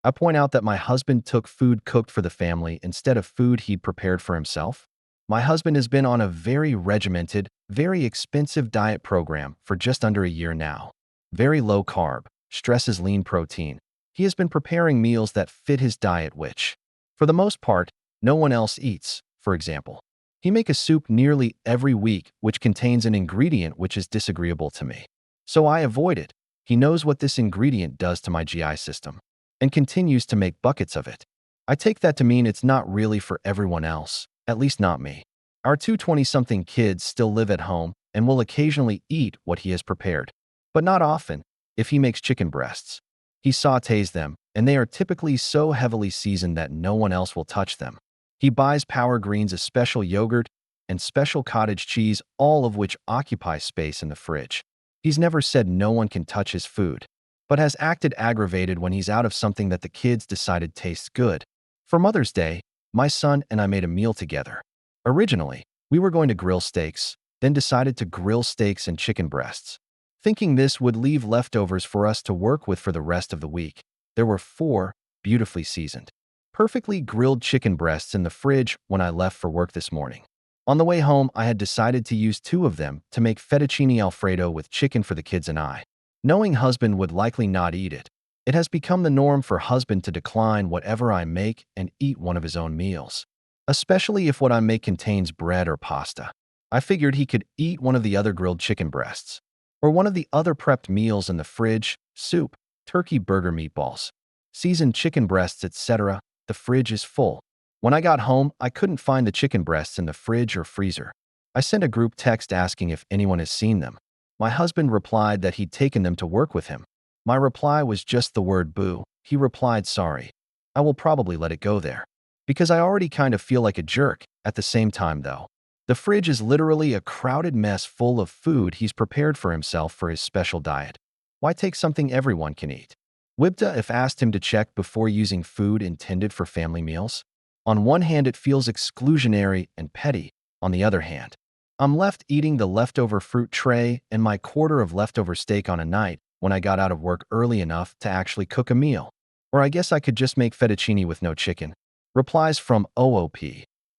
I point out that my husband took food cooked for the family instead of food he'd prepared for himself. My husband has been on a very regimented, very expensive diet program for just under a year now. Very low carb, stresses lean protein. He has been preparing meals that fit his diet which, for the most part, no one else eats, for example. He makes a soup nearly every week which contains an ingredient which is disagreeable to me. So I avoid it. He knows what this ingredient does to my GI system and continues to make buckets of it. I take that to mean it's not really for everyone else, at least not me. Our two 20-something kids still live at home and will occasionally eat what he has prepared, but not often. If he makes chicken breasts, he sautés them, and they are typically so heavily seasoned that no one else will touch them. He buys Power Greens a special yogurt and special cottage cheese, all of which occupy space in the fridge. He's never said no one can touch his food, but has acted aggravated when he's out of something that the kids decided tastes good. For Mother's Day, my son and I made a meal together. Originally, we were going to grill steaks, then decided to grill steaks and chicken breasts, thinking this would leave leftovers for us to work with for the rest of the week. There were 4 beautifully seasoned, perfectly grilled chicken breasts in the fridge when I left for work this morning. On the way home, I had decided to use 2 of them to make fettuccine alfredo with chicken for the kids and I. Knowing husband would likely not eat it, it has become the norm for husband to decline whatever I make and eat one of his own meals, especially if what I make contains bread or pasta. I figured he could eat one of the other grilled chicken breasts, or one of the other prepped meals in the fridge, soup, turkey burger meatballs, seasoned chicken breasts, etc. The fridge is full. When I got home, I couldn't find the chicken breasts in the fridge or freezer. I sent a group text asking if anyone has seen them. My husband replied that he'd taken them to work with him. My reply was just the word boo. He replied, sorry. I will probably let it go there, because I already kind of feel like a jerk. At the same time though, the fridge is literally a crowded mess full of food he's prepared for himself for his special diet. Why take something everyone can eat? Wibda if asked him to check before using food intended for family meals. On one hand, it feels exclusionary and petty. On the other hand, I'm left eating the leftover fruit tray and my quarter of leftover steak on a night when I got out of work early enough to actually cook a meal. Or I guess I could just make fettuccine with no chicken. Replies from OOP.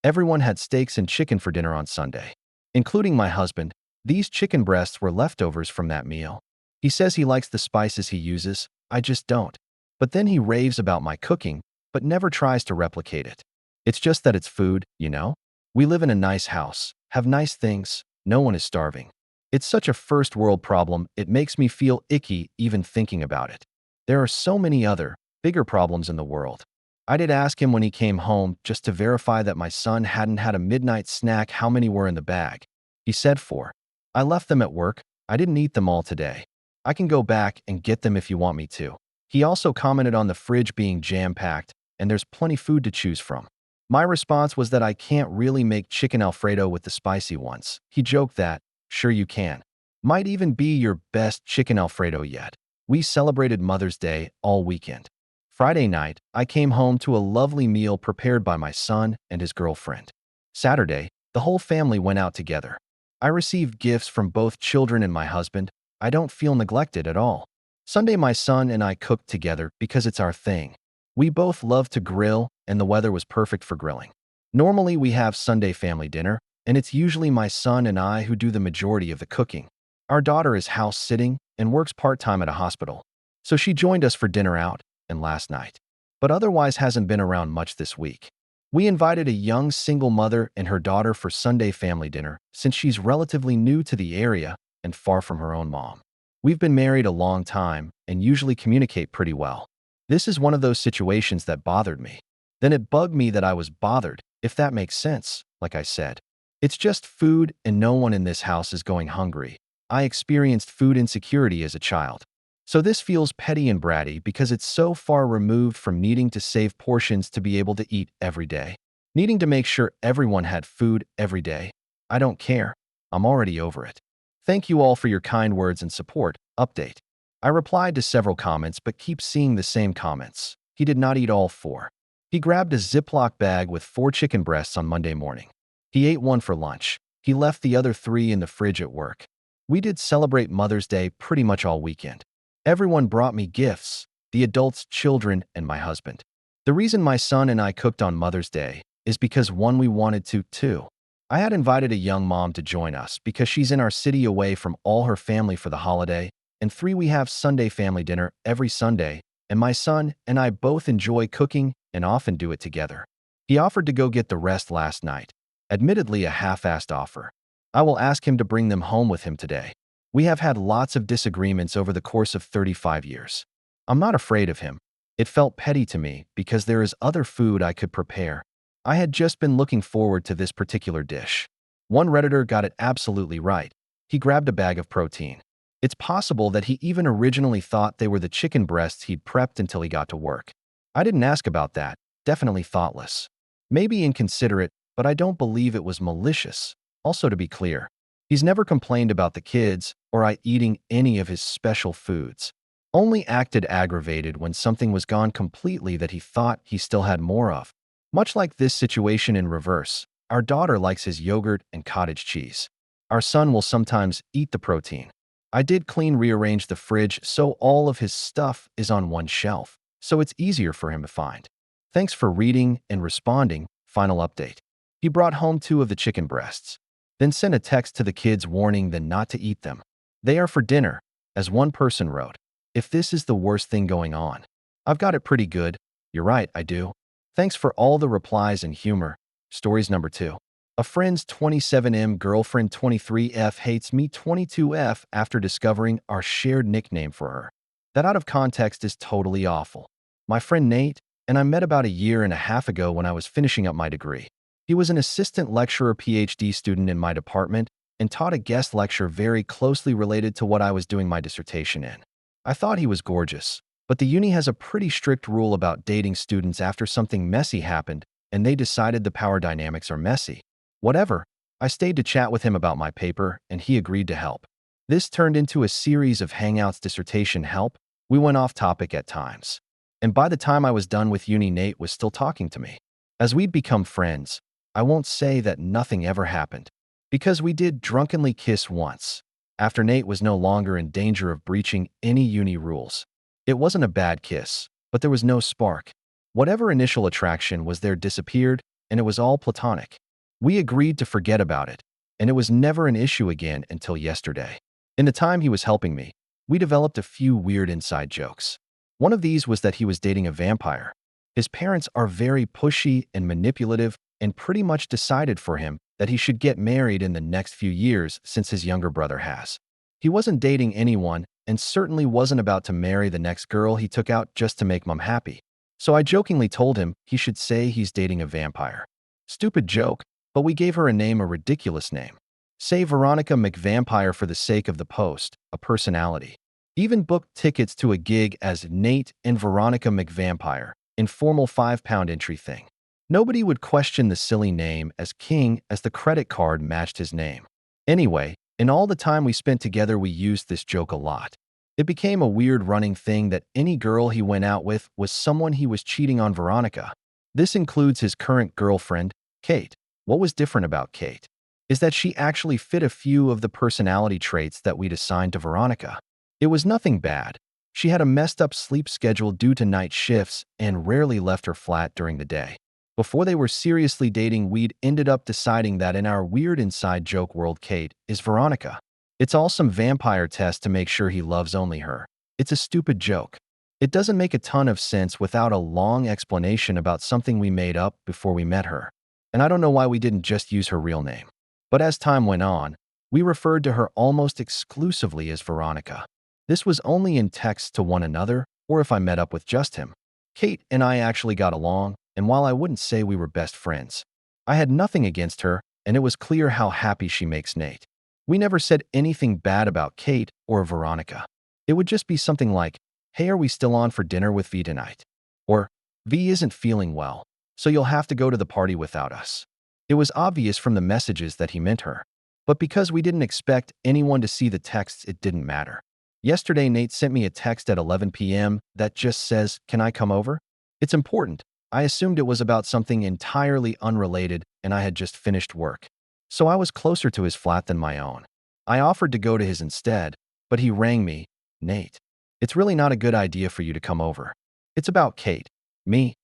Everyone had steaks and chicken for dinner on Sunday, including my husband. These chicken breasts were leftovers from that meal. He says he likes the spices he uses. I just don't. But then he raves about my cooking, but never tries to replicate it. It's just that it's food, you know? We live in a nice house, have nice things, no one is starving. It's such a first world problem, it makes me feel icky even thinking about it. There are so many other, bigger problems in the world. I did ask him when he came home just to verify that my son hadn't had a midnight snack how many were in the bag. He said 4. I left them at work, I didn't eat them all today. I can go back and get them if you want me to. He also commented on the fridge being jam-packed and there's plenty food to choose from. My response was that I can't really make chicken Alfredo with the spicy ones. He joked that, sure you can. Might even be your best chicken Alfredo yet. We celebrated Mother's Day all weekend. Friday night, I came home to a lovely meal prepared by my son and his girlfriend. Saturday, the whole family went out together. I received gifts from both children and my husband. I don't feel neglected at all. Sunday, my son and I cooked together because it's our thing. We both love to grill, and the weather was perfect for grilling. Normally, we have Sunday family dinner, and it's usually my son and I who do the majority of the cooking. Our daughter is house-sitting and works part-time at a hospital, so she joined us for dinner out and last night, but otherwise hasn't been around much this week. We invited a young single mother and her daughter for Sunday family dinner since she's relatively new to the area and far from her own mom. We've been married a long time and usually communicate pretty well. This is one of those situations that bothered me. Then it bugged me that I was bothered, if that makes sense. Like I said, it's just food and no one in this house is going hungry. I experienced food insecurity as a child. So this feels petty and bratty because it's so far removed from needing to save portions to be able to eat every day. Needing to make sure everyone had food every day. I don't care. I'm already over it. Thank you all for your kind words and support. Update. I replied to several comments but keep seeing the same comments. He did not eat all 4. He grabbed a Ziploc bag with 4 chicken breasts on Monday morning. He ate 1 for lunch. He left the other 3 in the fridge at work. We did celebrate Mother's Day pretty much all weekend. Everyone brought me gifts, the adults, children, and my husband. The reason my son and I cooked on Mother's Day is because one, we wanted to, two, I had invited a young mom to join us because she's in our city away from all her family for the holiday, and three, we have Sunday family dinner every Sunday, and my son and I both enjoy cooking and often do it together. He offered to go get the rest last night, admittedly a half-assed offer. I will ask him to bring them home with him today. We have had lots of disagreements over the course of 35 years. I'm not afraid of him. It felt petty to me because there is other food I could prepare. I had just been looking forward to this particular dish. One Redditor got it absolutely right. He grabbed a bag of protein. It's possible that he even originally thought they were the chicken breasts he'd prepped until he got to work. I didn't ask about that. Definitely thoughtless. Maybe inconsiderate, but I don't believe it was malicious. Also, to be clear, he's never complained about the kids or I eating any of his special foods. Only acted aggravated when something was gone completely that he thought he still had more of. Much like this situation in reverse, our daughter likes his yogurt and cottage cheese. Our son will sometimes eat the protein. I did rearrange the fridge so all of his stuff is on one shelf, so it's easier for him to find. Thanks for reading and responding. Final update. He brought home 2 of the chicken breasts, then sent a text to the kids warning them not to eat them. They are for dinner, as one person wrote. If this is the worst thing going on, I've got it pretty good. You're right, I do. Thanks for all the replies and humor. Stories number 2. A friend's 27M girlfriend 23F hates me 22F after discovering our shared nickname for her. That out of context is totally awful. My friend Nate and I met about a year and a half ago when I was finishing up my degree. He was an assistant lecturer PhD student in my department and taught a guest lecture very closely related to what I was doing my dissertation in. I thought he was gorgeous, but the uni has a pretty strict rule about dating students after something messy happened, and they decided the power dynamics are messy. Whatever, I stayed to chat with him about my paper, and he agreed to help. This turned into a series of hangouts dissertation help. We went off topic at times. And by the time I was done with uni, Nate was still talking to me. As we'd become friends, I won't say that nothing ever happened, because we did drunkenly kiss once, after Nate was no longer in danger of breaching any uni rules. It wasn't a bad kiss, but there was no spark. Whatever initial attraction was there disappeared, and it was all platonic. We agreed to forget about it, and it was never an issue again until yesterday. In the time he was helping me, we developed a few weird inside jokes. One of these was that he was dating a vampire. His parents are very pushy and manipulative and pretty much decided for him that he should get married in the next few years since his younger brother has. He wasn't dating anyone and certainly wasn't about to marry the next girl he took out just to make mom happy. So I jokingly told him he should say he's dating a vampire. Stupid joke, but we gave her a name, a ridiculous name. Say Veronica McVampire for the sake of the post, a personality. Even booked tickets to a gig as Nate and Veronica McVampire, informal £5 entry thing. Nobody would question the silly name as King as the credit card matched his name. Anyway, in all the time we spent together, we used this joke a lot. It became a weird running thing that any girl he went out with was someone he was cheating on Veronica. This includes his current girlfriend, Kate. What was different about Kate is that she actually fit a few of the personality traits that we'd assigned to Veronica. It was nothing bad. She had a messed up sleep schedule due to night shifts and rarely left her flat during the day. Before they were seriously dating, we'd ended up deciding that in our weird inside joke world, Kate is Veronica. It's all some vampire test to make sure he loves only her. It's a stupid joke. It doesn't make a ton of sense without a long explanation about something we made up before we met her. And I don't know why we didn't just use her real name. But as time went on, we referred to her almost exclusively as Veronica. This was only in text to one another or if I met up with just him. Kate and I actually got along, and while I wouldn't say we were best friends, I had nothing against her, and it was clear how happy she makes Nate. We never said anything bad about Kate or Veronica. It would just be something like, "Hey, are we still on for dinner with V tonight?" Or, "V isn't feeling well, so you'll have to go to the party without us." It was obvious from the messages that he meant her. But because we didn't expect anyone to see the texts, it didn't matter. Yesterday, Nate sent me a text at 11 p.m. that just says, "Can I come over?" It's important. I assumed it was about something entirely unrelated, and I had just finished work. So I was closer to his flat than my own. I offered to go to his instead, but he rang me, "Nate, It's really not a good idea for you to come over. It's about Kate. Me?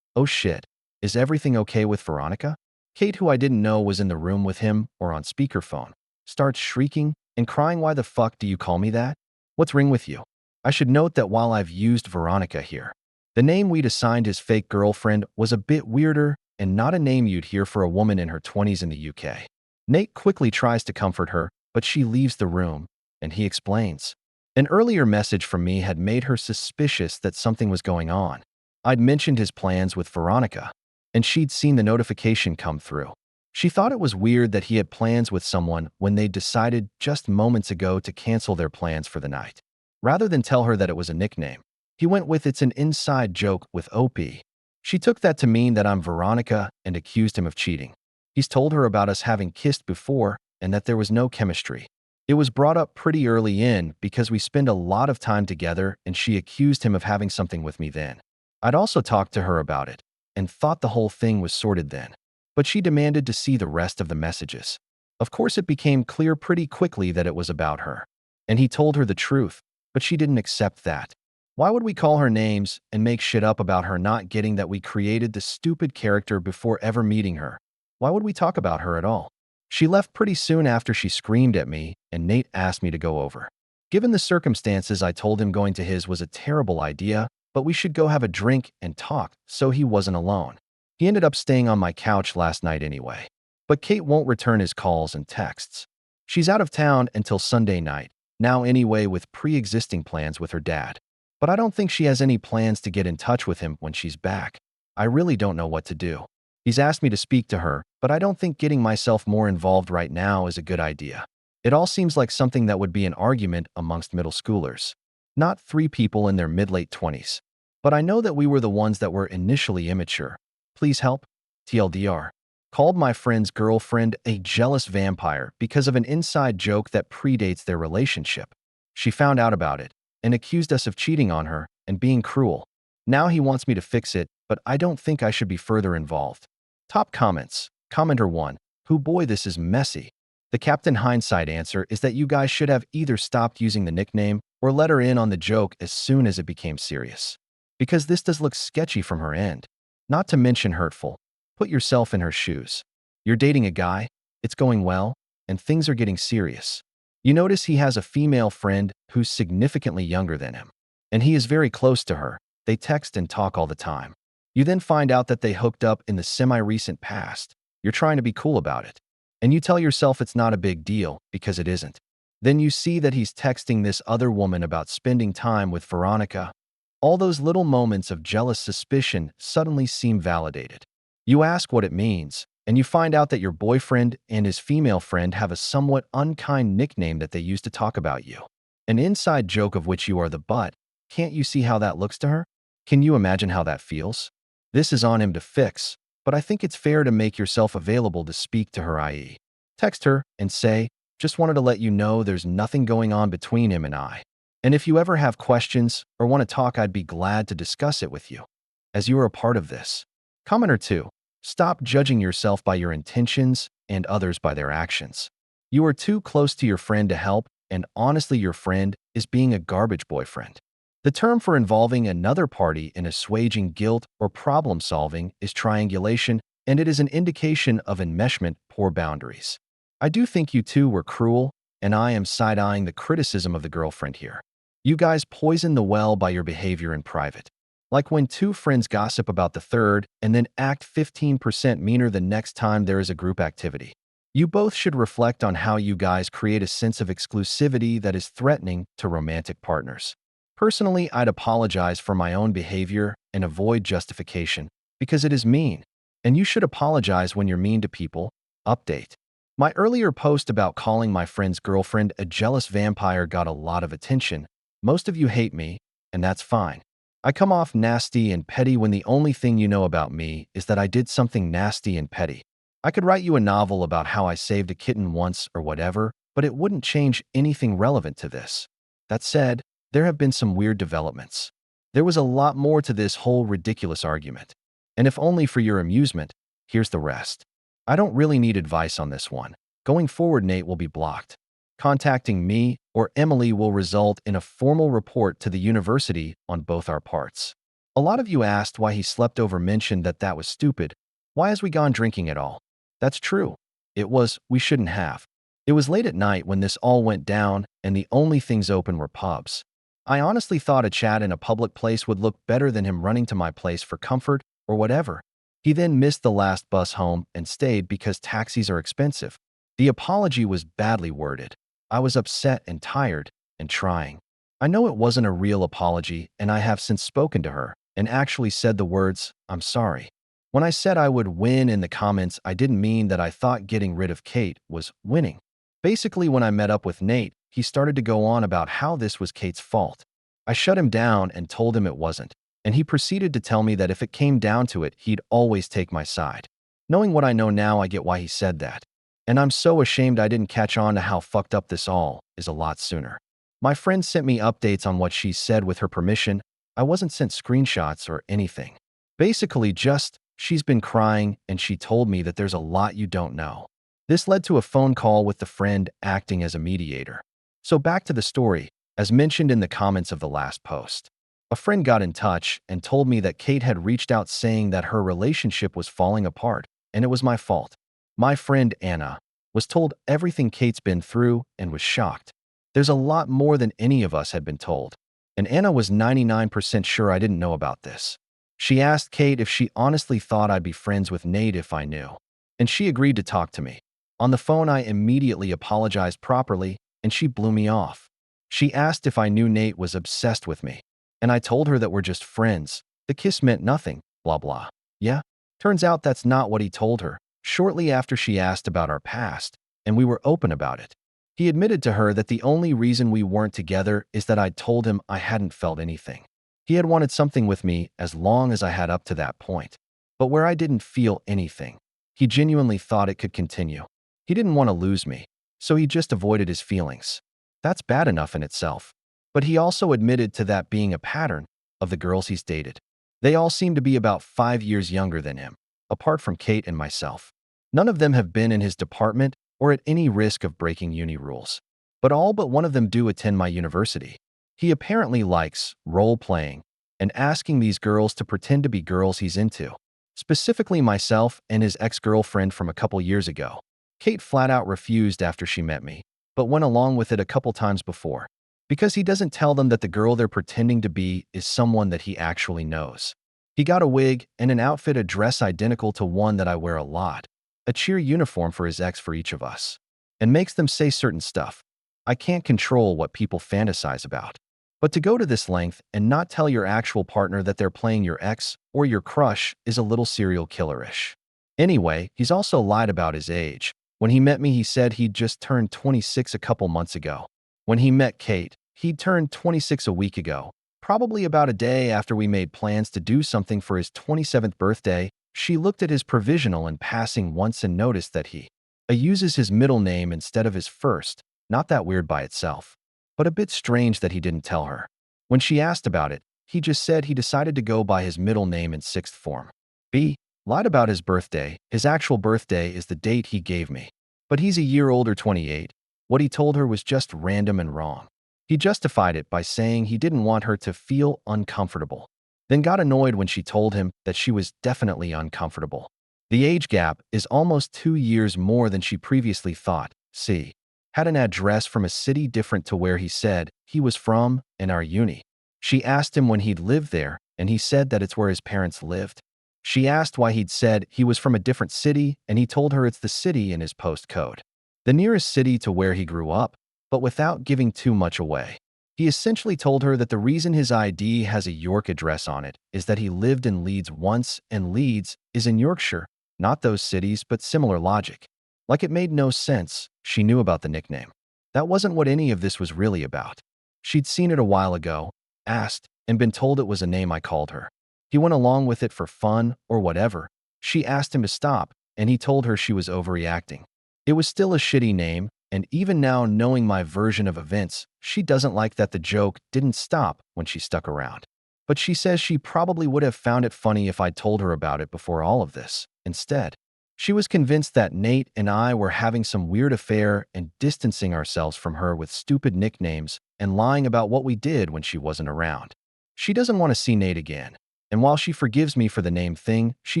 Oh shit. Is everything okay with Veronica? Kate, who I didn't know was in the room with him or on speakerphone, starts shrieking and crying, "Why the fuck do you call me that? What's wrong with you?" I should note that while I've used Veronica here, the name we'd assigned his fake girlfriend was a bit weirder and not a name you'd hear for a woman in her 20s in the UK. Nate quickly tries to comfort her, but she leaves the room, and he explains. An earlier message from me had made her suspicious that something was going on. I'd mentioned his plans with Veronica, and she'd seen the notification come through. She thought it was weird that he had plans with someone when they decided just moments ago to cancel their plans for the night. Rather than tell her that it was a nickname, he went with "It's an inside joke with OP." She took that to mean that I'm Veronica and accused him of cheating. He's told her about us having kissed before and that there was no chemistry. It was brought up pretty early in because we spend a lot of time together and she accused him of having something with me then. I'd also talked to her about it and thought the whole thing was sorted then. But she demanded to see the rest of the messages. Of course, it became clear pretty quickly that it was about her. And he told her the truth, but she didn't accept that. Why would we call her names and make shit up about her not getting that we created the stupid character before ever meeting her? Why would we talk about her at all? She left pretty soon after she screamed at me, and Nate asked me to go over. Given the circumstances, I told him going to his was a terrible idea, but we should go have a drink and talk so he wasn't alone. He ended up staying on my couch last night anyway. But Kate won't return his calls and texts. She's out of town until Sunday night, now anyway, with pre-existing plans with her dad. But I don't think she has any plans to get in touch with him when she's back. I really don't know what to do. He's asked me to speak to her, but I don't think getting myself more involved right now is a good idea. It all seems like something that would be an argument amongst middle schoolers, not three people in their mid-late 20s. But I know that we were the ones that were initially immature. Please help. TLDR. Called my friend's girlfriend a jealous vampire because of an inside joke that predates their relationship. She found out about it and accused us of cheating on her and being cruel. Now he wants me to fix it, but I don't think I should be further involved. Top comments. Commenter 1. Who boy, this is messy. The Captain Hindsight answer is that you guys should have either stopped using the nickname or let her in on the joke as soon as it became serious. Because this does look sketchy from her end. Not to mention hurtful. Put yourself in her shoes. You're dating a guy, it's going well, and things are getting serious. You notice he has a female friend who's significantly younger than him. And he is very close to her. They text and talk all the time. You then find out that they hooked up in the semi-recent past. You're trying to be cool about it. And you tell yourself it's not a big deal because it isn't. Then you see that he's texting this other woman about spending time with Veronica. All those little moments of jealous suspicion suddenly seem validated. You ask what it means, and you find out that your boyfriend and his female friend have a somewhat unkind nickname that they use to talk about you. An inside joke of which you are the butt. Can't you see how that looks to her? Can you imagine how that feels? This is on him to fix, but I think it's fair to make yourself available to speak to her, i.e. text her and say, "Just wanted to let you know there's nothing going on between him and I. And if you ever have questions or want to talk, I'd be glad to discuss it with you, as you are a part of this." Commenter 2. Stop judging yourself by your intentions and others by their actions. You are too close to your friend to help, and honestly, your friend is being a garbage boyfriend. The term for involving another party in assuaging guilt or problem solving is triangulation, and it is an indication of enmeshment, poor boundaries. I do think you two were cruel, and I am side-eyeing the criticism of the girlfriend here. You guys poison the well by your behavior in private. Like when two friends gossip about the third and then act 15% meaner the next time there is a group activity. You both should reflect on how you guys create a sense of exclusivity that is threatening to romantic partners. Personally, I'd apologize for my own behavior and avoid justification because it is mean, and you should apologize when you're mean to people. Update. My earlier post about calling my friend's girlfriend a jealous vampire got a lot of attention. Most of you hate me, and that's fine. I come off nasty and petty when the only thing you know about me is that I did something nasty and petty. I could write you a novel about how I saved a kitten once or whatever, but it wouldn't change anything relevant to this. That said, there have been some weird developments. There was a lot more to this whole ridiculous argument. And if only for your amusement, here's the rest. I don't really need advice on this one. Going forward, Nate will be blocked. Contacting me or Emily will result in a formal report to the university on both our parts. A lot of you asked why he slept over, mentioned that that was stupid. Why has we gone drinking at all? That's true. It was, we shouldn't have. It was late at night when this all went down and the only things open were pubs. I honestly thought a chat in a public place would look better than him running to my place for comfort or whatever. He then missed the last bus home and stayed because taxis are expensive. The apology was badly worded. I was upset and tired and trying. I know it wasn't a real apology, and I have since spoken to her and actually said the words, "I'm sorry." When I said I would win in the comments, I didn't mean that I thought getting rid of Kate was winning. Basically, when I met up with Nate, he started to go on about how this was Kate's fault. I shut him down and told him it wasn't, and he proceeded to tell me that if it came down to it, he'd always take my side. Knowing what I know now, I get why he said that. And I'm so ashamed I didn't catch on to how fucked up this all is a lot sooner. My friend sent me updates on what she said with her permission. I wasn't sent screenshots or anything. Basically just, she's been crying and she told me that there's a lot you don't know. This led to a phone call with the friend acting as a mediator. So back to the story, as mentioned in the comments of the last post. A friend got in touch and told me that Kate had reached out saying that her relationship was falling apart and it was my fault. My friend Anna was told everything Kate's been through and was shocked. There's a lot more than any of us had been told, and Anna was 99% sure I didn't know about this. She asked Kate if she honestly thought I'd be friends with Nate if I knew, and she agreed to talk to me. On the phone, I immediately apologized properly, and she blew me off. She asked if I knew Nate was obsessed with me, and I told her that we're just friends. The kiss meant nothing, blah blah. Yeah? Turns out that's not what he told her. Shortly after she asked about our past, and we were open about it. He admitted to her that the only reason we weren't together is that I'd told him I hadn't felt anything. He had wanted something with me as long as I had up to that point, but where I didn't feel anything. He genuinely thought it could continue. He didn't want to lose me, so he just avoided his feelings. That's bad enough in itself. But he also admitted to that being a pattern of the girls he's dated. They all seem to be about 5 years younger than him, apart from Kate and myself. None of them have been in his department or at any risk of breaking uni rules. But all but one of them do attend my university. He apparently likes role-playing and asking these girls to pretend to be girls he's into. Specifically myself and his ex-girlfriend from a couple years ago. Kate flat out refused after she met me, but went along with it a couple times before. Because he doesn't tell them that the girl they're pretending to be is someone that he actually knows. He got a wig and an outfit, a dress identical to one that I wear a lot, a cheer uniform for his ex for each of us, and makes them say certain stuff. I can't control what people fantasize about. But to go to this length and not tell your actual partner that they're playing your ex or your crush is a little serial killer-ish. Anyway, he's also lied about his age. When he met me, he said he'd just turned 26 a couple months ago. When he met Kate, he'd turned 26 a week ago. Probably about a day after we made plans to do something for his 27th birthday, she looked at his provisional in passing once and noticed that he uses his middle name instead of his first. Not that weird by itself, but a bit strange that he didn't tell her. When she asked about it, he just said he decided to go by his middle name in sixth form. B. Lied about his birthday. His actual birthday is the date he gave me. But he's a year older, 28. What he told her was just random and wrong. He justified it by saying he didn't want her to feel uncomfortable, then got annoyed when she told him that she was definitely uncomfortable. The age gap is almost 2 years more than she previously thought. C. Had an address from a city different to where he said he was from in our uni. She asked him when he'd lived there, and he said that it's where his parents lived. She asked why he'd said he was from a different city, and he told her it's the city in his postcode, the nearest city to where he grew up, but without giving too much away. He essentially told her that the reason his ID has a York address on it is that he lived in Leeds once, and Leeds is in Yorkshire, not those cities, but similar logic. Like it made no sense. She knew about the nickname. That wasn't what any of this was really about. She'd seen it a while ago, asked, and been told it was a name I called her. He went along with it for fun or whatever. She asked him to stop, and he told her she was overreacting. It was still a shitty name, and even now, knowing my version of events, she doesn't like that the joke didn't stop when she stuck around. But she says she probably would have found it funny if I'd told her about it before all of this. Instead, She was convinced that Nate and I were having some weird affair and distancing ourselves from her with stupid nicknames and lying about what we did when she wasn't around. She doesn't want to see Nate again. And while she forgives me for the name thing, she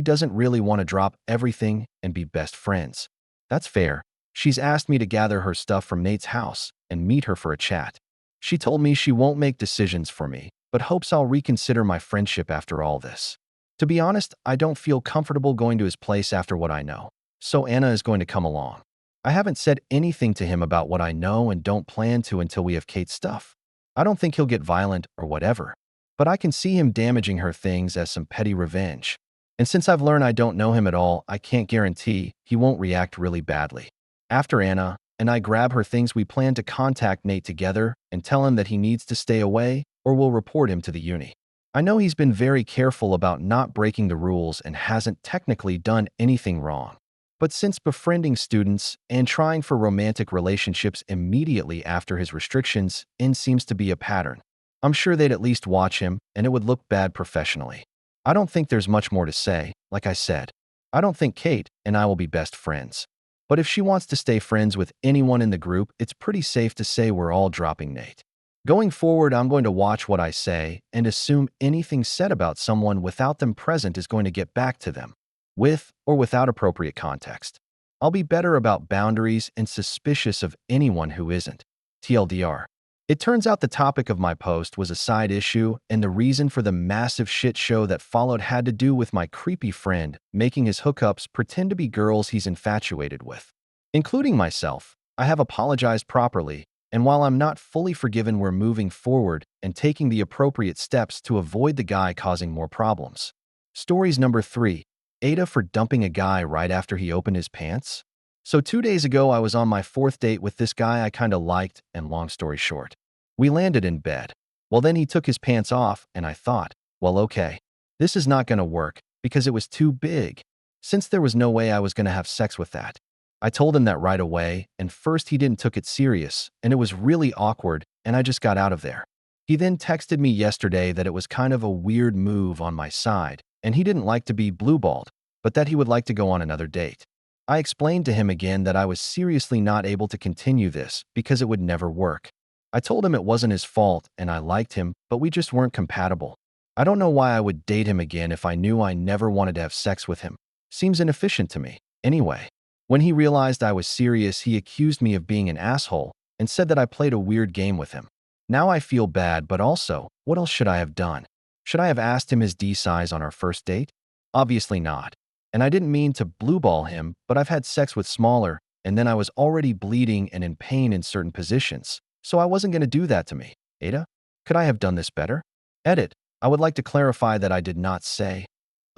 doesn't really want to drop everything and be best friends. That's fair. She's asked me to gather her stuff from Nate's house and meet her for a chat. She told me she won't make decisions for me, but hopes I'll reconsider my friendship after all this. To be honest, I don't feel comfortable going to his place after what I know, so Anna is going to come along. I haven't said anything to him about what I know and don't plan to until we have Kate's stuff. I don't think he'll get violent or whatever, but I can see him damaging her things as some petty revenge. And since I've learned I don't know him at all, I can't guarantee he won't react really badly. After Anna and I grab her things, we plan to contact Nate together and tell him that he needs to stay away or we'll report him to the uni. I know he's been very careful about not breaking the rules and hasn't technically done anything wrong. But since befriending students and trying for romantic relationships immediately after his restrictions seems to be a pattern, I'm sure they'd at least watch him and it would look bad professionally. I don't think there's much more to say. Like I said, I don't think Kate and I will be best friends. But if she wants to stay friends with anyone in the group, it's pretty safe to say we're all dropping Nate. Going forward, I'm going to watch what I say and assume anything said about someone without them present is going to get back to them, with or without appropriate context. I'll be better about boundaries and suspicious of anyone who isn't. TLDR. It turns out the topic of my post was a side issue, and the reason for the massive shit show that followed had to do with my creepy friend making his hookups pretend to be girls he's infatuated with. Including myself, I have apologized properly, and while I'm not fully forgiven, we're moving forward and taking the appropriate steps to avoid the guy causing more problems. Stories number 3. Aita for dumping a guy right after he opened his pants? So 2 days ago, I was on my 4th date with this guy I kinda liked, and long story short, we landed in bed. Well, then he took his pants off, and I thought, well, okay, this is not gonna work because it was too big. Since there was no way I was gonna have sex with that. I told him that right away, and first he didn't took it serious, and it was really awkward, and I just got out of there. He then texted me yesterday that it was kind of a weird move on my side, and he didn't like to be blueballed, but that he would like to go on another date. I explained to him again that I was seriously not able to continue this because it would never work. I told him it wasn't his fault and I liked him, but we just weren't compatible. I don't know why I would date him again if I knew I never wanted to have sex with him. Seems inefficient to me. Anyway, when he realized I was serious, he accused me of being an asshole and said that I played a weird game with him. Now I feel bad, but also, what else should I have done? Should I have asked him his D size on our first date? Obviously not. And I didn't mean to blueball him, but I've had sex with smaller, and then I was already bleeding and in pain in certain positions, so I wasn't going to do that to me. Ada? Could I have done this better? Edit. I would like to clarify that I did not say,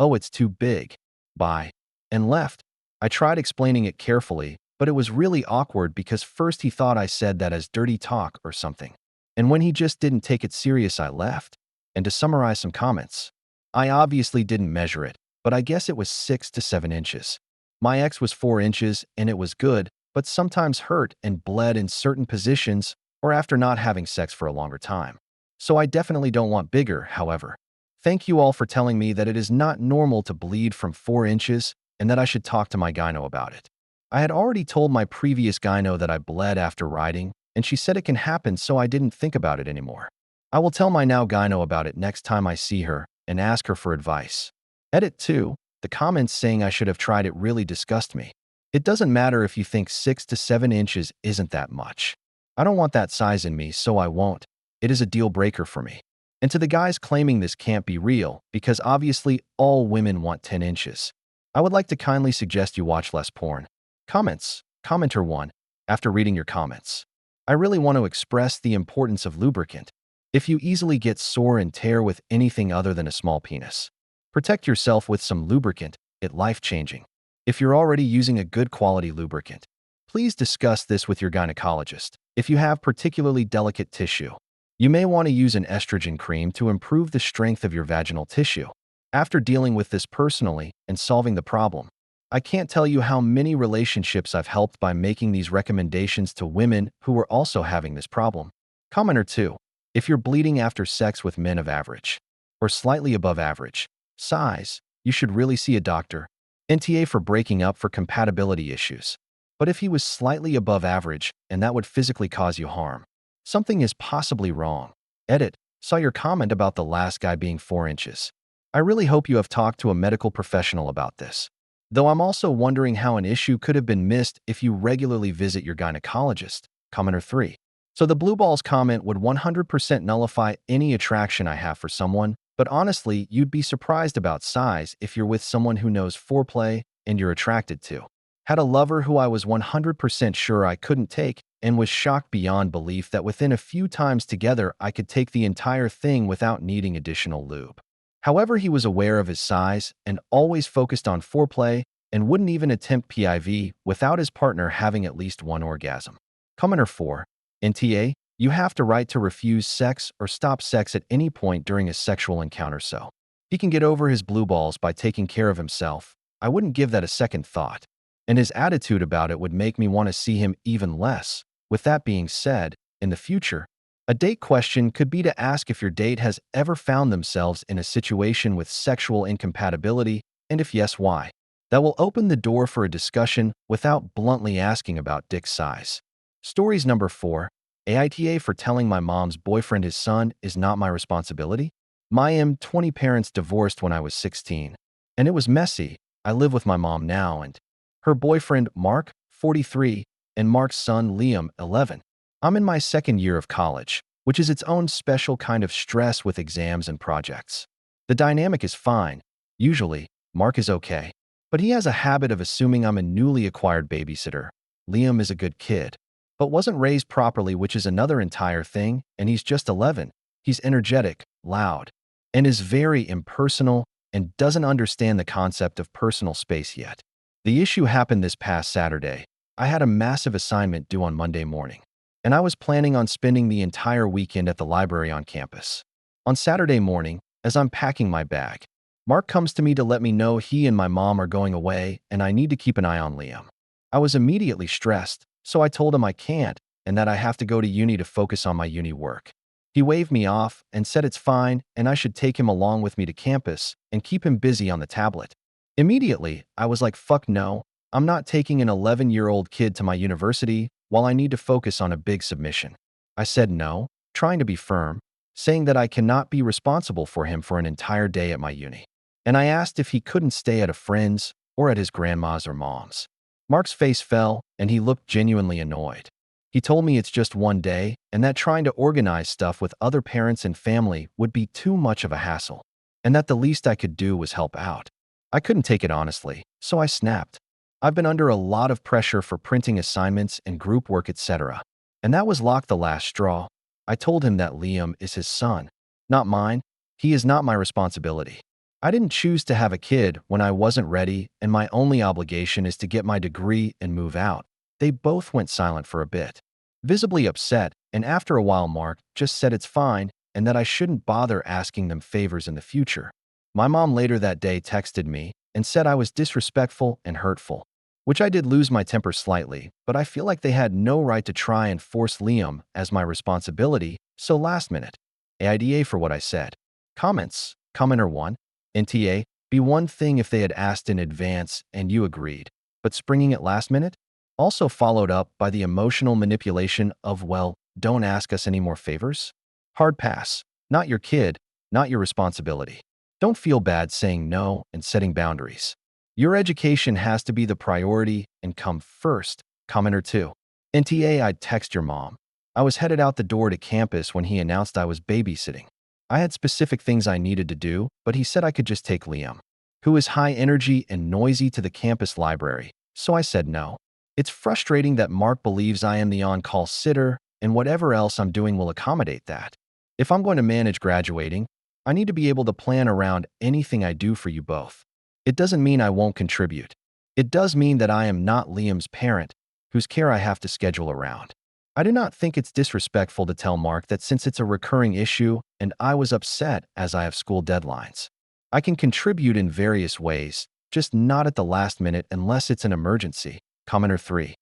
oh, it's too big. Bye. And left. I tried explaining it carefully, but it was really awkward because first he thought I said that as dirty talk or something. And when he just didn't take it serious, I left. And to summarize some comments, I obviously didn't measure it, but I guess it was 6 to 7 inches. My ex was 4 inches and it was good, but sometimes hurt and bled in certain positions or after not having sex for a longer time. So I definitely don't want bigger, however. Thank you all for telling me that it is not normal to bleed from 4 inches and that I should talk to my gyno about it. I had already told my previous gyno that I bled after riding, and she said it can happen, so I didn't think about it anymore. I will tell my now gyno about it next time I see her and ask her for advice. Edit 2. The comments saying I should have tried it really disgust me. It doesn't matter if you think 6 to 7 inches isn't that much. I don't want that size in me, so I won't. It is a deal breaker for me. And to the guys claiming this can't be real, because obviously all women want 10 inches. I would like to kindly suggest you watch less porn. Comments. Commenter 1. After reading your comments, I really want to express the importance of lubricant. If you easily get sore and tear with anything other than a small penis, protect yourself with some lubricant. It's life-changing. If you're already using a good quality lubricant, please discuss this with your gynecologist. If you have particularly delicate tissue, you may want to use an estrogen cream to improve the strength of your vaginal tissue. After dealing with this personally and solving the problem, I can't tell you how many relationships I've helped by making these recommendations to women who are also having this problem. Commenter 2. If you're bleeding after sex with men of average or slightly above average size, you should really see a doctor. NTA for breaking up for compatibility issues. But if he was slightly above average and that would physically cause you harm, something is possibly wrong. Edit. Saw your comment about the last guy being 4 inches. I really hope you have talked to a medical professional about this. Though I'm also wondering how an issue could have been missed if you regularly visit your gynecologist. Commenter 3. So the blue balls comment would 100% nullify any attraction I have for someone, but honestly, you'd be surprised about size if you're with someone who knows foreplay and you're attracted to. Had a lover who I was 100% sure I couldn't take and was shocked beyond belief that within a few times together I could take the entire thing without needing additional lube. However, he was aware of his size and always focused on foreplay and wouldn't even attempt PIV without his partner having at least one orgasm. Commenter 4. NTA, you have the right to refuse sex or stop sex at any point during a sexual encounter so he can get over his blue balls by taking care of himself. I wouldn't give that a second thought. And his attitude about it would make me want to see him even less. With that being said, in the future, a date question could be to ask if your date has ever found themselves in a situation with sexual incompatibility, and if yes, why. That will open the door for a discussion without bluntly asking about dick size. Stories number 4. Aita for telling my mom's boyfriend his son is not my responsibility. My 20 parents divorced when I was 16. And it was messy. I live with my mom now and her boyfriend, Mark, 43, and Mark's son, Liam, 11. I'm in my second year of college, which is its own special kind of stress with exams and projects. The dynamic is fine. Usually, Mark is okay. But he has a habit of assuming I'm a newly acquired babysitter. Liam is a good kid, but wasn't raised properly, which is another entire thing, and he's just 11. He's energetic, loud, and is very impersonal and doesn't understand the concept of personal space yet. The issue happened this past Saturday. I had a massive assignment due on Monday morning, and I was planning on spending the entire weekend at the library on campus. On Saturday morning, as I'm packing my bag, Mark comes to me to let me know he and my mom are going away and I need to keep an eye on Liam. I was immediately stressed, so I told him I can't and that I have to go to uni to focus on my uni work. He waved me off and said it's fine and I should take him along with me to campus and keep him busy on the tablet. Immediately, I was like, fuck no, I'm not taking an 11-year-old kid to my university while I need to focus on a big submission. I said no, trying to be firm, saying that I cannot be responsible for him for an entire day at my uni. And I asked if he couldn't stay at a friend's or at his grandma's or mom's. Mark's face fell and he looked genuinely annoyed. He told me it's just one day and that trying to organize stuff with other parents and family would be too much of a hassle, and that the least I could do was help out. I couldn't take it honestly, so I snapped. I've been under a lot of pressure for printing assignments and group work, etc. And that was locked the last straw. I told him that Liam is his son, not mine. He is not my responsibility. I didn't choose to have a kid when I wasn't ready, and my only obligation is to get my degree and move out. They both went silent for a bit, visibly upset, and after a while Mark just said it's fine and that I shouldn't bother asking them favors in the future. My mom later that day texted me and said I was disrespectful and hurtful, which I did lose my temper slightly, but I feel like they had no right to try and force Liam as my responsibility, so last minute. AIDA for what I said. Comments. Commenter 1. NTA, be one thing if they had asked in advance and you agreed, but springing it last minute? Also followed up by the emotional manipulation of, well, don't ask us any more favors? Hard pass. Not your kid, not your responsibility. Don't feel bad saying no and setting boundaries. Your education has to be the priority and come first. Commenter 2. NTA, I'd text your mom. I was headed out the door to campus when he announced I was babysitting. I had specific things I needed to do, but he said I could just take Liam, who is high energy and noisy, to the campus library, so I said no. It's frustrating that Mark believes I am the on-call sitter, and whatever else I'm doing will accommodate that. If I'm going to manage graduating, I need to be able to plan around anything I do for you both. It doesn't mean I won't contribute. It does mean that I am not Liam's parent, whose care I have to schedule around. I do not think it's disrespectful to tell Mark that since it's a recurring issue and I was upset as I have school deadlines, I can contribute in various ways, just not at the last minute unless it's an emergency. Commenter 3.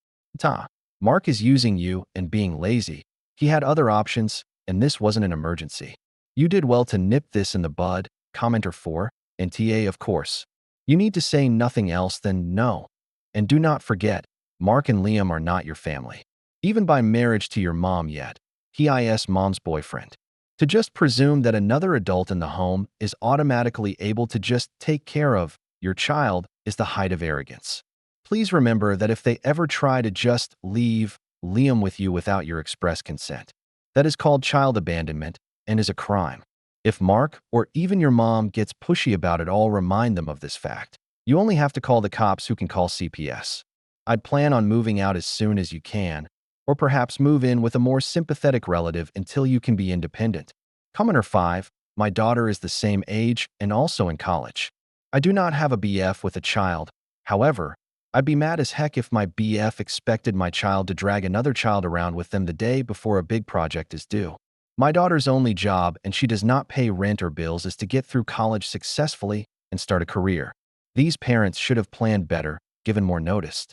Mark is using you and being lazy. He had other options, and this wasn't an emergency. You did well to nip this in the bud. Commenter 4. NTA, of course. You need to say nothing else than no. And do not forget, Mark and Liam are not your family. Even by marriage to your mom yet. He is mom's boyfriend. To just presume that another adult in the home is automatically able to just take care of your child is the height of arrogance. Please remember that if they ever try to just leave Liam with you without your express consent, that is called child abandonment and is a crime. If Mark or even your mom gets pushy about it all, remind them of this fact. You only have to call the cops who can call CPS. I'd plan on moving out as soon as you can, or perhaps move in with a more sympathetic relative until you can be independent. Commenter 5. My daughter is the same age and also in college. I do not have a BF with a child. However, I'd be mad as heck if my BF expected my child to drag another child around with them the day before a big project is due. My daughter's only job, and she does not pay rent or bills, is to get through college successfully and start a career. These parents should have planned better, given more notice,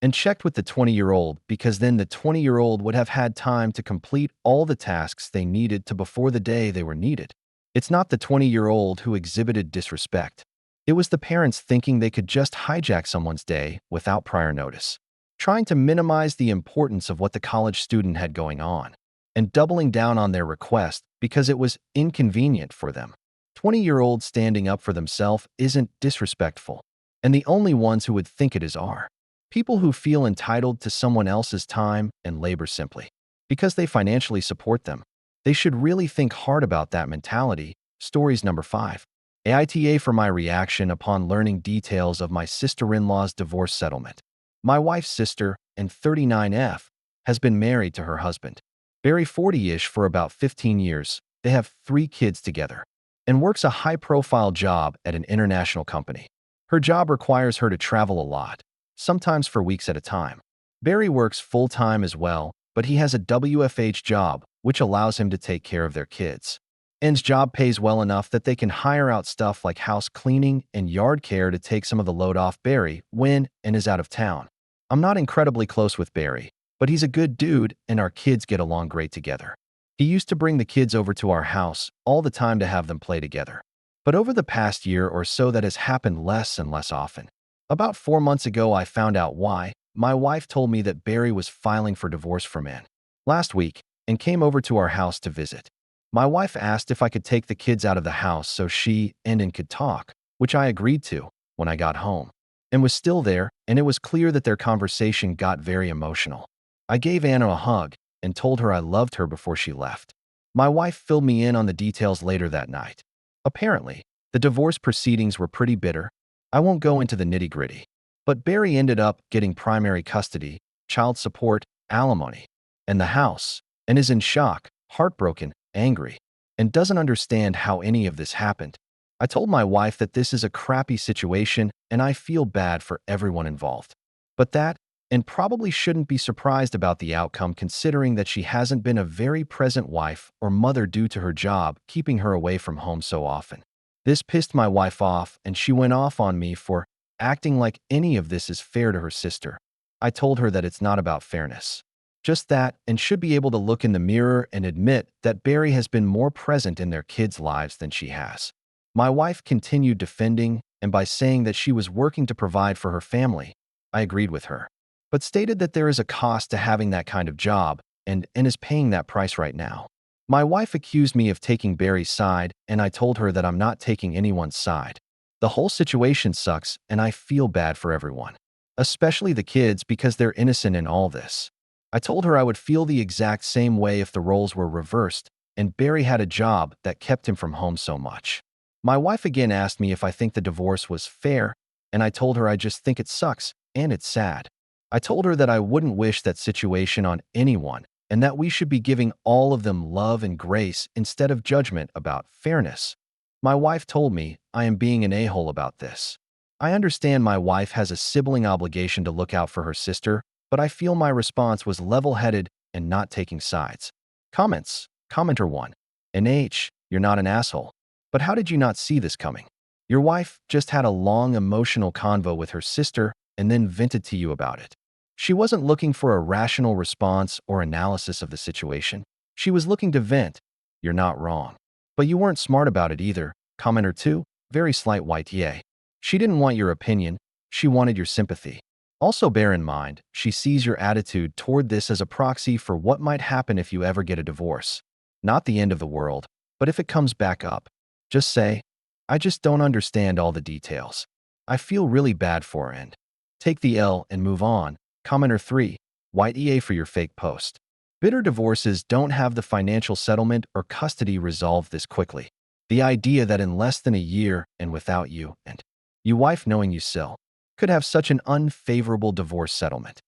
and checked with the 20-year-old, because then the 20-year-old would have had time to complete all the tasks they needed to before the day they were needed. It's not the 20-year-old who exhibited disrespect. It was the parents thinking they could just hijack someone's day without prior notice, trying to minimize the importance of what the college student had going on, and doubling down on their request because it was inconvenient for them. 20-year-olds standing up for themselves isn't disrespectful, and the only ones who would think it is are people who feel entitled to someone else's time and labor simply because they financially support them. They should really think hard about that mentality. Stories number 5. Aita for my reaction upon learning details of my sister-in-law's divorce settlement. My wife's sister, and 39F, has been married to her husband, Barry, 40-ish, for about 15 years. They have 3 kids together and works a high-profile job at an international company. Her job requires her to travel a lot, sometimes for weeks at a time. Barry works full-time as well, but he has a WFH job, which allows him to take care of their kids. N's job pays well enough that they can hire out stuff like house cleaning and yard care to take some of the load off Barry when N is out of town. I'm not incredibly close with Barry, but he's a good dude and our kids get along great together. He used to bring the kids over to our house all the time to have them play together. But over the past year or so that has happened less and less often. About 4 months ago I found out why. My wife told me that Barry was filing for divorce from N last week and came over to our house to visit. My wife asked if I could take the kids out of the house so she and N could talk, which I agreed to when I got home. N was still there, and it was clear that their conversation got very emotional. I gave Anna a hug and told her I loved her before she left. My wife filled me in on the details later that night. Apparently, the divorce proceedings were pretty bitter. I won't go into the nitty-gritty, but Barry ended up getting primary custody, child support, alimony, and the house, and is in shock, heartbroken, angry, and doesn't understand how any of this happened. I told my wife that this is a crappy situation and I feel bad for everyone involved. But that, and probably shouldn't be surprised about the outcome considering that she hasn't been a very present wife or mother due to her job keeping her away from home so often. This pissed my wife off and she went off on me for acting like any of this is fair to her sister. I told her that it's not about fairness. Just that, and should be able to look in the mirror and admit that Barry has been more present in their kids' lives than she has. My wife continued defending, and by saying that she was working to provide for her family, I agreed with her, but stated that there is a cost to having that kind of job, and is paying that price right now. My wife accused me of taking Barry's side, and I told her that I'm not taking anyone's side. The whole situation sucks, and I feel bad for everyone, especially the kids because they're innocent in all this. I told her I would feel the exact same way if the roles were reversed and Barry had a job that kept him from home so much. My wife again asked me if I think the divorce was fair, and I told her I just think it sucks and it's sad. I told her that I wouldn't wish that situation on anyone and that we should be giving all of them love and grace instead of judgment about fairness. My wife told me I am being an a-hole about this. I understand my wife has a sibling obligation to look out for her sister, but I feel my response was level-headed and not taking sides. Comments. Commenter 1. NH, you're not an asshole. But how did you not see this coming? Your wife just had a long emotional convo with her sister and then vented to you about it. She wasn't looking for a rational response or analysis of the situation. She was looking to vent. You're not wrong. But you weren't smart about it either. Commenter 2. Very slight white yay. She didn't want your opinion, she wanted your sympathy. Also bear in mind, she sees your attitude toward this as a proxy for what might happen if you ever get a divorce. Not the end of the world, but if it comes back up, just say, I just don't understand all the details. I feel really bad for her and take the L and move on. Commenter 3. White EA for your fake post. Bitter divorces don't have the financial settlement or custody resolved this quickly. The idea that in less than a year and without you and your wife knowing you still could have such an unfavorable divorce settlement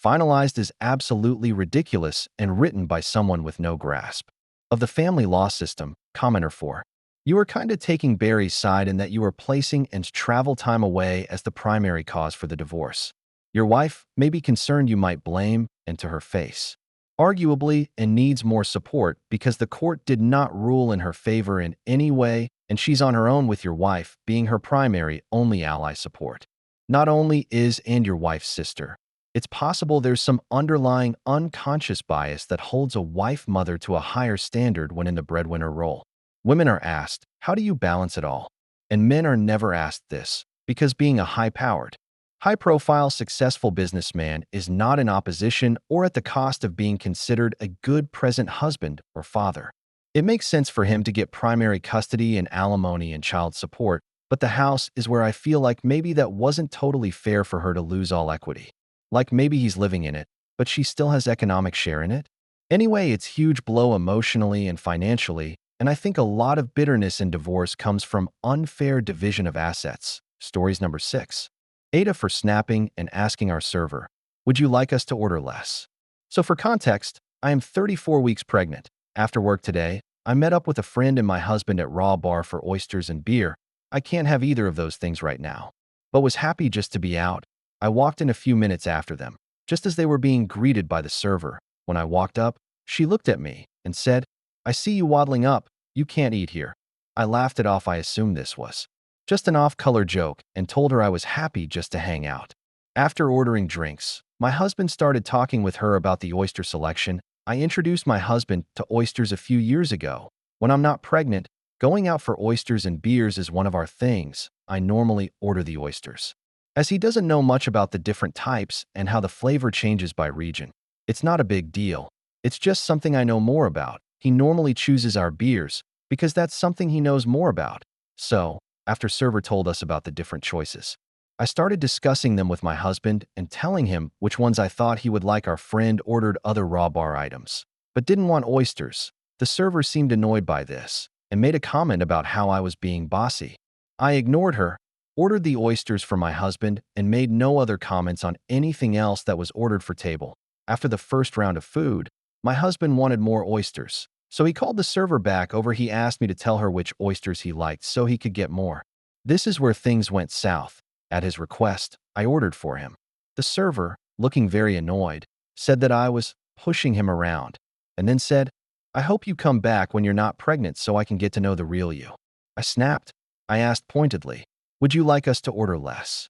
finalized is absolutely ridiculous and written by someone with no grasp of the family law system. Commenter 4. You are kind of taking Barry's side in that you are placing and travel time away as the primary cause for the divorce. Your wife may be concerned you might blame, and to her face, arguably, and needs more support because the court did not rule in her favor in any way, and she's on her own with your wife being her primary only ally support. Not only is and your wife's sister, it's possible there's some underlying unconscious bias that holds a wife mother to a higher standard when in the breadwinner role. Women are asked, how do you balance it all? And men are never asked this, because being a high-powered, high-profile, successful businessman is not in opposition or at the cost of being considered a good present husband or father. It makes sense for him to get primary custody and alimony and child support, but the house is where I feel like maybe that wasn't totally fair for her to lose all equity. Like maybe he's living in it, but she still has economic share in it? Anyway, it's huge blow emotionally and financially, and I think a lot of bitterness in divorce comes from unfair division of assets. Stories number 6. Aita for snapping and asking our server, would you like us to order less? So for context, I am 34 weeks pregnant. After work today, I met up with a friend and my husband at Raw Bar for oysters and beer. I can't have either of those things right now, but was happy just to be out. I walked in a few minutes after them, just as they were being greeted by the server. When I walked up, she looked at me and said, I see you waddling up. You can't eat here. I laughed it off. I assumed this was just an off-color joke and told her I was happy just to hang out. After ordering drinks, my husband started talking with her about the oyster selection. I introduced my husband to oysters a few years ago. When I'm not pregnant, going out for oysters and beers is one of our things. I normally order the oysters, as he doesn't know much about the different types and how the flavor changes by region. It's not a big deal. It's just something I know more about. He normally chooses our beers because that's something he knows more about. So, after server told us about the different choices, I started discussing them with my husband and telling him which ones I thought he would like. Our friend ordered other Raw Bar items, but didn't want oysters. The server seemed annoyed by this and made a comment about how I was being bossy. I ignored her, ordered the oysters for my husband, and made no other comments on anything else that was ordered for table. After the first round of food, my husband wanted more oysters, so he called the server back over. He asked me to tell her which oysters he liked so he could get more. This is where things went south. At his request, I ordered for him. The server, looking very annoyed, said that I was pushing him around, and then said, I hope you come back when you're not pregnant so I can get to know the real you. I snapped. I asked pointedly, would you like us to order less?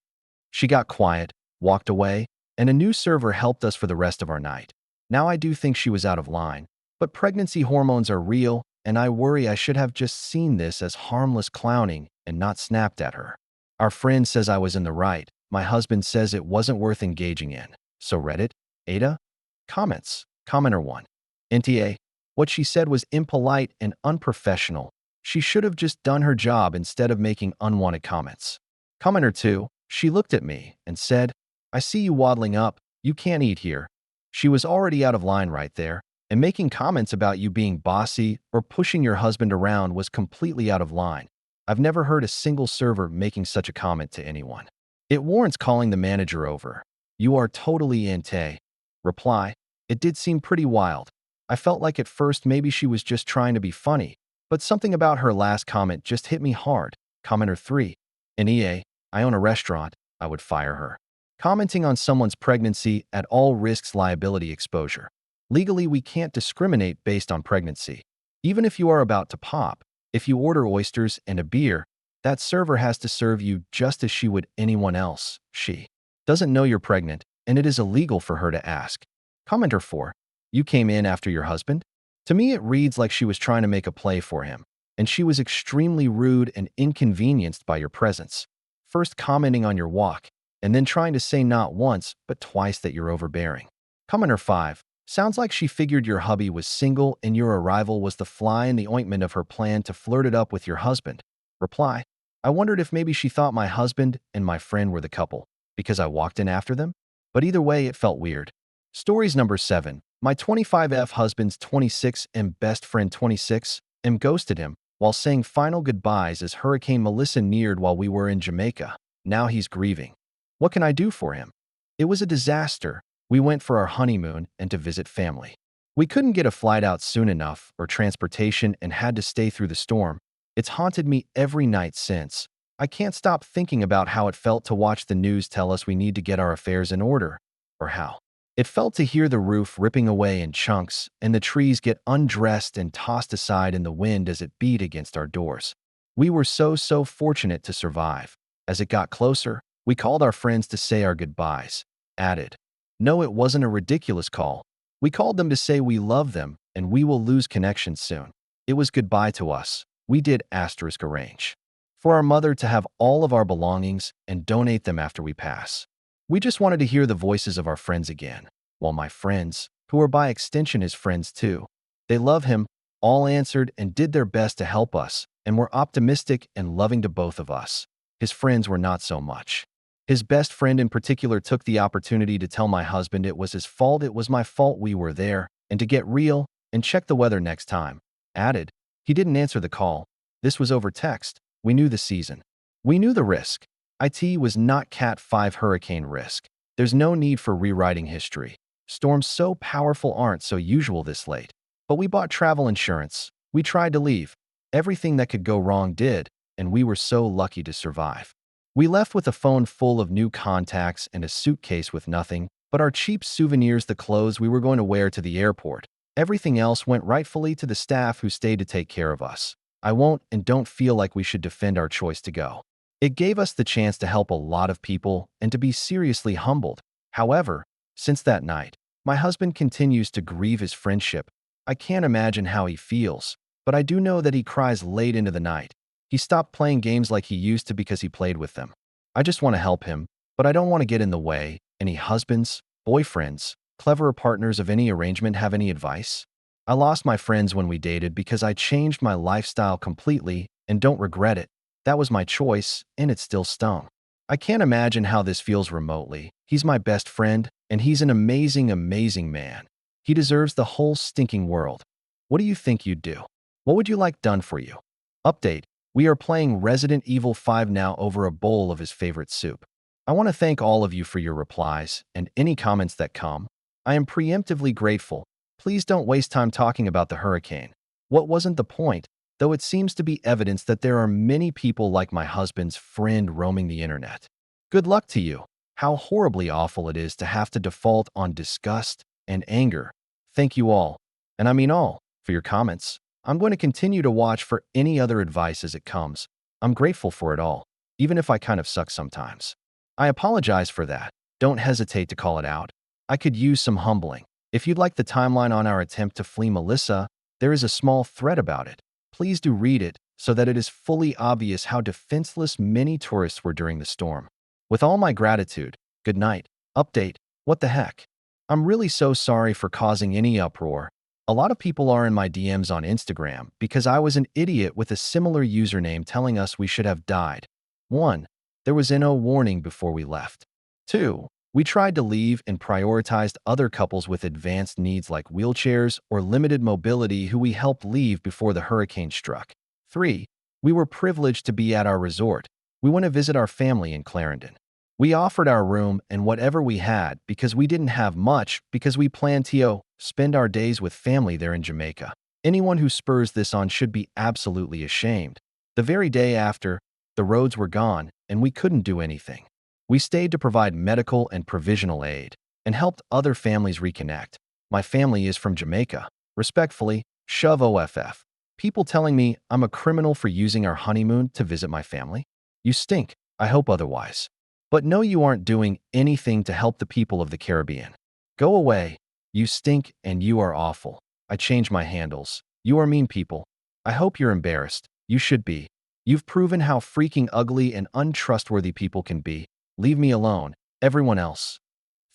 She got quiet, walked away, and a new server helped us for the rest of our night. Now I do think she was out of line, but pregnancy hormones are real, and I worry I should have just seen this as harmless clowning and not snapped at her. Our friend says I was in the right. My husband says it wasn't worth engaging in. So Reddit, Aita? Comments. Commenter 1. NTA. What she said was impolite and unprofessional. She should have just done her job instead of making unwanted comments. Commenter 2. She looked at me and said, I see you waddling up. You can't eat here. She was already out of line right there, and making comments about you being bossy or pushing your husband around was completely out of line. I've never heard a single server making such a comment to anyone. It warrants calling the manager over. You are totally inte. Reply. It did seem pretty wild. I felt like at first maybe she was just trying to be funny, but something about her last comment just hit me hard. Commenter 3. In EA, I own a restaurant. I would fire her. Commenting on someone's pregnancy at all risks liability exposure. Legally, we can't discriminate based on pregnancy. Even if you are about to pop, if you order oysters and a beer, that server has to serve you just as she would anyone else. She doesn't know you're pregnant, and it is illegal for her to ask. Commenter 4. You came in after your husband? To me, it reads like she was trying to make a play for him, and she was extremely rude and inconvenienced by your presence. first commenting on your walk, and then trying to say not once, but twice that you're overbearing. Commenter 5. Sounds like she figured your hubby was single and your arrival was the fly in the ointment of her plan to flirt it up with your husband. Reply. I wondered if maybe she thought my husband and my friend were the couple, because I walked in after them? But either way, it felt weird. Stories number 7. My 25F husband's 26 and best friend 26 ghosted him while saying final goodbyes as Hurricane Melissa neared while we were in Jamaica. Now he's grieving. What can I do for him? It was a disaster. We went for our honeymoon and to visit family. We couldn't get a flight out soon enough or transportation and had to stay through the storm. It's haunted me every night since. I can't stop thinking about how it felt to watch the news tell us we need to get our affairs in order, or how it felt to hear the roof ripping away in chunks and the trees get undressed and tossed aside in the wind as it beat against our doors. We were so fortunate to survive. As it got closer, we called our friends to say our goodbyes. Added. No, it wasn't a ridiculous call. We called them to say we love them and we will lose connection soon. It was goodbye to us. We did arrange for our mother to have all of our belongings and donate them after we pass. We just wanted to hear the voices of our friends again, while my friends, who are by extension his friends too, they love him, all answered and did their best to help us and were optimistic and loving to both of us. His friends were not so much. His best friend in particular took the opportunity to tell my husband it was his fault, it was my fault we were there, and to get real and check the weather next time. Added. He didn't answer the call. This was over text. We knew the season. We knew the risk. It was not Cat 5 hurricane risk. There's no need for rewriting history. Storms so powerful aren't so usual this late. But we bought travel insurance. We tried to leave. Everything that could go wrong did, and we were so lucky to survive. We left with a phone full of new contacts and a suitcase with nothing but our cheap souvenirs, the clothes we were going to wear to the airport. Everything else went rightfully to the staff who stayed to take care of us. I won't and don't feel like we should defend our choice to go. It gave us the chance to help a lot of people and to be seriously humbled. However, since that night, my husband continues to grieve his friendship. I can't imagine how he feels, but I do know that he cries late into the night. He stopped playing games like he used to because he played with them. I just want to help him, but I don't want to get in the way. Any husbands, boyfriends, clever partners of any arrangement have any advice? I lost my friends when we dated because I changed my lifestyle completely and don't regret it. That was my choice, and it still stung. I can't imagine how this feels remotely. He's my best friend, and he's an amazing man. He deserves the whole stinking world. What do you think you'd do? What would you like done for you? Update. We are playing Resident Evil 5 now over a bowl of his favorite soup. I want to thank all of you for your replies and any comments that come. I am preemptively grateful. Please don't waste time talking about the hurricane. What wasn't the point? Though it seems to be evidence that there are many people like my husband's friend roaming the internet. Good luck to you. How horribly awful it is to have to default on disgust and anger. Thank you all, and I mean all, for your comments. I'm going to continue to watch for any other advice as it comes. I'm grateful for it all, even if I kind of suck sometimes. I apologize for that. Don't hesitate to call it out. I could use some humbling. If you'd like the timeline on our attempt to flee Melissa, there is a small thread about it. Please do read it so that it is fully obvious how defenseless many tourists were during the storm. With all my gratitude, good night. Update. What the heck? I'm really so sorry for causing any uproar. A lot of people are in my DMs on Instagram because I was an idiot with a similar username telling us we should have died. 1. There was no warning before we left. 2. We tried to leave and prioritized other couples with advanced needs like wheelchairs or limited mobility who we helped leave before the hurricane struck. 3. We were privileged to be at our resort. We went to visit our family in Clarendon. We offered our room and whatever we had because we didn't have much because we planned to spend our days with family there in Jamaica. Anyone who spurs this on should be absolutely ashamed. The very day after, the roads were gone and we couldn't do anything. We stayed to provide medical and provisional aid and helped other families reconnect. My family is from Jamaica. Respectfully, shove OFF. People telling me I'm a criminal for using our honeymoon to visit my family? You stink. I hope otherwise. But no, you aren't doing anything to help the people of the Caribbean. Go away. You stink and you are awful. I changed my handles. You are mean people. I hope you're embarrassed. You should be. You've proven how freaking ugly and untrustworthy people can be. Leave me alone. Everyone else.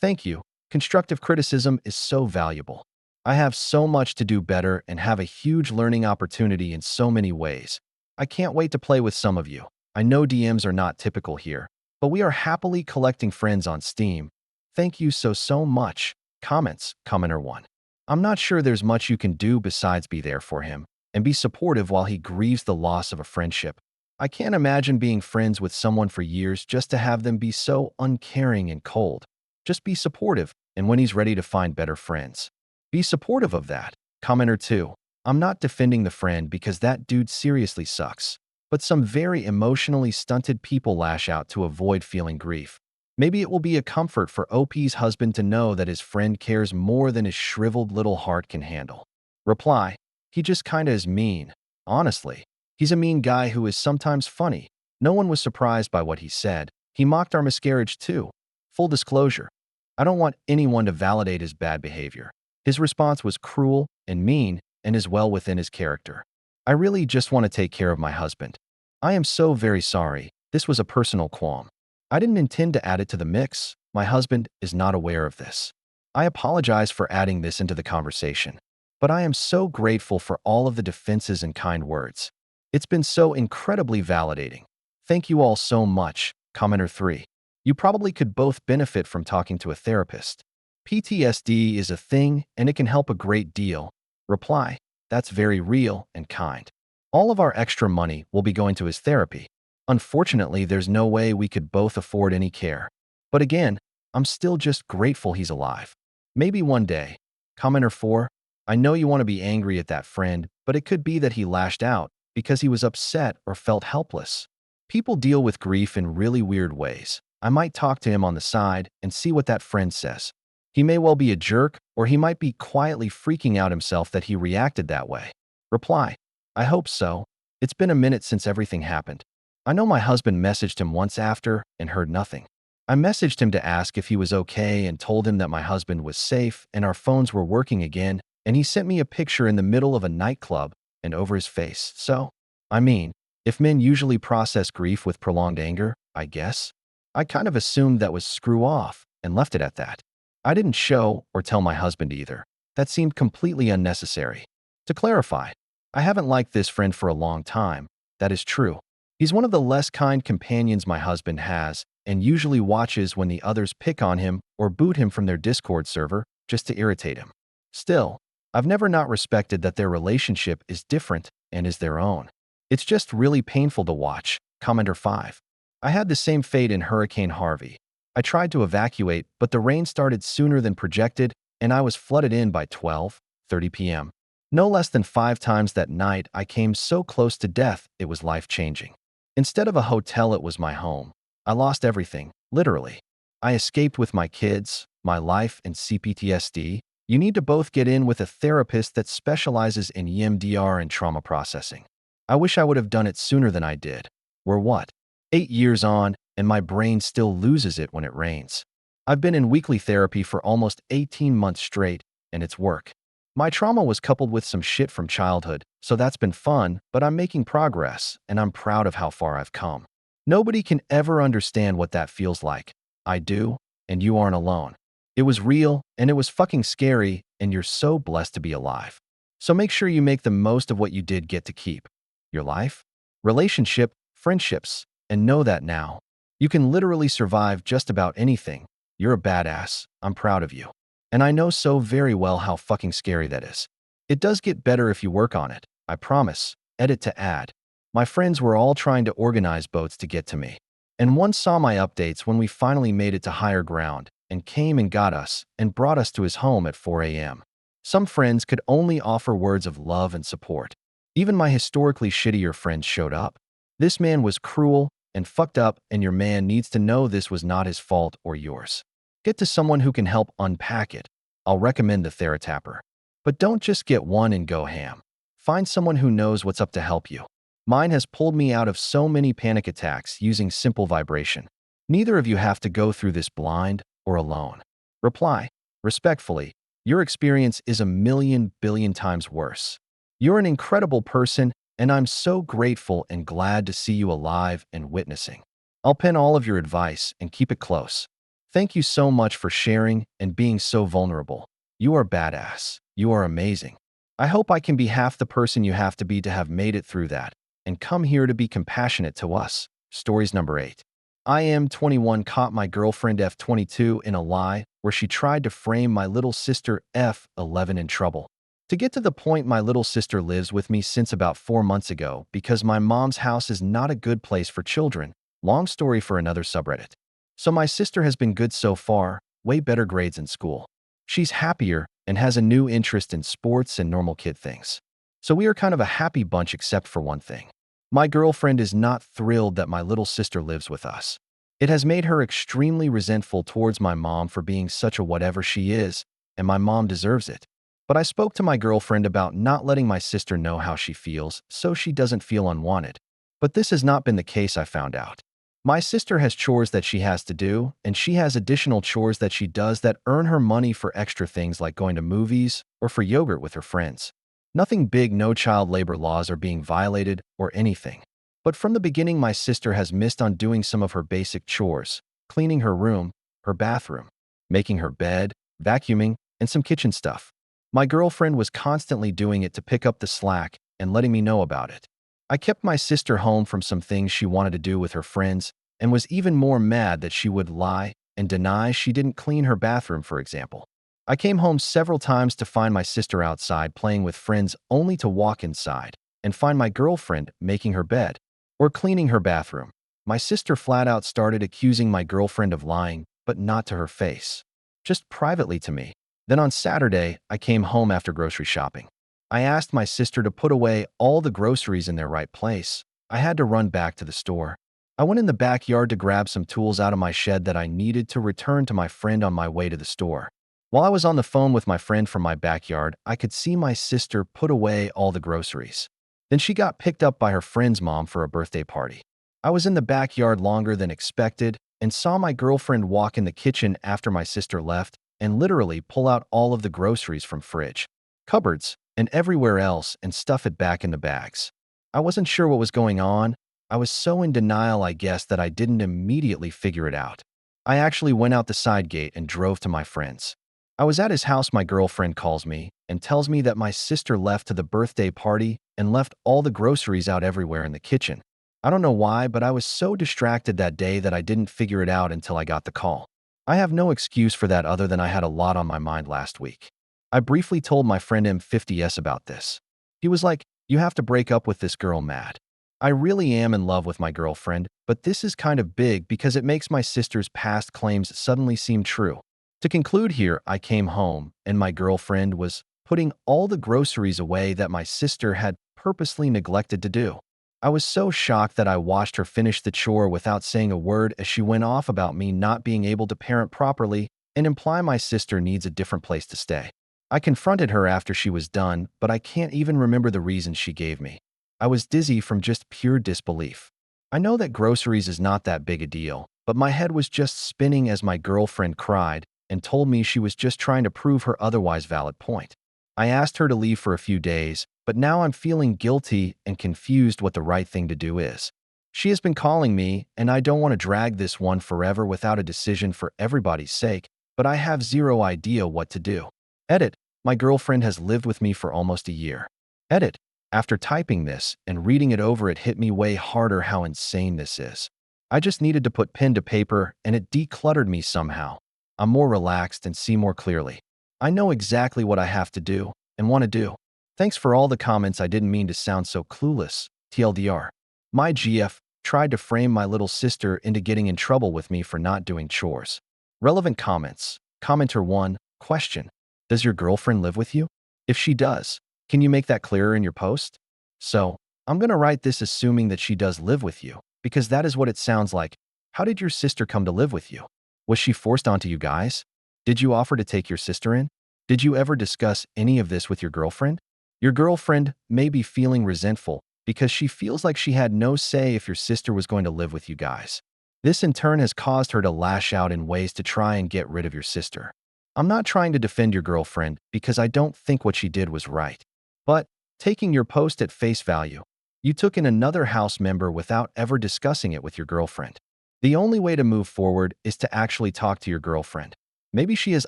Thank you. Constructive criticism is so valuable. I have so much to do better and have a huge learning opportunity in so many ways. I can't wait to play with some of you. I know DMs are not typical here, but we are happily collecting friends on Steam. Thank you so much. Comments, commenter 1. I'm not sure there's much you can do besides be there for him and be supportive while he grieves the loss of a friendship. I can't imagine being friends with someone for years just to have them be so uncaring and cold. Just be supportive, and when he's ready to find better friends, be supportive of that. Commenter 2. I'm not defending the friend because that dude seriously sucks, but some very emotionally stunted people lash out to avoid feeling grief. Maybe it will be a comfort for OP's husband to know that his friend cares more than his shriveled little heart can handle. Reply. He just kinda is mean. Honestly, he's a mean guy who is sometimes funny. No one was surprised by what he said. He mocked our miscarriage too. Full disclosure. I don't want anyone to validate his bad behavior. His response was cruel and mean and is well within his character. I really just want to take care of my husband. I am so very sorry. This was a personal qualm. I didn't intend to add it to the mix. My husband is not aware of this. I apologize for adding this into the conversation, but I am so grateful for all of the defenses and kind words. It's been so incredibly validating. Thank you all so much. Commenter 3. You probably could both benefit from talking to a therapist. PTSD is a thing and it can help a great deal. Reply. That's very real and kind. All of our extra money will be going to his therapy. Unfortunately, there's no way we could both afford any care. But again, I'm still just grateful he's alive. Maybe one day. Commenter 4. I know you want to be angry at that friend, but it could be that he lashed out because he was upset or felt helpless. People deal with grief in really weird ways. I might talk to him on the side and see what that friend says. He may well be a jerk, or he might be quietly freaking out himself that he reacted that way. Reply. I hope so. It's been a minute since everything happened. I know my husband messaged him once after and heard nothing. I messaged him to ask if he was okay and told him that my husband was safe and our phones were working again, and he sent me a picture in the middle of a nightclub and over his face. So, I mean, if men usually process grief with prolonged anger, I guess, I kind of assumed that was screw off and left it at that. I didn't show or tell my husband either. That seemed completely unnecessary. To clarify, I haven't liked this friend for a long time. That is true. He's one of the less kind companions my husband has and usually watches when the others pick on him or boot him from their Discord server just to irritate him. Still, I've never not respected that their relationship is different and is their own. It's just really painful to watch. Commenter 5. I had the same fate in Hurricane Harvey. I tried to evacuate, but the rain started sooner than projected, and I was flooded in by 12:30 p.m. No less than 5 times that night, I came so close to death, it was life-changing. Instead of a hotel, it was my home. I lost everything, literally. I escaped with my kids, my life, and CPTSD. You need to both get in with a therapist that specializes in EMDR and trauma processing. I wish I would have done it sooner than I did. We're what? 8 years on, and my brain still loses it when it rains. I've been in weekly therapy for almost 18 months straight, and it's work. My trauma was coupled with some shit from childhood, so that's been fun, but I'm making progress, and I'm proud of how far I've come. Nobody can ever understand what that feels like. I do, and you aren't alone. It was real, and it was fucking scary, and you're so blessed to be alive. So make sure you make the most of what you did get to keep. Your life, relationship, friendships, and know that now. You can literally survive just about anything. You're a badass. I'm proud of you. And I know so very well how fucking scary that is. It does get better if you work on it. I promise. Edit to add. My friends were all trying to organize boats to get to me. And one saw my updates when we finally made it to higher ground and came and got us and brought us to his home at 4 a.m. Some friends could only offer words of love and support. Even my historically shittier friends showed up. This man was cruel and fucked up, and your man needs to know this was not his fault or yours. Get to someone who can help unpack it. I'll recommend the Theratapper. But don't just get one and go ham. Find someone who knows what's up to help you. Mine has pulled me out of so many panic attacks using simple vibration. Neither of you have to go through this blind or alone. Reply. Respectfully, your experience is a million billion times worse. You're an incredible person, and I'm so grateful and glad to see you alive and witnessing. I'll pin all of your advice and keep it close. Thank you so much for sharing and being so vulnerable. You are badass. You are amazing. I hope I can be half the person you have to have made it through that and come here to be compassionate to us. Stories number 8. I am 21 caught my girlfriend F22 in a lie where she tried to frame my little sister F11 in trouble. To get to the point, my little sister lives with me since about 4 months ago because my mom's house is not a good place for children. Long story for another subreddit. So my sister has been good so far, way better grades in school. She's happier and has a new interest in sports and normal kid things. So we are kind of a happy bunch except for one thing. My girlfriend is not thrilled that my little sister lives with us. It has made her extremely resentful towards my mom for being such a whatever she is, and my mom deserves it. But I spoke to my girlfriend about not letting my sister know how she feels so she doesn't feel unwanted. But this has not been the case, I found out. My sister has chores that she has to do, and she has additional chores that she does that earn her money for extra things like going to movies or for yogurt with her friends. Nothing big, no child labor laws are being violated or anything. But from the beginning, my sister has missed on doing some of her basic chores, cleaning her room, her bathroom, making her bed, vacuuming, and some kitchen stuff. My girlfriend was constantly doing it to pick up the slack and letting me know about it. I kept my sister home from some things she wanted to do with her friends and was even more mad that she would lie and deny she didn't clean her bathroom, for example. I came home several times to find my sister outside playing with friends only to walk inside and find my girlfriend making her bed or cleaning her bathroom. My sister flat out started accusing my girlfriend of lying, but not to her face, just privately to me. Then on Saturday, I came home after grocery shopping. I asked my sister to put away all the groceries in their right place. I had to run back to the store. I went in the backyard to grab some tools out of my shed that I needed to return to my friend on my way to the store. While I was on the phone with my friend from my backyard, I could see my sister put away all the groceries. Then she got picked up by her friend's mom for a birthday party. I was in the backyard longer than expected and saw my girlfriend walk in the kitchen after my sister left and literally pull out all of the groceries from fridge, cupboards, and everywhere else and stuff it back in the bags. I wasn't sure what was going on. I was so in denial, I guess, that I didn't immediately figure it out. I actually went out the side gate and drove to my friend's. I was at his house. My girlfriend calls me and tells me that my sister left to the birthday party and left all the groceries out everywhere in the kitchen. I don't know why, but I was so distracted that day that I didn't figure it out until I got the call. I have no excuse for that other than I had a lot on my mind last week. I briefly told my friend M50S about this. He was like, "You have to break up with this girl, Matt." I really am in love with my girlfriend, but this is kind of big because it makes my sister's past claims suddenly seem true. To conclude here, I came home and my girlfriend was putting all the groceries away that my sister had purposely neglected to do. I was so shocked that I watched her finish the chore without saying a word as she went off about me not being able to parent properly and imply my sister needs a different place to stay. I confronted her after she was done, but I can't even remember the reason she gave me. I was dizzy from just pure disbelief. I know that groceries is not that big a deal, but my head was just spinning as my girlfriend cried and told me she was just trying to prove her otherwise valid point. I asked her to leave for a few days, but now I'm feeling guilty and confused what the right thing to do is. She has been calling me, and I don't want to drag this one forever without a decision for everybody's sake, but I have zero idea what to do. Edit. My girlfriend has lived with me for almost a year. Edit. After typing this and reading it over, it hit me way harder how insane this is. I just needed to put pen to paper, and it decluttered me somehow. I'm more relaxed and see more clearly. I know exactly what I have to do and want to do. Thanks for all the comments. I didn't mean to sound so clueless. TLDR. My GF tried to frame my little sister into getting in trouble with me for not doing chores. Relevant comments. Commenter 1. Question. Does your girlfriend live with you? If she does, can you make that clearer in your post? So, I'm going to write this assuming that she does live with you, because that is what it sounds like. How did your sister come to live with you? Was she forced onto you guys? Did you offer to take your sister in? Did you ever discuss any of this with your girlfriend? Your girlfriend may be feeling resentful because she feels like she had no say if your sister was going to live with you guys. This in turn has caused her to lash out in ways to try and get rid of your sister. I'm not trying to defend your girlfriend because I don't think what she did was right. But, taking your post at face value, You took in another house member without ever discussing it with your girlfriend. The only way to move forward is to actually talk to your girlfriend. Maybe she has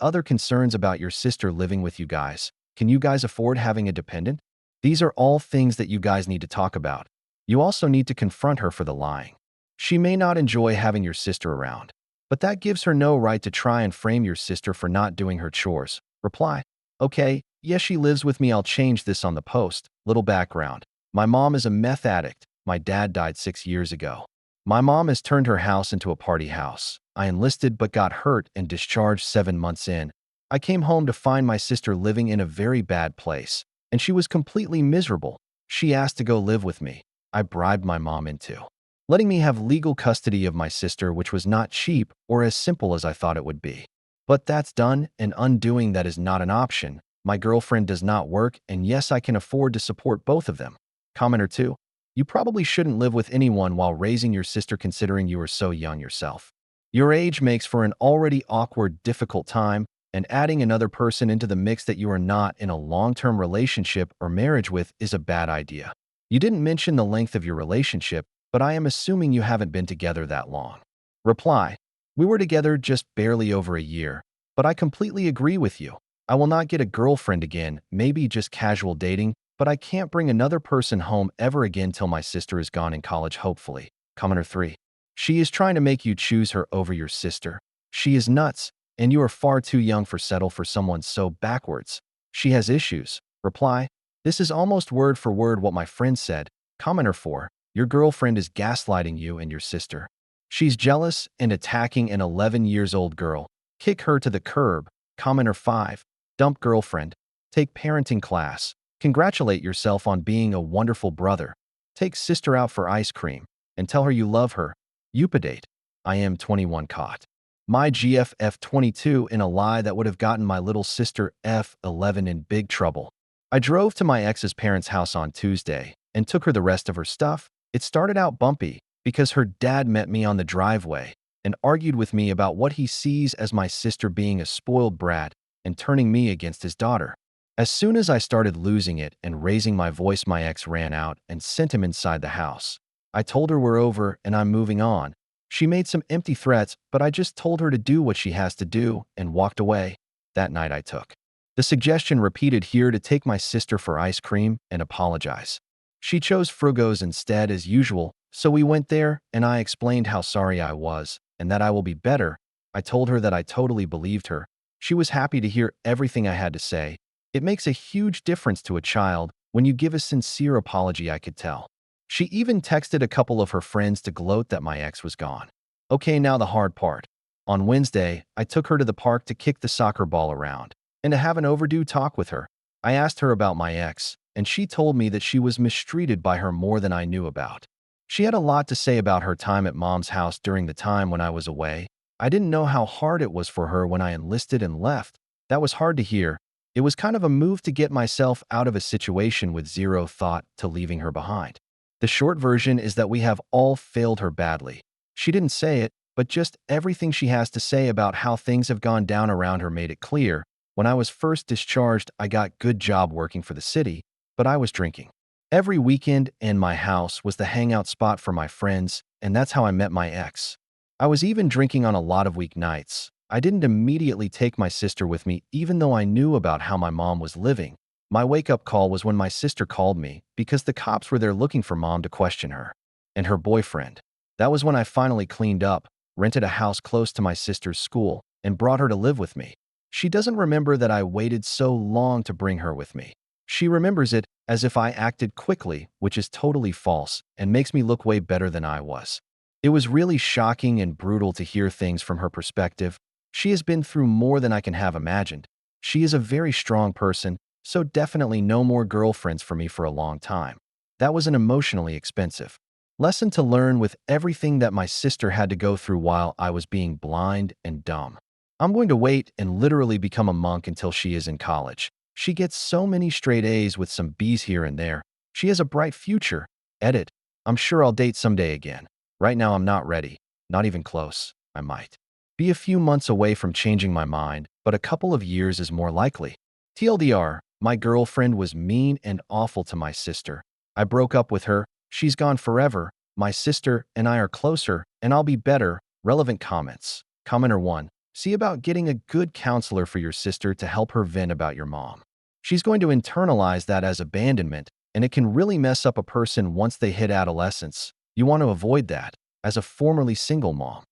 other concerns about your sister living with you guys. Can you guys afford having a dependent? These are all things that you guys need to talk about. You also need to confront her for the lying. She may not enjoy having your sister around, but that gives her no right to try and frame your sister for not doing her chores. Reply: okay, yes, she lives with me. I'll change this on the post. Little background. My mom is a meth addict. My dad died 6 years ago. My mom has turned her house into a party house. I enlisted but got hurt and discharged 7 months in. I came home to find my sister living in a very bad place, and she was completely miserable. She asked to go live with me. I bribed my mom into letting me have legal custody of my sister, which was not cheap or as simple as I thought it would be. But that's done, and undoing that is not an option. My girlfriend does not work, and yes, I can afford to support both of them. Commenter 2. You probably shouldn't live with anyone while raising your sister, considering you are so young yourself. Your age makes for an already awkward, difficult time, and adding another person into the mix that you are not in a long-term relationship or marriage with is a bad idea. You didn't mention the length of your relationship, but I am assuming you haven't been together that long. Reply: we were together just barely over a year, but I completely agree with you. I will not get a girlfriend again, maybe just casual dating, but I can't bring another person home ever again till my sister is gone in college, hopefully. Commenter 3. She is trying to make you choose her over your sister. She is nuts, and you are far too young for settle for someone so backwards. She has issues. Reply: this is almost word for word what my friend said. Commenter 4. Your girlfriend is gaslighting you and your sister. She's jealous and attacking an 11 years old girl. Kick her to the curb. Commenter 5. Dump girlfriend. Take parenting class. Congratulate yourself on being a wonderful brother. Take sister out for ice cream and tell her you love her. Update. I am 21 caught. My GFF 22 in a lie that would have gotten my little sister F11 in big trouble. I drove to my ex's parents' house on Tuesday and took her the rest of her stuff. It started out bumpy because her dad met me on the driveway and argued with me about what he sees as my sister being a spoiled brat and turning me against his daughter. As soon as I started losing it and raising my voice, my ex ran out and sent him inside the house. I told her we're over and I'm moving on. She made some empty threats, but I just told her to do what she has to do and walked away. That night I took the suggestion repeated here to take my sister for ice cream and apologize. She chose Frugos instead as usual, so we went there and I explained how sorry I was and that I will be better. I told her that I totally believed her. She was happy to hear everything I had to say. It makes a huge difference to a child when you give a sincere apology, I could tell. She even texted a couple of her friends to gloat that my ex was gone. Okay, now the hard part. On Wednesday, I took her to the park to kick the soccer ball around and to have an overdue talk with her. I asked her about my ex, and she told me that she was mistreated by her more than I knew about. She had a lot to say about her time at mom's house during the time when I was away. I didn't know how hard it was for her when I enlisted and left. That was hard to hear. It was kind of a move to get myself out of a situation with zero thought to leaving her behind. The short version is that we have all failed her badly. She didn't say it, but just everything she has to say about how things have gone down around her made it clear. When I was first discharged, I got good job working for the city, but I was drinking every weekend, and my house was the hangout spot for my friends, and that's how I met my ex. I was even drinking on a lot of weeknights. I didn't immediately take my sister with me, even though I knew about how my mom was living. My wake-up call was when my sister called me because the cops were there looking for mom to question her and her boyfriend. That was when I finally cleaned up, rented a house close to my sister's school, and brought her to live with me. She doesn't remember that I waited so long to bring her with me. She remembers it as if I acted quickly, which is totally false and makes me look way better than I was. It was really shocking and brutal to hear things from her perspective. She has been through more than I can have imagined. She is a very strong person, so definitely no more girlfriends for me for a long time. That was an emotionally expensive lesson to learn with everything that my sister had to go through while I was being blind and dumb. I'm going to wait and literally become a monk until she is in college. She gets so many straight A's with some B's here and there. She has a bright future. Edit. I'm sure I'll date someday again. Right now I'm not ready. Not even close. I might be a few months away from changing my mind, but a couple of years is more likely. TLDR, my girlfriend was mean and awful to my sister. I broke up with her. She's gone forever. My sister and I are closer, and I'll be better. Relevant comments. Commenter 1. See about getting a good counselor for your sister to help her vent about your mom. She's going to internalize that as abandonment, and it can really mess up a person once they hit adolescence. You want to avoid that. As a formerly single mom,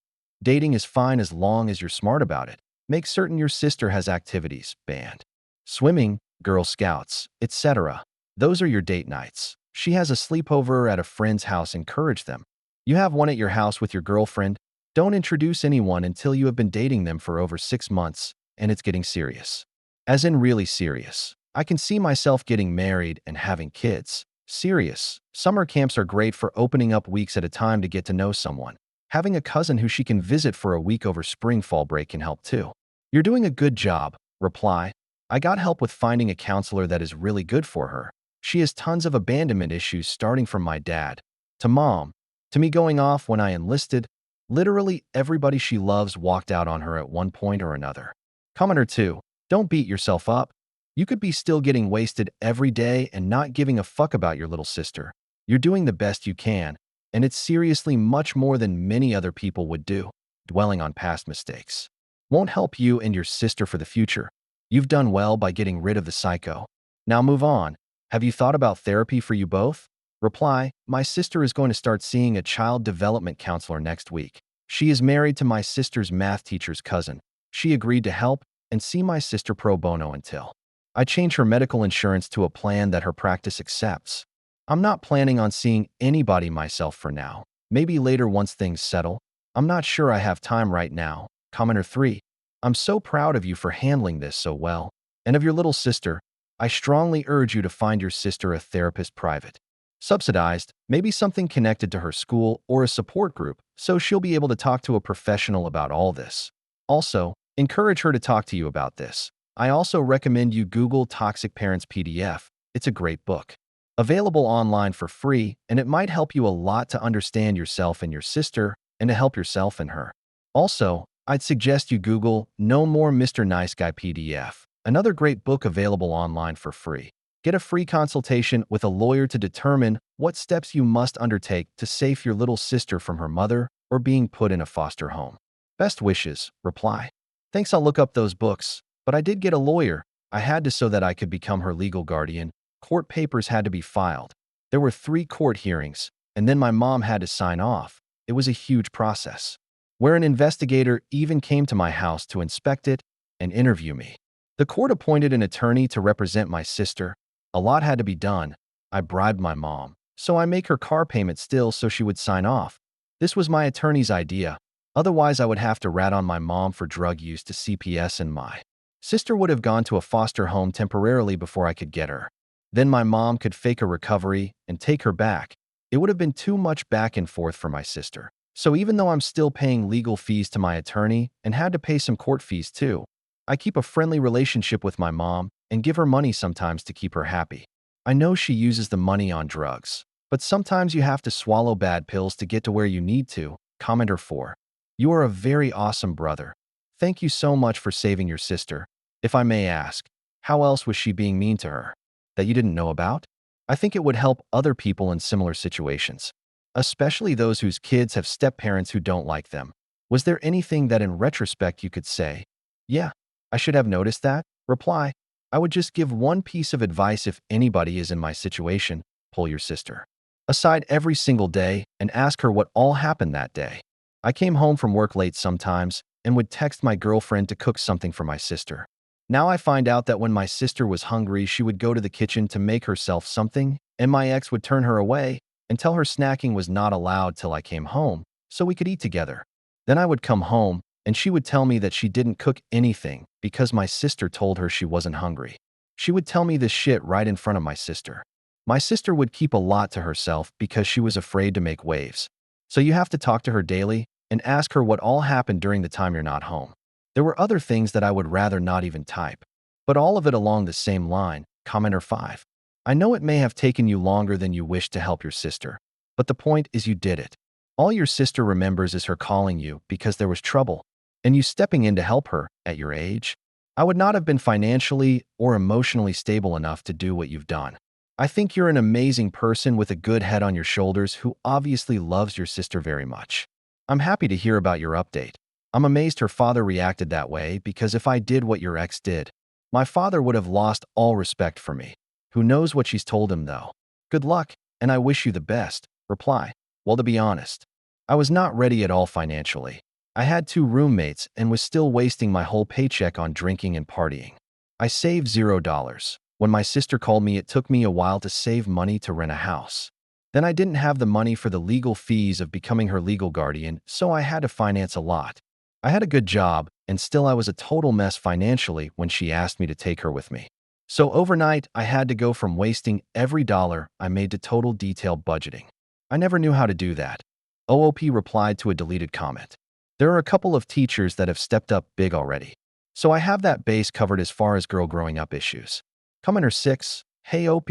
dating is fine as long as you're smart about it. Make certain your sister has activities, band, swimming, Girl Scouts, etc. Those are your date nights. She has a sleepover at a friend's house, encourage them. You have one at your house with your girlfriend. Don't introduce anyone until you have been dating them for over 6 months and it's getting serious. As in really serious. I can see myself getting married and having kids. Serious. Summer camps are great for opening up weeks at a time to get to know someone. Having a cousin who she can visit for a week over spring-fall break can help too. You're doing a good job. Reply. I got help with finding a counselor that is really good for her. She has tons of abandonment issues starting from my dad, to mom, to me going off when I enlisted. Literally everybody she loves walked out on her at one point or another. Commenter 2. Don't beat yourself up. You could be still getting wasted every day and not giving a fuck about your little sister. You're doing the best you can, and it's seriously much more than many other people would do. Dwelling on past mistakes won't help you and your sister for the future. You've done well by getting rid of the psycho. Now move on. Have you thought about therapy for you both? Reply. My sister is going to start seeing a child development counselor next week. She is married to my sister's math teacher's cousin. She agreed to help and see my sister pro bono until I change her medical insurance to a plan that her practice accepts. I'm not planning on seeing anybody myself for now. Maybe later once things settle. I'm not sure I have time right now. Commenter 3. I'm so proud of you for handling this so well. And of your little sister, I strongly urge you to find your sister a therapist, private, subsidized, maybe something connected to her school or a support group, so she'll be able to talk to a professional about all this. Also, encourage her to talk to you about this. I also recommend you Google Toxic Parents PDF. It's a great book. Available online for free, and it might help you a lot to understand yourself and your sister and to help yourself and her. Also, I'd suggest you Google No More Mr. Nice Guy PDF, another great book available online for free. Get a free consultation with a lawyer to determine what steps you must undertake to save your little sister from her mother or being put in a foster home. Best wishes. Reply. Thanks, I'll look up those books. But I did get a lawyer. I had to so that I could become her legal guardian. Court papers had to be filed. There were 3 court hearings, and then my mom had to sign off. It was a huge process, where an investigator even came to my house to inspect it and interview me. The court appointed an attorney to represent my sister. A lot had to be done. I bribed my mom, so I make her car payment still so she would sign off. This was my attorney's idea. Otherwise, I would have to rat on my mom for drug use to CPS, and my sister would have gone to a foster home temporarily before I could get her. Then my mom could fake a recovery and take her back. It would have been too much back and forth for my sister. So even though I'm still paying legal fees to my attorney and had to pay some court fees too, I keep a friendly relationship with my mom and give her money sometimes to keep her happy. I know she uses the money on drugs, but sometimes you have to swallow bad pills to get to where you need to. Commenter 4. You are a very awesome brother. Thank you so much for saving your sister. If I may ask, how else was she being mean to her that you didn't know about? I think it would help other people in similar situations, especially those whose kids have step-parents who don't like them. Was there anything that in retrospect you could say, yeah, I should have noticed that? Reply. I would just give one piece of advice if anybody is in my situation. Pull your sister aside every single day and ask her what all happened that day. I came home from work late sometimes and would text my girlfriend to cook something for my sister. Now I find out that when my sister was hungry, she would go to the kitchen to make herself something, and my ex would turn her away and tell her snacking was not allowed till I came home so we could eat together. Then I would come home and she would tell me that she didn't cook anything because my sister told her she wasn't hungry. She would tell me this shit right in front of my sister. My sister would keep a lot to herself because she was afraid to make waves. So you have to talk to her daily and ask her what all happened during the time you're not home. There were other things that I would rather not even type, but all of it along the same line. Commenter 5. I know it may have taken you longer than you wished to help your sister, but the point is you did it. All your sister remembers is her calling you because there was trouble, and you stepping in to help her at your age. I would not have been financially or emotionally stable enough to do what you've done. I think you're an amazing person with a good head on your shoulders who obviously loves your sister very much. I'm happy to hear about your update. I'm amazed her father reacted that way because if I did what your ex did, my father would have lost all respect for me. Who knows what she's told him, though? Good luck, and I wish you the best. Reply. Well, to be honest, I was not ready at all financially. I had 2 roommates and was still wasting my whole paycheck on drinking and partying. I saved $0. When my sister called me, it took me a while to save money to rent a house. Then I didn't have the money for the legal fees of becoming her legal guardian, so I had to finance a lot. I had a good job, and still I was a total mess financially when she asked me to take her with me. So overnight, I had to go from wasting every dollar I made to total detailed budgeting. I never knew how to do that. OOP replied to a deleted comment. There are a couple of teachers that have stepped up big already. So I have that base covered as far as girl growing up issues. Commenter 6, hey OP,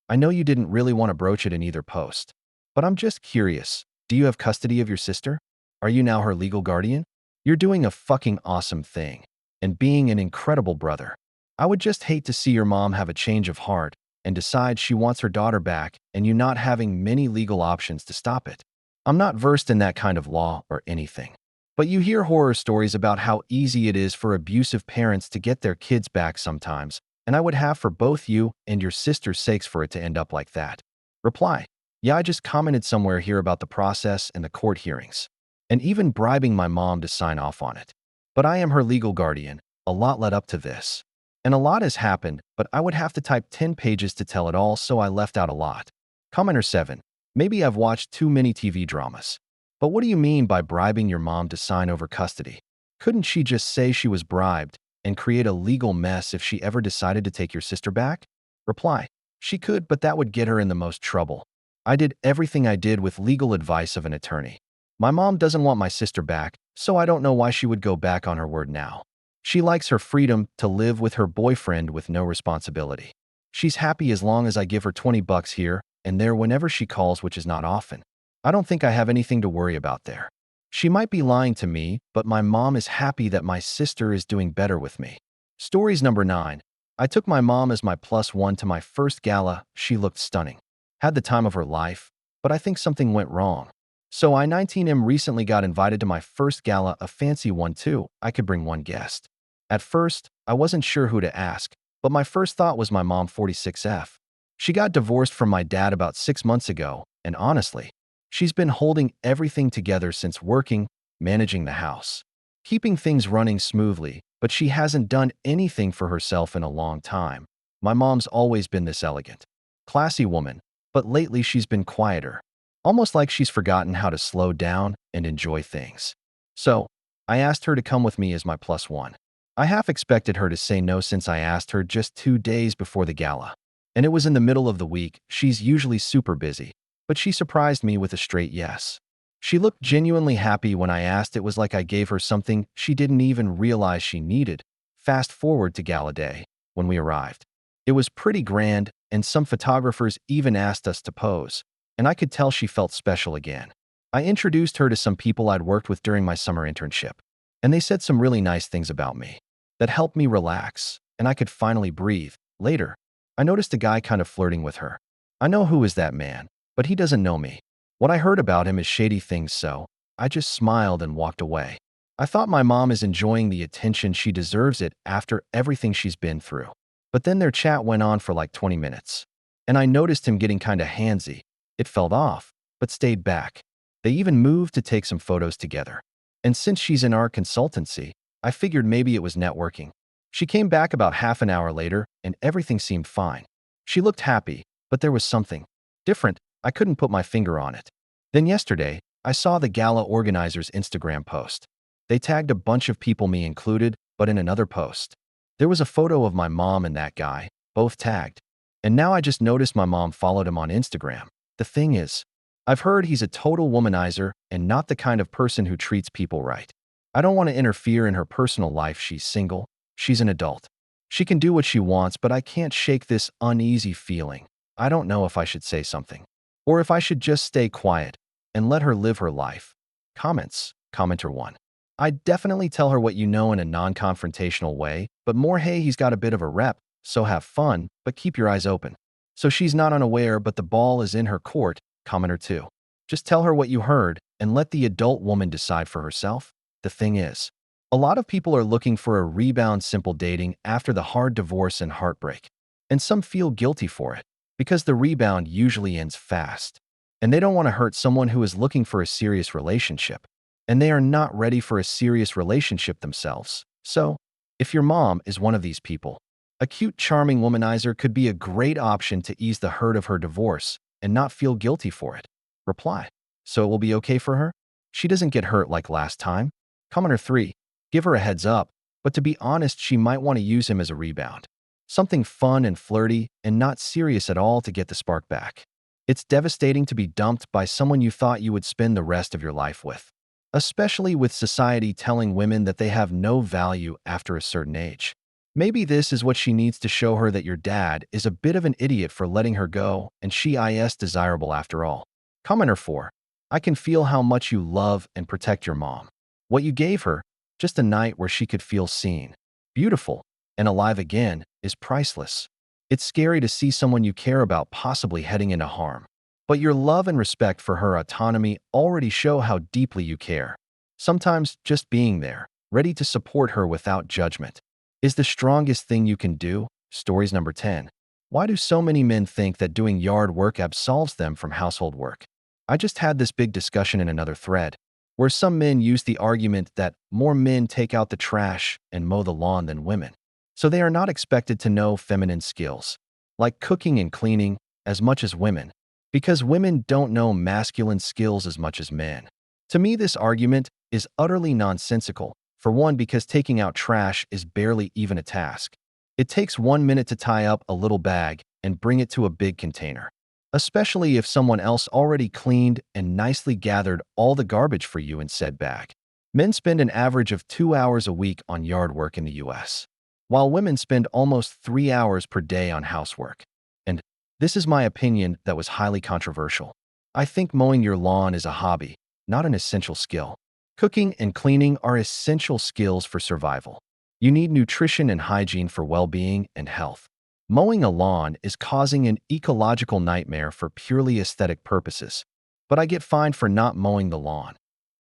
I know you didn't really want to broach it in either post, but I'm just curious, do you have custody of your sister? Are you now her legal guardian? You're doing a fucking awesome thing, and being an incredible brother. I would just hate to see your mom have a change of heart and decide she wants her daughter back and you not having many legal options to stop it. I'm not versed in that kind of law or anything. But you hear horror stories about how easy it is for abusive parents to get their kids back sometimes, and I would have for both you and your sister's sakes for it to end up like that. Reply. Yeah, I just commented somewhere here about the process and the court hearings, and even bribing my mom to sign off on it. But I am her legal guardian. A lot led up to this. And a lot has happened, but I would have to type 10 pages to tell it all, so I left out a lot. Commenter 7. Maybe I've watched too many TV dramas. But what do you mean by bribing your mom to sign over custody? Couldn't she just say she was bribed and create a legal mess if she ever decided to take your sister back? Reply. She could, but that would get her in the most trouble. I did everything I did with legal advice of an attorney. My mom doesn't want my sister back, so I don't know why she would go back on her word now. She likes her freedom to live with her boyfriend with no responsibility. She's happy as long as I give her $20 here and there whenever she calls, which is not often. I don't think I have anything to worry about there. She might be lying to me, but my mom is happy that my sister is doing better with me. Stories number 9. I took my mom as my +1 to my first gala. She looked stunning. Had the time of her life, but I think something went wrong. So I 19M recently got invited to my first gala, a fancy one too. I could bring one guest. At first, I wasn't sure who to ask, but my first thought was my mom, 46F. She got divorced from my dad about 6 months ago, and honestly, she's been holding everything together since working, managing the house, keeping things running smoothly, but she hasn't done anything for herself in a long time. My mom's always been this elegant, classy woman, but lately she's been quieter, almost like she's forgotten how to slow down and enjoy things. So, I asked her to come with me as my +1. I half expected her to say no since I asked her just 2 days before the gala. And it was in the middle of the week. She's usually super busy, but she surprised me with a straight yes. She looked genuinely happy when I asked. It was like I gave her something she didn't even realize she needed. Fast forward to gala day, when we arrived. It was pretty grand, and some photographers even asked us to pose, and I could tell she felt special again. I introduced her to some people I'd worked with during my summer internship, and they said some really nice things about me that helped me relax, and I could finally breathe. Later, I noticed a guy kind of flirting with her. I know who is that man, but he doesn't know me. What I heard about him is shady things, so I just smiled and walked away. I thought my mom is enjoying the attention. She deserves it after everything she's been through. But then their chat went on for like 20 minutes, and I noticed him getting kind of handsy. It felt off, but stayed back. They even moved to take some photos together. And since she's in our consultancy, I figured maybe it was networking. She came back about half an hour later, and everything seemed fine. She looked happy, but there was something different. I couldn't put my finger on it. Then yesterday, I saw the gala organizers' Instagram post. They tagged a bunch of people, me included, but in another post, there was a photo of my mom and that guy, both tagged. And now I just noticed my mom followed him on Instagram. The thing is, I've heard he's a total womanizer and not the kind of person who treats people right. I don't want to interfere in her personal life. She's single. She's an adult. She can do what she wants, but I can't shake this uneasy feeling. I don't know if I should say something, or if I should just stay quiet and let her live her life. Comments. Commenter 1. I'd definitely tell her what you know in a non-confrontational way, but more, hey, he's got a bit of a rep, so have fun, but keep your eyes open. So she's not unaware, but the ball is in her court. Commenter 2. Just tell her what you heard and let the adult woman decide for herself. The thing is, a lot of people are looking for a rebound simple dating after the hard divorce and heartbreak. And some feel guilty for it because the rebound usually ends fast. And they don't want to hurt someone who is looking for a serious relationship. And they are not ready for a serious relationship themselves. So, if your mom is one of these people, a cute, charming womanizer could be a great option to ease the hurt of her divorce and not feel guilty for it. Reply. So it will be okay for her? She doesn't get hurt like last time? Commenter 3. Give her a heads up, but to be honest, she might want to use him as a rebound. Something fun and flirty and not serious at all to get the spark back. It's devastating to be dumped by someone you thought you would spend the rest of your life with, especially with society telling women that they have no value after a certain age. Maybe this is what she needs to show her that your dad is a bit of an idiot for letting her go and she is desirable after all. Commenter 4. I can feel how much you love and protect your mom. What you gave her, just a night where she could feel seen, beautiful, and alive again, is priceless. It's scary to see someone you care about possibly heading into harm. But your love and respect for her autonomy already show how deeply you care. Sometimes just being there, ready to support her without judgment, is the strongest thing you can do. Stories number 10. Why do so many men think that doing yard work absolves them from household work? I just had this big discussion in another thread, where some men use the argument that more men take out the trash and mow the lawn than women. So they are not expected to know feminine skills, like cooking and cleaning, as much as women, because women don't know masculine skills as much as men. To me, this argument is utterly nonsensical. For one, because taking out trash is barely even a task. It takes 1 minute to tie up a little bag and bring it to a big container, especially if someone else already cleaned and nicely gathered all the garbage for you in said bag. Men spend an average of 2 hours a week on yard work in the US, while women spend almost 3 hours per day on housework. And this is my opinion that was highly controversial. I think mowing your lawn is a hobby, not an essential skill. Cooking and cleaning are essential skills for survival. You need nutrition and hygiene for well-being and health. Mowing a lawn is causing an ecological nightmare for purely aesthetic purposes, but I get fined for not mowing the lawn.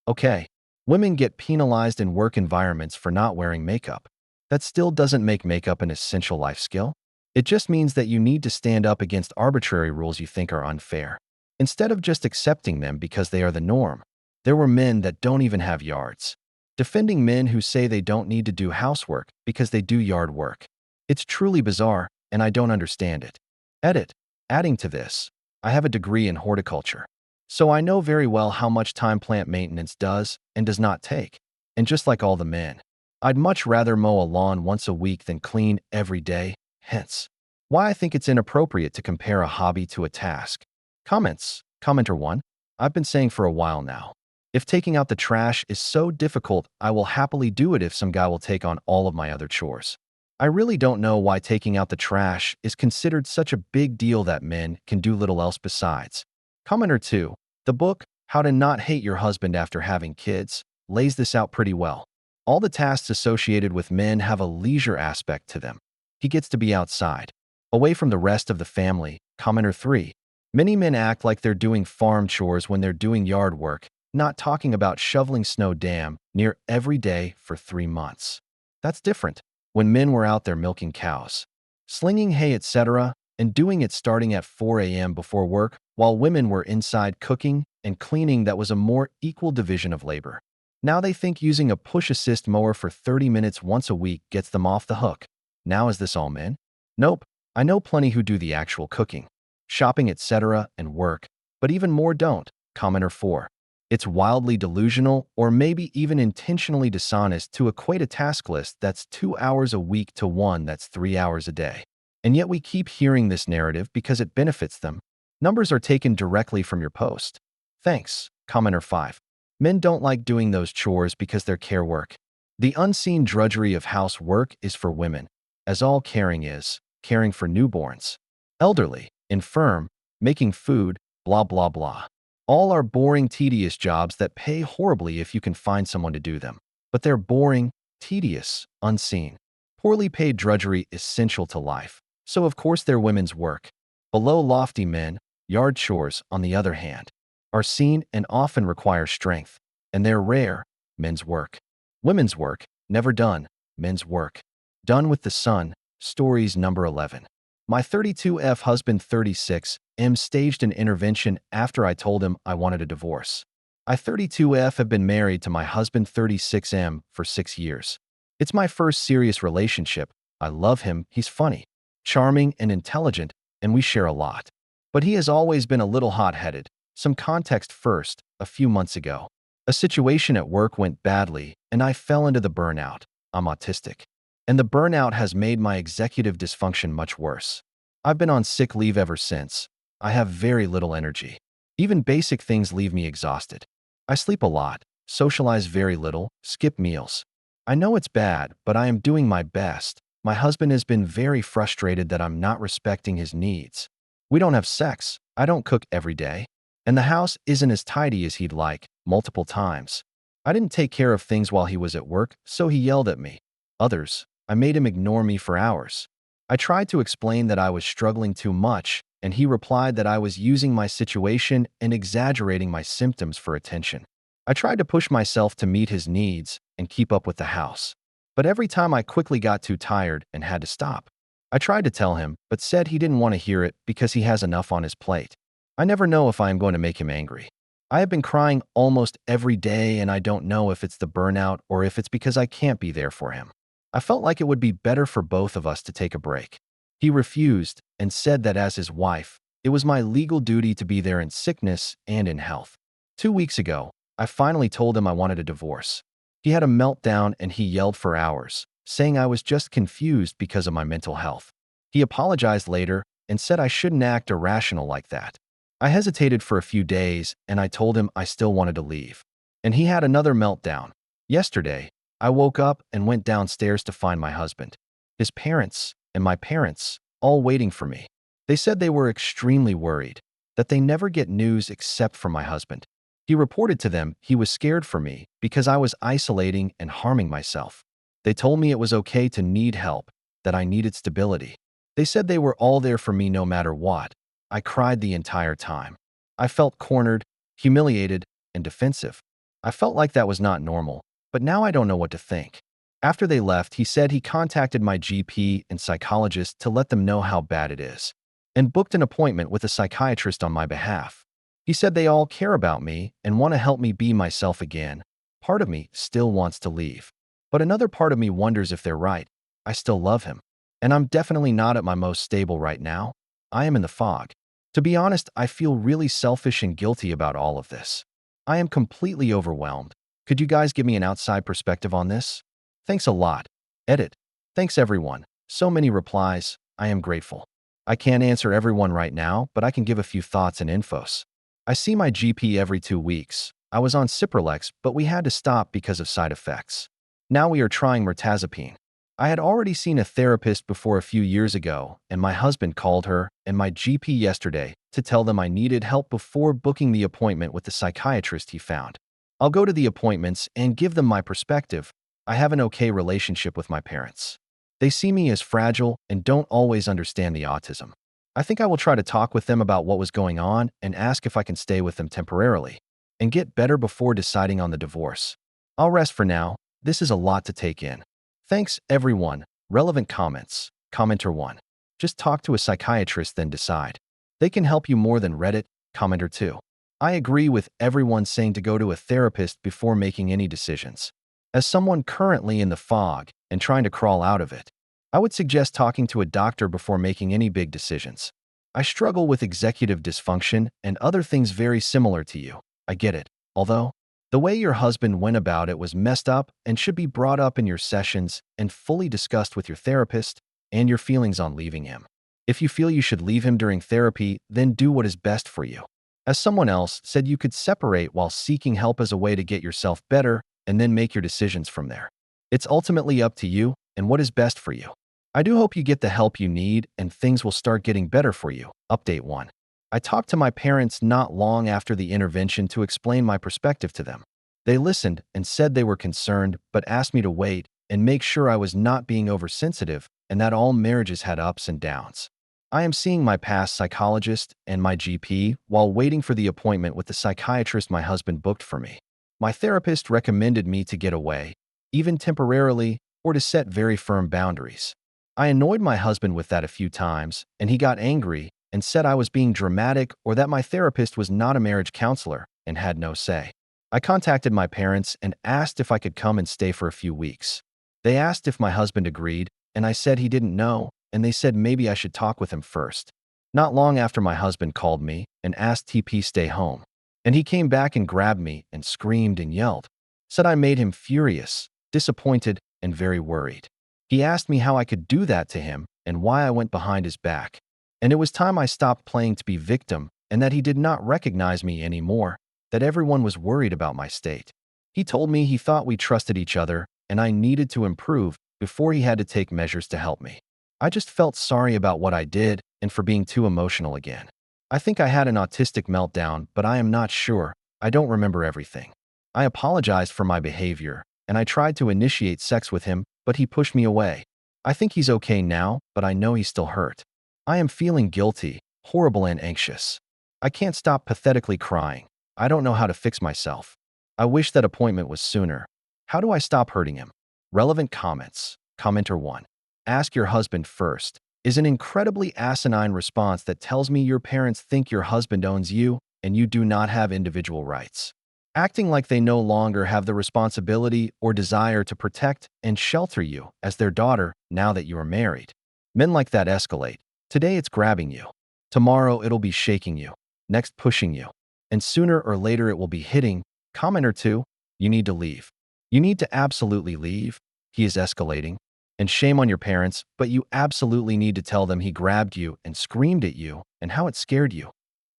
Okay, women get penalized in work environments for not wearing makeup. That still doesn't make makeup an essential life skill. It just means that you need to stand up against arbitrary rules you think are unfair, instead of just accepting them because they are the norm. There were men that don't even have yards, defending men who say they don't need to do housework because they do yard work. It's truly bizarre, and I don't understand it. Edit. Adding to this, I have a degree in horticulture, so I know very well how much time plant maintenance does and does not take. And just like all the men, I'd much rather mow a lawn once a week than clean every day, hence why I think it's inappropriate to compare a hobby to a task. Comments. Commenter 1. I've been saying for a while now, if taking out the trash is so difficult, I will happily do it if some guy will take on all of my other chores. I really don't know why taking out the trash is considered such a big deal that men can do little else besides. Commenter 2. The book, How to Not Hate Your Husband After Having Kids, lays this out pretty well. All the tasks associated with men have a leisure aspect to them. He gets to be outside, away from the rest of the family. Commenter 3. Many men act like they're doing farm chores when they're doing yard work, not talking about shoveling snow damn near every day for 3 months. That's different. When men were out there milking cows, slinging hay, etc., and doing it starting at 4 a.m. before work, while women were inside cooking and cleaning, that was a more equal division of labor. Now they think using a push-assist mower for 30 minutes once a week gets them off the hook. Now is this all men? Nope. I know plenty who do the actual cooking, shopping, etc., and work, but even more don't. Commenter 4. It's wildly delusional, or maybe even intentionally dishonest, to equate a task list that's 2 hours a week to one that's 3 hours a day. And yet we keep hearing this narrative because it benefits them. Numbers are taken directly from your post. Thanks. Commenter 5. Men don't like doing those chores because they're care work. The unseen drudgery of housework is for women, as all caring is, caring for newborns, elderly, infirm, making food, blah blah blah. All are boring, tedious jobs that pay horribly if you can find someone to do them. But they're boring, tedious, unseen, poorly paid drudgery essential to life. So of course they're women's work. Below lofty men, yard chores, on the other hand, are seen and often require strength, and they're rare, men's work. Women's work, never done, men's work. Done with the sun, stories number 11. My 32F husband 36M staged an intervention after I told him I wanted a divorce. I 32F have been married to my husband 36M for 6 years. It's my first serious relationship. I love him, he's funny, charming, and intelligent, and we share a lot. But he has always been a little hot-headed. Some context first, a few months ago. A situation at work went badly, and I fell into the burnout. I'm autistic. And the burnout has made my executive dysfunction much worse. I've been on sick leave ever since. I have very little energy. Even basic things leave me exhausted. I sleep a lot, socialize very little, skip meals. I know it's bad, but I am doing my best. My husband has been very frustrated that I'm not respecting his needs. We don't have sex. I don't cook every day. And the house isn't as tidy as he'd like, multiple times. I didn't take care of things while he was at work, so he yelled at me. Others, I made him ignore me for hours. I tried to explain that I was struggling too much, and he replied that I was using my situation and exaggerating my symptoms for attention. I tried to push myself to meet his needs and keep up with the house. But every time I quickly got too tired and had to stop. I tried to tell him, but said he didn't want to hear it because he has enough on his plate. I never know if I am going to make him angry. I have been crying almost every day, and I don't know if it's the burnout or if it's because I can't be there for him. I felt like it would be better for both of us to take a break. He refused and said that as his wife, it was my legal duty to be there in sickness and in health. 2 weeks ago, I finally told him I wanted a divorce. He had a meltdown and he yelled for hours, saying I was just confused because of my mental health. He apologized later and said I shouldn't act irrational like that. I hesitated for a few days and I told him I still wanted to leave. And he had another meltdown. Yesterday, I woke up and went downstairs to find my husband, his parents, and my parents, all waiting for me. They said they were extremely worried, that they never get news except from my husband. He reported to them he was scared for me because I was isolating and harming myself. They told me it was okay to need help, that I needed stability. They said they were all there for me no matter what. I cried the entire time. I felt cornered, humiliated, and defensive. I felt like that was not normal, but now I don't know what to think. After they left, he said he contacted my GP and psychologist to let them know how bad it is, and booked an appointment with a psychiatrist on my behalf. He said they all care about me and want to help me be myself again. Part of me still wants to leave, but another part of me wonders if they're right. I still love him, and I'm definitely not at my most stable right now. I am in the fog. To be honest, I feel really selfish and guilty about all of this. I am completely overwhelmed. Could you guys give me an outside perspective on this? Thanks a lot. Edit. Thanks everyone. So many replies. I am grateful. I can't answer everyone right now, but I can give a few thoughts and infos. I see my GP every 2 weeks. I was on Cipralex, but we had to stop because of side effects. Now we are trying mirtazapine. I had already seen a therapist before a few years ago, and my husband called her and my GP yesterday to tell them I needed help before booking the appointment with the psychiatrist he found. I'll go to the appointments and give them my perspective. I have an okay relationship with my parents. They see me as fragile and don't always understand the autism. I think I will try to talk with them about what was going on and ask if I can stay with them temporarily and get better before deciding on the divorce. I'll rest for now. This is a lot to take in. Thanks, everyone. Relevant comments. Commenter 1. Just talk to a psychiatrist, then decide. They can help you more than Reddit. Commenter 2. I agree with everyone saying to go to a therapist before making any decisions. As someone currently in the fog and trying to crawl out of it, I would suggest talking to a doctor before making any big decisions. I struggle with executive dysfunction and other things very similar to you. I get it. Although, the way your husband went about it was messed up and should be brought up in your sessions and fully discussed with your therapist and your feelings on leaving him. If you feel you should leave him during therapy, then do what is best for you. As someone else said, you could separate while seeking help as a way to get yourself better and then make your decisions from there. It's ultimately up to you and what is best for you. I do hope you get the help you need and things will start getting better for you. Update 1. I talked to my parents not long after the intervention to explain my perspective to them. They listened and said they were concerned, but asked me to wait and make sure I was not being oversensitive and that all marriages had ups and downs. I am seeing my past psychologist and my GP while waiting for the appointment with the psychiatrist my husband booked for me. My therapist recommended me to get away, even temporarily, or to set very firm boundaries. I annoyed my husband with that a few times, and he got angry and said I was being dramatic or that my therapist was not a marriage counselor and had no say. I contacted my parents and asked if I could come and stay for a few weeks. They asked if my husband agreed, and I said he didn't know, and they said maybe I should talk with him first. Not long after my husband called me and asked TP stay home. And he came back and grabbed me and screamed and yelled. Said I made him furious, disappointed, and very worried. He asked me how I could do that to him and why I went behind his back. And it was time I stopped playing to be victim and that he did not recognize me anymore, that everyone was worried about my state. He told me he thought we trusted each other and I needed to improve before he had to take measures to help me. I just felt sorry about what I did and for being too emotional again. I think I had an autistic meltdown, but I am not sure. I don't remember everything. I apologized for my behavior, and I tried to initiate sex with him, but he pushed me away. I think he's okay now, but I know he's still hurt. I am feeling guilty, horrible, and anxious. I can't stop pathetically crying. I don't know how to fix myself. I wish that appointment was sooner. How do I stop hurting him? Relevant comments. Commenter 1. Ask your husband first is an incredibly asinine response that tells me your parents think your husband owns you and you do not have individual rights. Acting like they no longer have the responsibility or desire to protect and shelter you as their daughter now that you are married. Men like that escalate. Today it's grabbing you. Tomorrow it'll be shaking you. Next pushing you. And sooner or later it will be hitting. Commenter 2. You need to leave. You need to absolutely leave. He is escalating. And shame on your parents, but you absolutely need to tell them he grabbed you and screamed at you and how it scared you.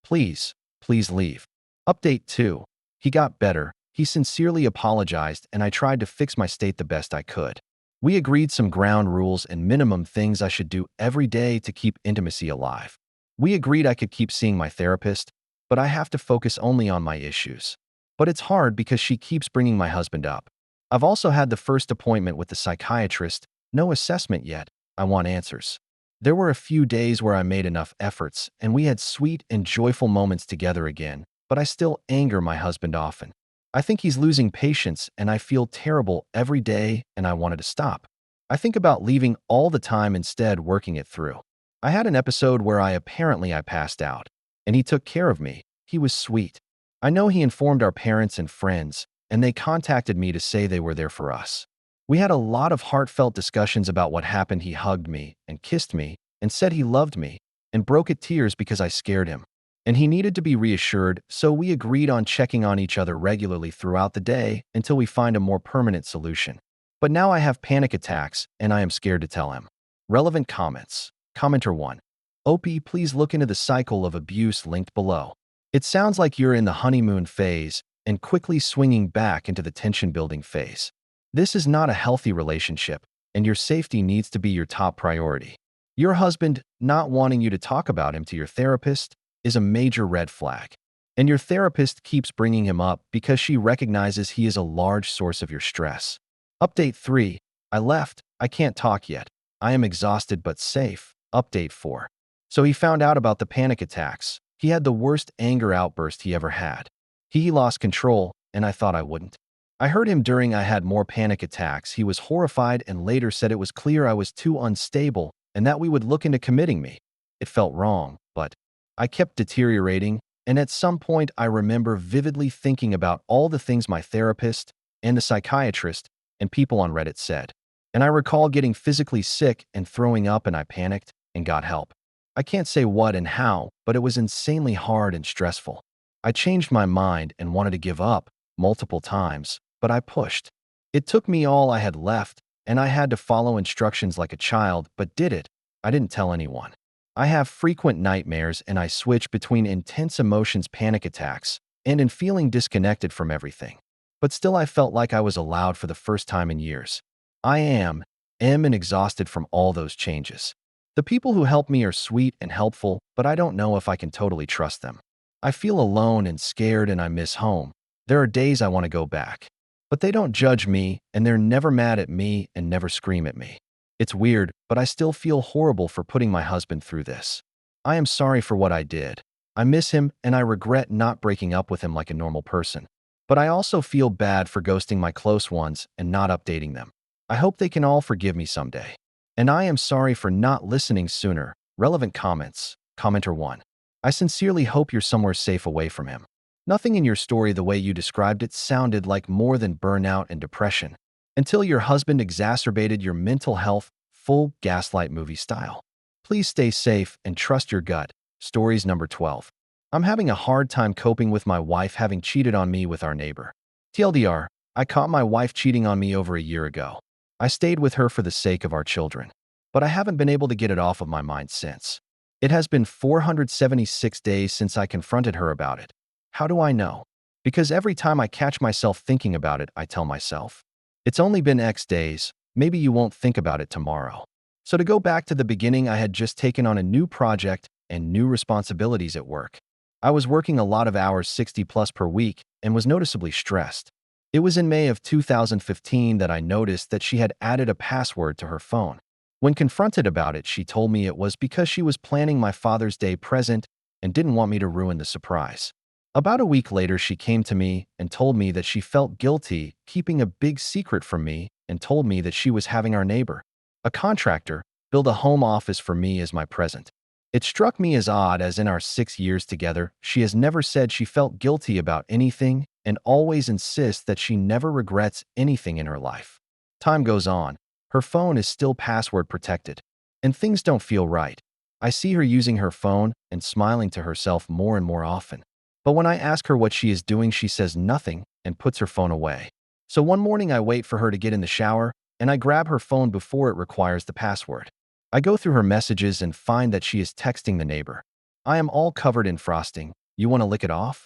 Please, please leave. Update 2. He got better. He sincerely apologized and I tried to fix my state the best I could. We agreed some ground rules and minimum things I should do every day to keep intimacy alive. We agreed I could keep seeing my therapist, but I have to focus only on my issues. But it's hard because she keeps bringing my husband up. I've also had the first appointment with the psychiatrist. No assessment yet. I want answers. There were a few days where I made enough efforts and we had sweet and joyful moments together again, but I still anger my husband often. I think he's losing patience and I feel terrible every day and I wanted to stop. I think about leaving all the time instead working it through. I had an episode where I passed out and he took care of me. He was sweet. I know he informed our parents and friends and they contacted me to say they were there for us. We had a lot of heartfelt discussions about what happened. He hugged me and kissed me and said he loved me and broke at tears because I scared him. And he needed to be reassured, so we agreed on checking on each other regularly throughout the day until we find a more permanent solution. But now I have panic attacks and I am scared to tell him. Relevant comments. Commenter 1. OP, please look into the cycle of abuse linked below. It sounds like you're in the honeymoon phase and quickly swinging back into the tension-building phase. This is not a healthy relationship, and your safety needs to be your top priority. Your husband not wanting you to talk about him to your therapist is a major red flag. And your therapist keeps bringing him up because she recognizes he is a large source of your stress. Update 3. I left. I can't talk yet. I am exhausted but safe. Update 4. So he found out about the panic attacks. He had the worst anger outburst he ever had. He lost control, and I thought I wouldn't. I heard him during I had more panic attacks. He was horrified and later said it was clear I was too unstable and that we would look into committing me. It felt wrong, but I kept deteriorating, and at some point I remember vividly thinking about all the things my therapist and the psychiatrist and people on Reddit said. And I recall getting physically sick and throwing up and I panicked and got help. I can't say what and how, but it was insanely hard and stressful. I changed my mind and wanted to give up multiple times, but I pushed. It took me all I had left, and I had to follow instructions like a child, but did it. I didn't tell anyone. I have frequent nightmares and I switch between intense emotions, panic attacks, and in feeling disconnected from everything. But still I felt like I was allowed for the first time in years. I am and exhausted from all those changes. The people who help me are sweet and helpful, but I don't know if I can totally trust them. I feel alone and scared and I miss home. There are days I want to go back. But they don't judge me and they're never mad at me and never scream at me. It's weird, but I still feel horrible for putting my husband through this. I am sorry for what I did. I miss him and I regret not breaking up with him like a normal person. But I also feel bad for ghosting my close ones and not updating them. I hope they can all forgive me someday. And I am sorry for not listening sooner. Relevant comments. Commenter 1. I sincerely hope you're somewhere safe away from him. Nothing in your story the way you described it sounded like more than burnout and depression. Until your husband exacerbated your mental health, full gaslight movie style. Please stay safe and trust your gut. Stories number 12. I'm having a hard time coping with my wife having cheated on me with our neighbor. TLDR, I caught my wife cheating on me over a year ago. I stayed with her for the sake of our children, but I haven't been able to get it off of my mind since. It has been 476 days since I confronted her about it. How do I know? Because every time I catch myself thinking about it, I tell myself, it's only been X days, maybe you won't think about it tomorrow. So to go back to the beginning, I had just taken on a new project and new responsibilities at work. I was working a lot of hours 60 plus per week and was noticeably stressed. It was in May of 2015 that I noticed that she had added a password to her phone. When confronted about it, she told me it was because she was planning my Father's Day present and didn't want me to ruin the surprise. About a week later, she came to me and told me that she felt guilty keeping a big secret from me and told me that she was having our neighbor, a contractor, build a home office for me as my present. It struck me as odd as in our 6 years together, she has never said she felt guilty about anything and always insists that she never regrets anything in her life. Time goes on. Her phone is still password protected, and things don't feel right. I see her using her phone and smiling to herself more and more often. But when I ask her what she is doing, she says nothing and puts her phone away. So one morning I wait for her to get in the shower and I grab her phone before it requires the password. I go through her messages and find that she is texting the neighbor. I am all covered in frosting. You want to lick it off?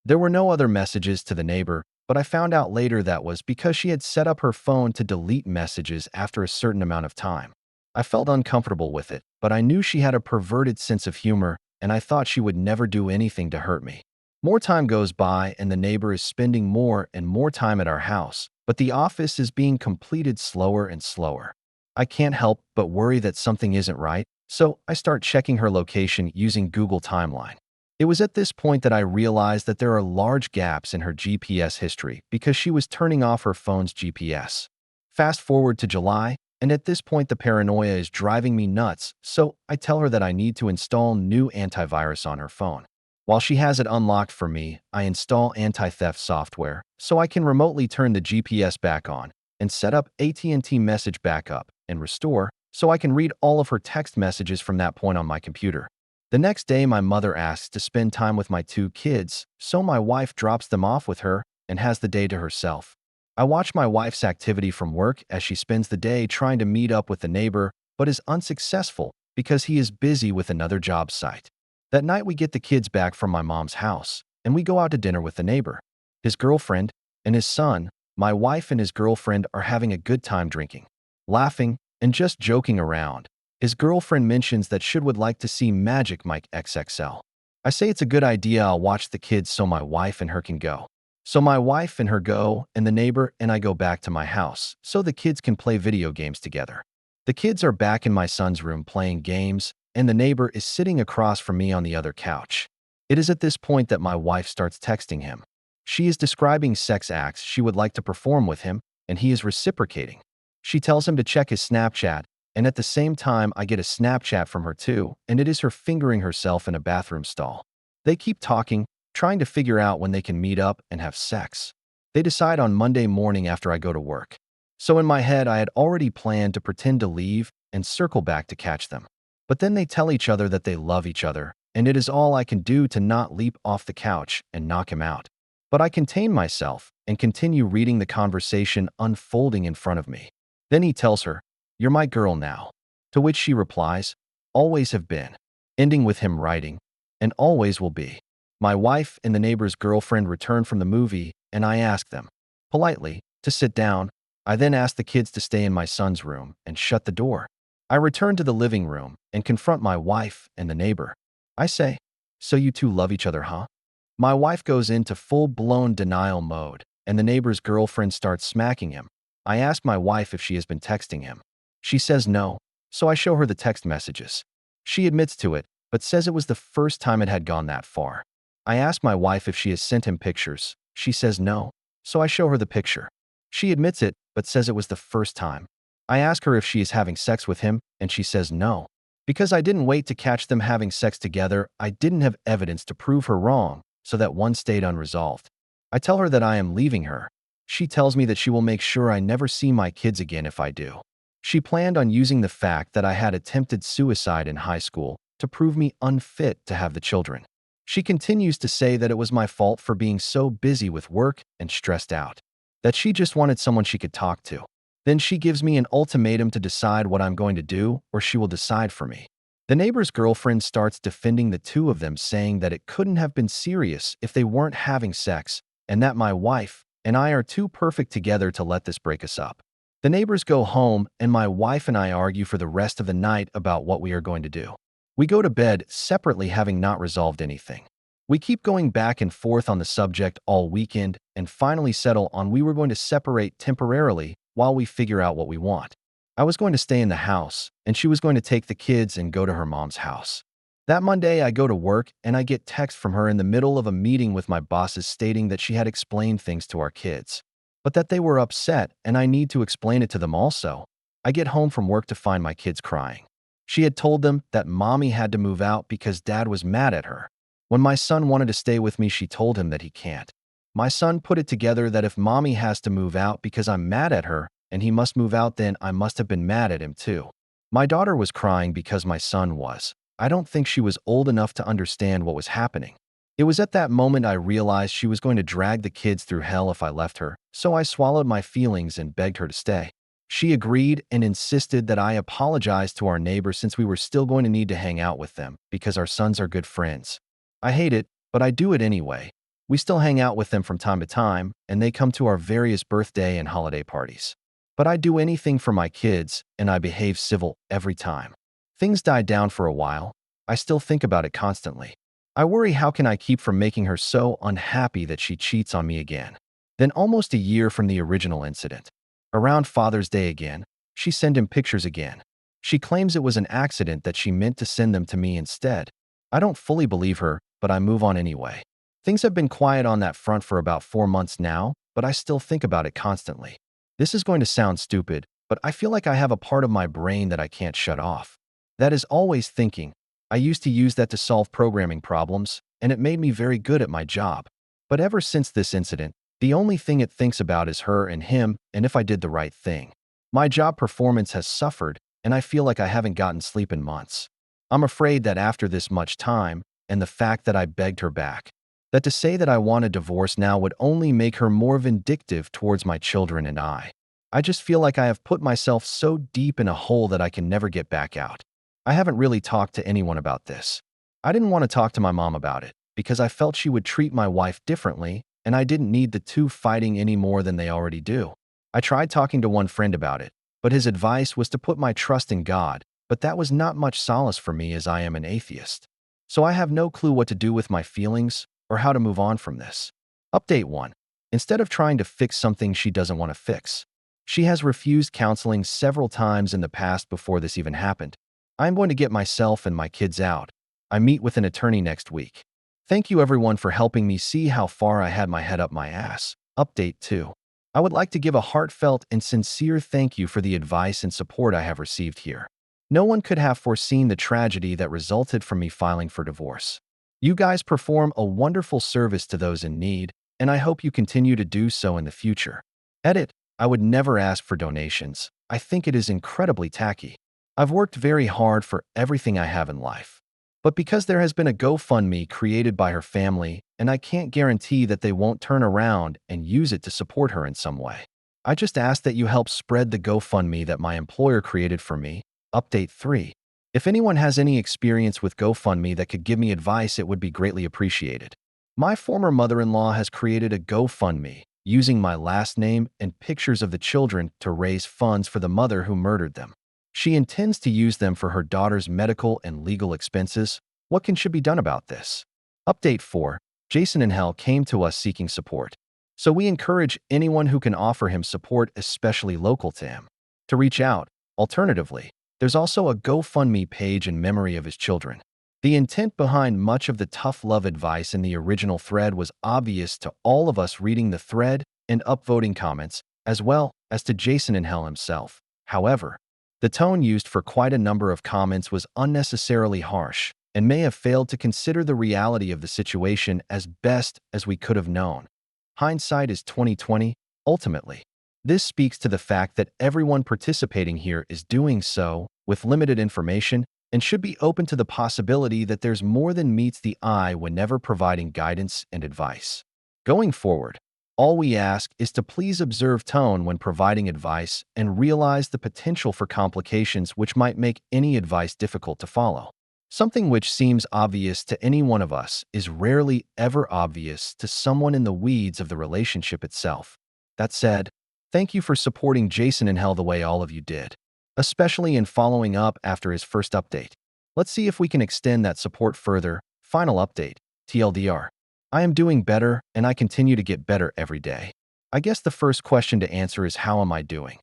There were no other messages to the neighbor, but I found out later that was because she had set up her phone to delete messages after a certain amount of time. I felt uncomfortable with it, but I knew she had a perverted sense of humor and I thought she would never do anything to hurt me. More time goes by and the neighbor is spending more and more time at our house, but the office is being completed slower and slower. I can't help but worry that something isn't right, so I start checking her location using Google Timeline. It was at this point that I realized that there are large gaps in her GPS history because she was turning off her phone's GPS. Fast forward to July, and at this point the paranoia is driving me nuts, so I tell her that I need to install new antivirus on her phone. While she has it unlocked for me, I install anti-theft software so I can remotely turn the GPS back on and set up AT&T message backup and restore so I can read all of her text messages from that point on my computer. The next day, my mother asks to spend time with my 2 kids, so my wife drops them off with her and has the day to herself. I watch my wife's activity from work as she spends the day trying to meet up with the neighbor but is unsuccessful because he is busy with another job site. That night, we get the kids back from my mom's house, and we go out to dinner with the neighbor, his girlfriend, and his son. My wife and his girlfriend are having a good time drinking, laughing, and just joking around. His girlfriend mentions that she would like to see Magic Mike XXL. I say it's a good idea, I'll watch the kids so my wife and her can go. So my wife and her go, and the neighbor and I go back to my house so the kids can play video games together. The kids are back in my son's room playing games, and the neighbor is sitting across from me on the other couch. It is at this point that my wife starts texting him. She is describing sex acts she would like to perform with him, and he is reciprocating. She tells him to check his Snapchat, and at the same time I get a Snapchat from her too, and it is her fingering herself in a bathroom stall. They keep talking, trying to figure out when they can meet up and have sex. They decide on Monday morning after I go to work. So in my head, I had already planned to pretend to leave and circle back to catch them. But then they tell each other that they love each other, and it is all I can do to not leap off the couch and knock him out. But I contain myself and continue reading the conversation unfolding in front of me. Then he tells her, "You're my girl now." To which she replies, "Always have been," ending with him writing, "And always will be." My wife and the neighbor's girlfriend return from the movie, and I ask them, politely, to sit down. I then ask the kids to stay in my son's room and shut the door. I return to the living room and confront my wife and the neighbor. I say, "So you two love each other, huh?" My wife goes into full-blown denial mode, and the neighbor's girlfriend starts smacking him. I ask my wife if she has been texting him. She says no, so I show her the text messages. She admits to it, but says it was the first time it had gone that far. I ask my wife if she has sent him pictures. She says no, so I show her the picture. She admits it, but says it was the first time. I ask her if she is having sex with him, and she says no. Because I didn't wait to catch them having sex together, I didn't have evidence to prove her wrong, so that one stayed unresolved. I tell her that I am leaving her. She tells me that she will make sure I never see my kids again if I do. She planned on using the fact that I had attempted suicide in high school to prove me unfit to have the children. She continues to say that it was my fault for being so busy with work and stressed out, that she just wanted someone she could talk to. Then she gives me an ultimatum to decide what I'm going to do, or she will decide for me. The neighbor's girlfriend starts defending the two of them, saying that it couldn't have been serious if they weren't having sex, and that my wife and I are too perfect together to let this break us up. The neighbors go home, and my wife and I argue for the rest of the night about what we are going to do. We go to bed separately, having not resolved anything. We keep going back and forth on the subject all weekend and finally settle on we were going to separate temporarily while we figure out what we want. I was going to stay in the house, and she was going to take the kids and go to her mom's house. That Monday, I go to work, and I get text from her in the middle of a meeting with my bosses stating that she had explained things to our kids, but that they were upset and I need to explain it to them also. I get home from work to find my kids crying. She had told them that mommy had to move out because dad was mad at her. When my son wanted to stay with me, she told him that he can't. My son put it together that if mommy has to move out because I'm mad at her and he must move out, then I must have been mad at him too. My daughter was crying because my son was. I don't think she was old enough to understand what was happening. It was at that moment I realized she was going to drag the kids through hell if I left her, so I swallowed my feelings and begged her to stay. She agreed and insisted that I apologize to our neighbors since we were still going to need to hang out with them because our sons are good friends. I hate it, but I do it anyway. We still hang out with them from time to time, and they come to our various birthday and holiday parties. But I do anything for my kids, and I behave civil every time. Things died down for a while. I still think about it constantly. I worry how can I keep from making her so unhappy that she cheats on me again. Then almost a year from the original incident. Around Father's Day again, she sent him pictures again. She claims it was an accident, that she meant to send them to me instead. I don't fully believe her, but I move on anyway. Things have been quiet on that front for about 4 months now, but I still think about it constantly. This is going to sound stupid, but I feel like I have a part of my brain that I can't shut off. That is always thinking. I used to use that to solve programming problems, and it made me very good at my job. But ever since this incident, the only thing it thinks about is her and him and if I did the right thing. My job performance has suffered, and I feel like I haven't gotten sleep in months. I'm afraid that after this much time, and the fact that I begged her back, that to say that I want a divorce now would only make her more vindictive towards my children and I. I just feel like I have put myself so deep in a hole that I can never get back out. I haven't really talked to anyone about this. I didn't want to talk to my mom about it because I felt she would treat my wife differently, and I didn't need the two fighting any more than they already do. I tried talking to one friend about it, but his advice was to put my trust in God, but that was not much solace for me as I am an atheist. So I have no clue what to do with my feelings or how to move on from this. Update 1. Instead of trying to fix something she doesn't want to fix, she has refused counseling several times in the past before this even happened. I'm going to get myself and my kids out. I meet with an attorney next week. Thank you everyone for helping me see how far I had my head up my ass. Update 2. I would like to give a heartfelt and sincere thank you for the advice and support I have received here. No one could have foreseen the tragedy that resulted from me filing for divorce. You guys perform a wonderful service to those in need, and I hope you continue to do so in the future. Edit. I would never ask for donations. I think it is incredibly tacky. I've worked very hard for everything I have in life. But because there has been a GoFundMe created by her family, and I can't guarantee that they won't turn around and use it to support her in some way, I just ask that you help spread the GoFundMe that my employer created for me. Update 3. If anyone has any experience with GoFundMe that could give me advice, it would be greatly appreciated. My former mother-in-law has created a GoFundMe using my last name and pictures of the children to raise funds for the mother who murdered them. She intends to use them for her daughter's medical and legal expenses. What should be done about this? Update 4. Jason in hell came to us seeking support. So we encourage anyone who can offer him support, especially local to him, to reach out. Alternatively, there's also a GoFundMe page in memory of his children. The intent behind much of the tough love advice in the original thread was obvious to all of us reading the thread and upvoting comments, as well as to Jason and Hell himself. However, the tone used for quite a number of comments was unnecessarily harsh and may have failed to consider the reality of the situation as best as we could have known. Hindsight is 2020, ultimately. This speaks to the fact that everyone participating here is doing so with limited information and should be open to the possibility that there's more than meets the eye whenever providing guidance and advice. Going forward, all we ask is to please observe tone when providing advice and realize the potential for complications which might make any advice difficult to follow. Something which seems obvious to any one of us is rarely ever obvious to someone in the weeds of the relationship itself. That said, thank you for supporting Jason in Hell the way all of you did, especially in following up after his first update. Let's see if we can extend that support further. Final update, TLDR. I am doing better, and I continue to get better every day. I guess the first question to answer is how am I doing?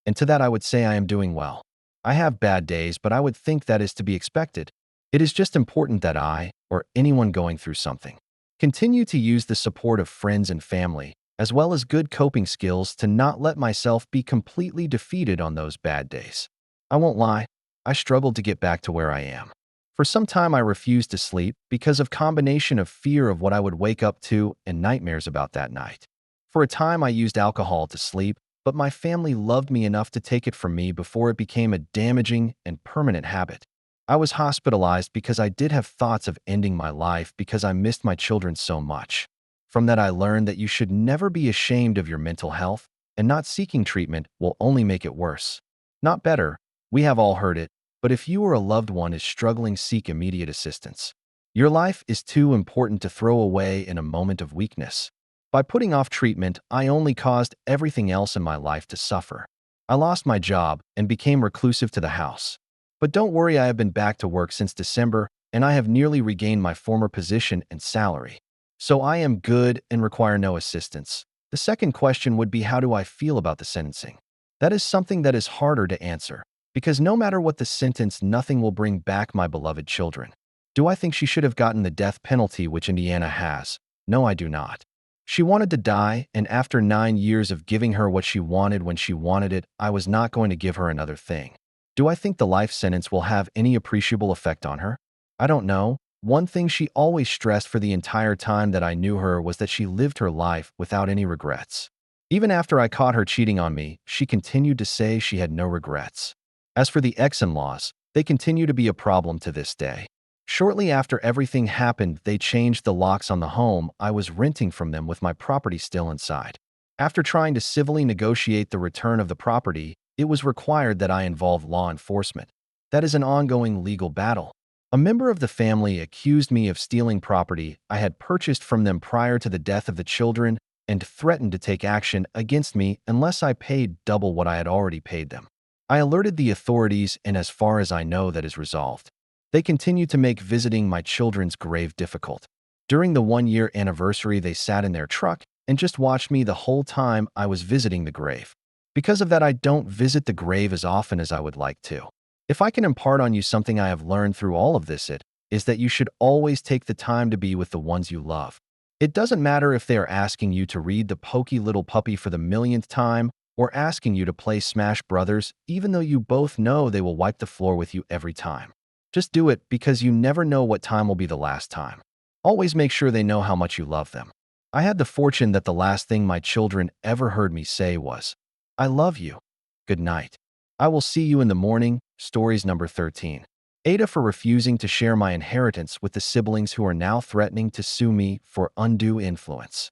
And to that I would say I am doing well. I have bad days, but I would think that is to be expected. It is just important that I, or anyone going through something, continue to use the support of friends and family, as well as good coping skills to not let myself be completely defeated on those bad days. I won't lie, I struggled to get back to where I am. For some time I refused to sleep because of combination of fear of what I would wake up to and nightmares about that night. For a time I used alcohol to sleep, but my family loved me enough to take it from me before it became a damaging and permanent habit. I was hospitalized because I did have thoughts of ending my life because I missed my children so much. From that I learned that you should never be ashamed of your mental health, and not seeking treatment will only make it worse. Not better, we have all heard it, but if you or a loved one is struggling, seek immediate assistance. Your life is too important to throw away in a moment of weakness. By putting off treatment, I only caused everything else in my life to suffer. I lost my job and became reclusive to the house. But don't worry, I have been back to work since December, and I have nearly regained my former position and salary. So I am good and require no assistance. The second question would be, how do I feel about the sentencing? That is something that is harder to answer, because no matter what the sentence, nothing will bring back my beloved children. Do I think she should have gotten the death penalty which Indiana has? No, I do not. She wanted to die, and after 9 years of giving her what she wanted when she wanted it, I was not going to give her another thing. Do I think the life sentence will have any appreciable effect on her? I don't know. One thing she always stressed for the entire time that I knew her was that she lived her life without any regrets. Even after I caught her cheating on me, she continued to say she had no regrets. As for the ex-in-laws, they continue to be a problem to this day. Shortly after everything happened, they changed the locks on the home I was renting from them with my property still inside. After trying to civilly negotiate the return of the property, it was required that I involve law enforcement. That is an ongoing legal battle. A member of the family accused me of stealing property I had purchased from them prior to the death of the children and threatened to take action against me unless I paid double what I had already paid them. I alerted the authorities, and as far as I know, that is resolved. They continue to make visiting my children's grave difficult. During the 1-year anniversary, they sat in their truck and just watched me the whole time I was visiting the grave. Because of that, I don't visit the grave as often as I would like to. If I can impart on you something I have learned through all of this, it is that you should always take the time to be with the ones you love. It doesn't matter if they are asking you to read The Pokey Little Puppy for the millionth time or asking you to play Smash Brothers, even though you both know they will wipe the floor with you every time. Just do it because you never know what time will be the last time. Always make sure they know how much you love them. I had the fortune that the last thing my children ever heard me say was, "I love you. Good night. I will see you in the morning." Stories number 13. Aita for refusing to share my inheritance with the siblings who are now threatening to sue me for undue influence.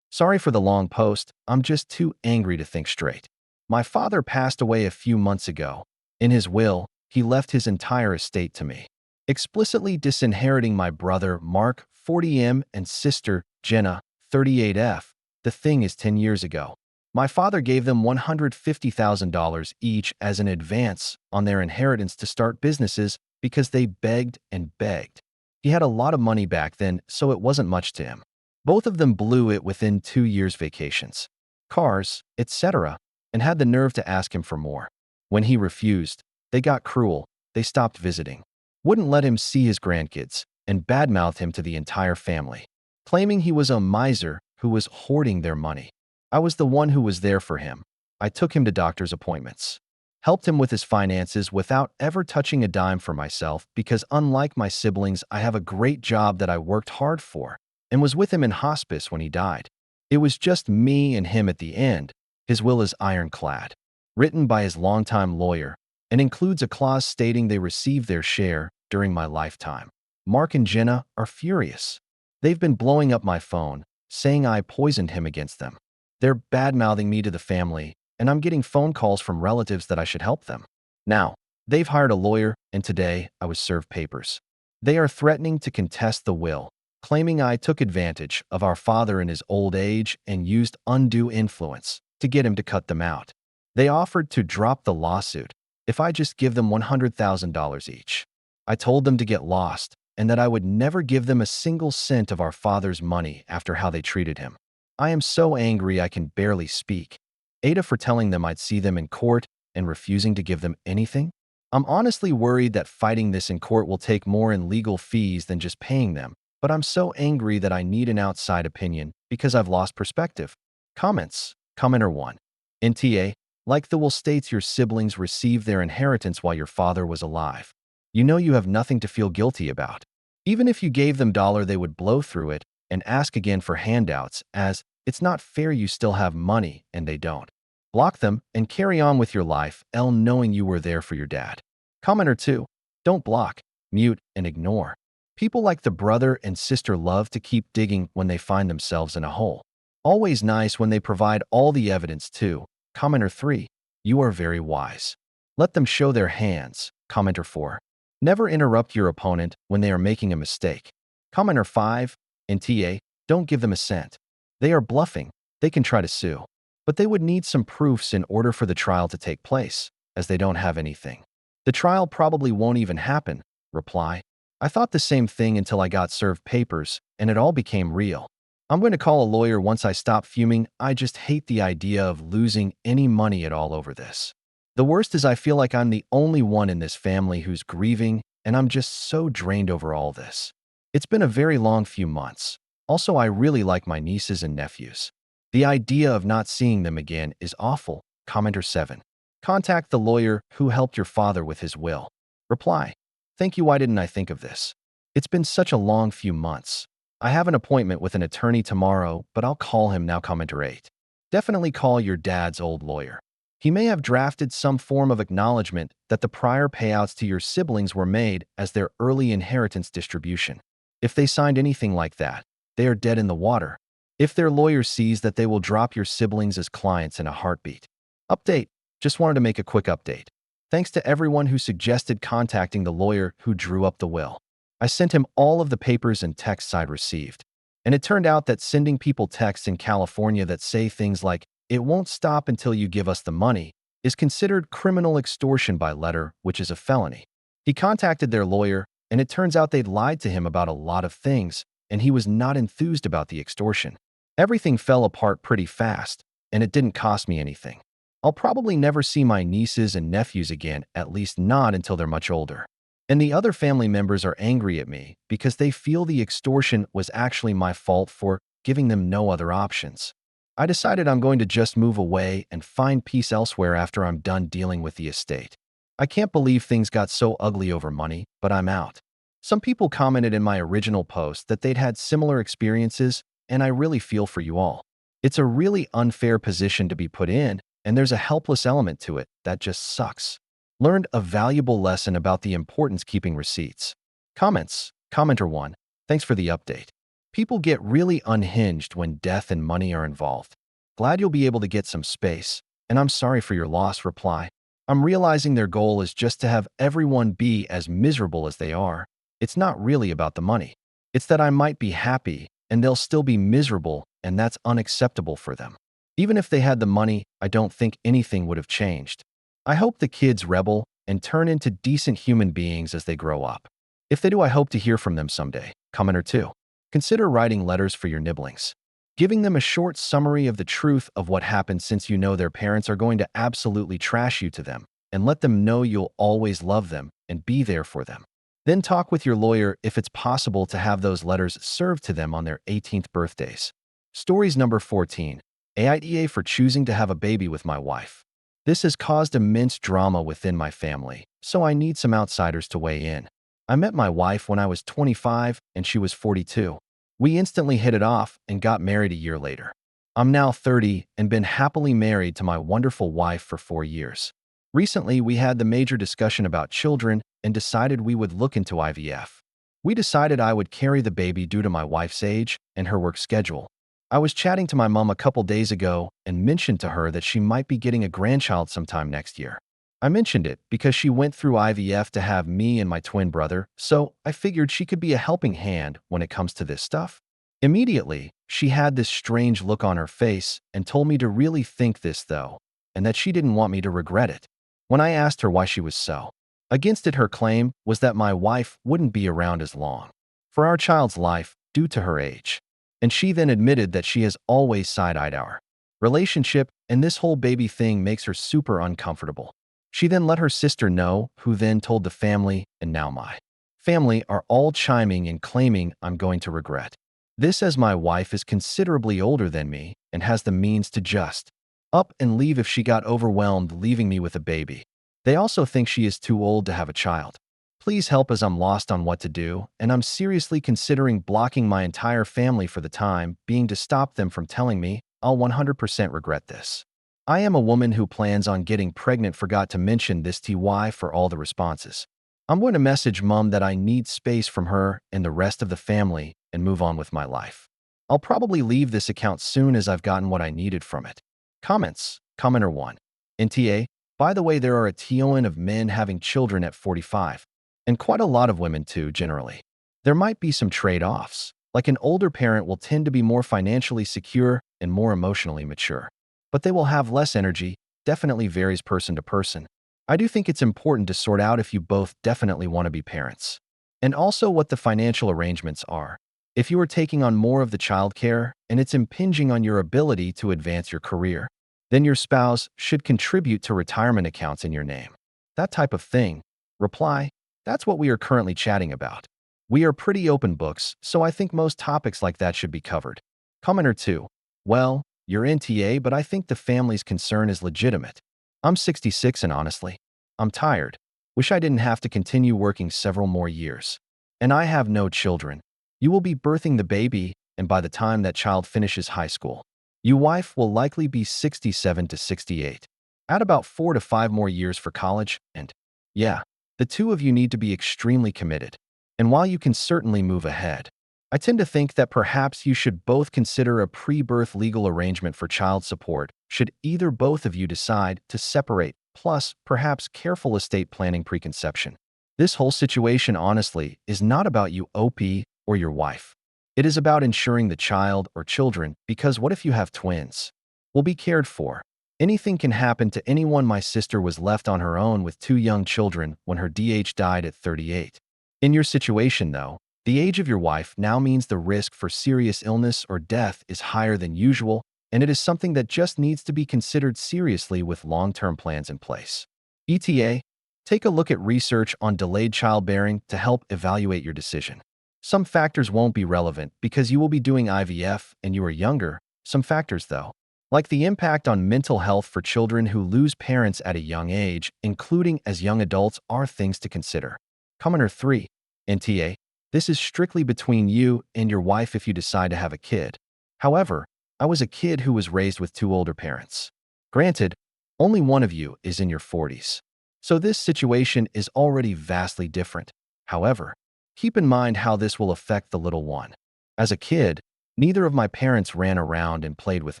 Sorry for the long post, I'm just too angry to think straight. My father passed away a few months ago. In his will, he left his entire estate to me, explicitly disinheriting my brother Mark, 40M, and sister Jenna, 38F. The thing is, 10 years ago, my father gave them $150,000 each as an advance on their inheritance to start businesses because they begged and begged. He had a lot of money back then, so it wasn't much to him. Both of them blew it within 2 years' vacations, cars, etc., and had the nerve to ask him for more. When he refused, they got cruel. They stopped visiting, wouldn't let him see his grandkids, and badmouthed him to the entire family, claiming he was a miser who was hoarding their money. I was the one who was there for him. I took him to doctor's appointments, helped him with his finances without ever touching a dime for myself because unlike my siblings, I have a great job that I worked hard for and was with him in hospice when he died. It was just me and him at the end. His will is ironclad, written by his longtime lawyer, and includes a clause stating they receive their share during my lifetime. Mark and Jenna are furious. They've been blowing up my phone, saying I poisoned him against them. They're bad-mouthing me to the family, and I'm getting phone calls from relatives that I should help them. Now, they've hired a lawyer, and today I was served papers. They are threatening to contest the will, claiming I took advantage of our father in his old age and used undue influence to get him to cut them out. They offered to drop the lawsuit if I just give them $100,000 each. I told them to get lost and that I would never give them a single cent of our father's money after how they treated him. I am so angry I can barely speak. Aita for telling them I'd see them in court and refusing to give them anything. I'm honestly worried that fighting this in court will take more in legal fees than just paying them, but I'm so angry that I need an outside opinion because I've lost perspective. Comments. Commenter 1. NTA. Like the will states your siblings received their inheritance while your father was alive. You know you have nothing to feel guilty about. Even if you gave them dollar, they would blow through it and ask again for handouts as it's not fair you still have money and they don't. Block them and carry on with your life, knowing you were there for your dad. Commenter 2. Don't block, mute, and ignore. People like the brother and sister love to keep digging when they find themselves in a hole. Always nice when they provide all the evidence too. Commenter 3. You are very wise. Let them show their hands. Commenter 4. Never interrupt your opponent when they are making a mistake. Commenter 5. NTA. Don't give them a cent. They are bluffing. They can try to sue, but they would need some proofs in order for the trial to take place, as they don't have anything. The trial probably won't even happen. Reply. I thought the same thing until I got served papers, and it all became real. I'm going to call a lawyer once I stop fuming. I just hate the idea of losing any money at all over this. The worst is I feel like I'm the only one in this family who's grieving, and I'm just so drained over all this. It's been a very long few months. Also, I really like my nieces and nephews. The idea of not seeing them again is awful. Commenter 7. Contact the lawyer who helped your father with his will. Reply. Thank you. Why didn't I think of this? It's been such a long few months. I have an appointment with an attorney tomorrow, but I'll call him now. Commenter 8. Definitely call your dad's old lawyer. He may have drafted some form of acknowledgement that the prior payouts to your siblings were made as their early inheritance distribution. If they signed anything like that, they are dead in the water. If their lawyer sees that, they will drop your siblings as clients in a heartbeat. Update. Just wanted to make a quick update. Thanks to everyone who suggested contacting the lawyer who drew up the will. I sent him all of the papers and texts I'd received. And it turned out that sending people texts in California that say things like, "It won't stop until you give us the money," is considered criminal extortion by letter, which is a felony. He contacted their lawyer, and it turns out they'd lied to him about a lot of things, and he was not enthused about the extortion. Everything fell apart pretty fast, and it didn't cost me anything. I'll probably never see my nieces and nephews again, at least not until they're much older. And the other family members are angry at me because they feel the extortion was actually my fault for giving them no other options. I decided I'm going to just move away and find peace elsewhere after I'm done dealing with the estate. I can't believe things got so ugly over money, but I'm out. Some people commented in my original post that they'd had similar experiences, and I really feel for you all. It's a really unfair position to be put in, and there's a helpless element to it that just sucks. Learned a valuable lesson about the importance keeping receipts. Comments. Commenter 1. Thanks for the update. People get really unhinged when death and money are involved. Glad you'll be able to get some space, and I'm sorry for your loss. Reply. I'm realizing their goal is just to have everyone be as miserable as they are. It's not really about the money. It's that I might be happy, and they'll still be miserable, and that's unacceptable for them. Even if they had the money, I don't think anything would have changed. I hope the kids rebel and turn into decent human beings as they grow up. If they do, I hope to hear from them someday. Commenter 2. Consider writing letters for your nibblings. Giving them a short summary of the truth of what happened, since you know their parents are going to absolutely trash you to them. and let them know you'll always love them and be there for them. Then talk with your lawyer if it's possible to have those letters served to them on their 18th birthdays. Stories number 14. Aita for choosing to have a baby with my wife. This has caused immense drama within my family, so I need some outsiders to weigh in. I met my wife when I was 25 and she was 42. We instantly hit it off and got married a year later. I'm now 30 and been happily married to my wonderful wife for 4 years. Recently, we had the major discussion about children and decided we would look into IVF. We decided I would carry the baby due to my wife's age and her work schedule. I was chatting to my mom a couple days ago and mentioned to her that she might be getting a grandchild sometime next year. I mentioned it because she went through IVF to have me and my twin brother, so I figured she could be a helping hand when it comes to this stuff. Immediately, she had this strange look on her face and told me to really think this though, and that she didn't want me to regret it. When I asked her why she was so against it, her claim was that my wife wouldn't be around as long for our child's life due to her age. And she then admitted that she has always side-eyed our relationship, and this whole baby thing makes her super uncomfortable. She then let her sister know, who then told the family, and now my family are all chiming and claiming I'm going to regret this, as my wife is considerably older than me and has the means to just up and leave if she got overwhelmed leaving me with a baby. They also think she is too old to have a child. Please help, as I'm lost on what to do, and I'm seriously considering blocking my entire family for the time being to stop them from telling me I'll 100% regret this. I am a woman who plans on getting pregnant. Forgot to mention this TY for all the responses. I'm going to message mom that I need space from her and the rest of the family and move on with my life. I'll probably leave this account soon as I've gotten what I needed from it. Comments. Commenter 1. NTA. By the way, there are a ton of men having children at 45. And quite a lot of women too, generally. There might be some trade-offs, like an older parent will tend to be more financially secure and more emotionally mature. But they will have less energy, definitely varies person to person. I do think it's important to sort out if you both definitely want to be parents. And also what the financial arrangements are. If you are taking on more of the childcare and it's impinging on your ability to advance your career, then your spouse should contribute to retirement accounts in your name. That type of thing. Reply. That's what we are currently chatting about. We are pretty open books, so I think most topics like that should be covered. Commenter 2. Well, you're NTA, but I think the family's concern is legitimate. I'm 66 and honestly, I'm tired. Wish I didn't have to continue working several more years. And I have no children. You will be birthing the baby, and by the time that child finishes high school, your wife will likely be 67 to 68. Add about 4 to 5 more years for college, and yeah, the two of you need to be extremely committed. And while you can certainly move ahead, I tend to think that perhaps you should both consider a pre-birth legal arrangement for child support should either both of you decide to separate, plus perhaps careful estate planning preconception. This whole situation, honestly, is not about you OP or your wife. It is about ensuring the child or children, because what if you have twins? Will be cared for. Anything can happen to anyone. My sister was left on her own with 2 young children when her DH died at 38. In your situation, though, the age of your wife now means the risk for serious illness or death is higher than usual, and it is something that just needs to be considered seriously with long-term plans in place. ETA. Take a look at research on delayed childbearing to help evaluate your decision. Some factors won't be relevant because you will be doing IVF and you are younger. Some factors, though, like the impact on mental health for children who lose parents at a young age, including as young adults, are things to consider. Commenter 3. NTA. This is strictly between you and your wife if you decide to have a kid. However, I was a kid who was raised with 2 older parents. Granted, only one of you is in your 40s. So this situation is already vastly different. However, keep in mind how this will affect the little one. As a kid, neither of my parents ran around and played with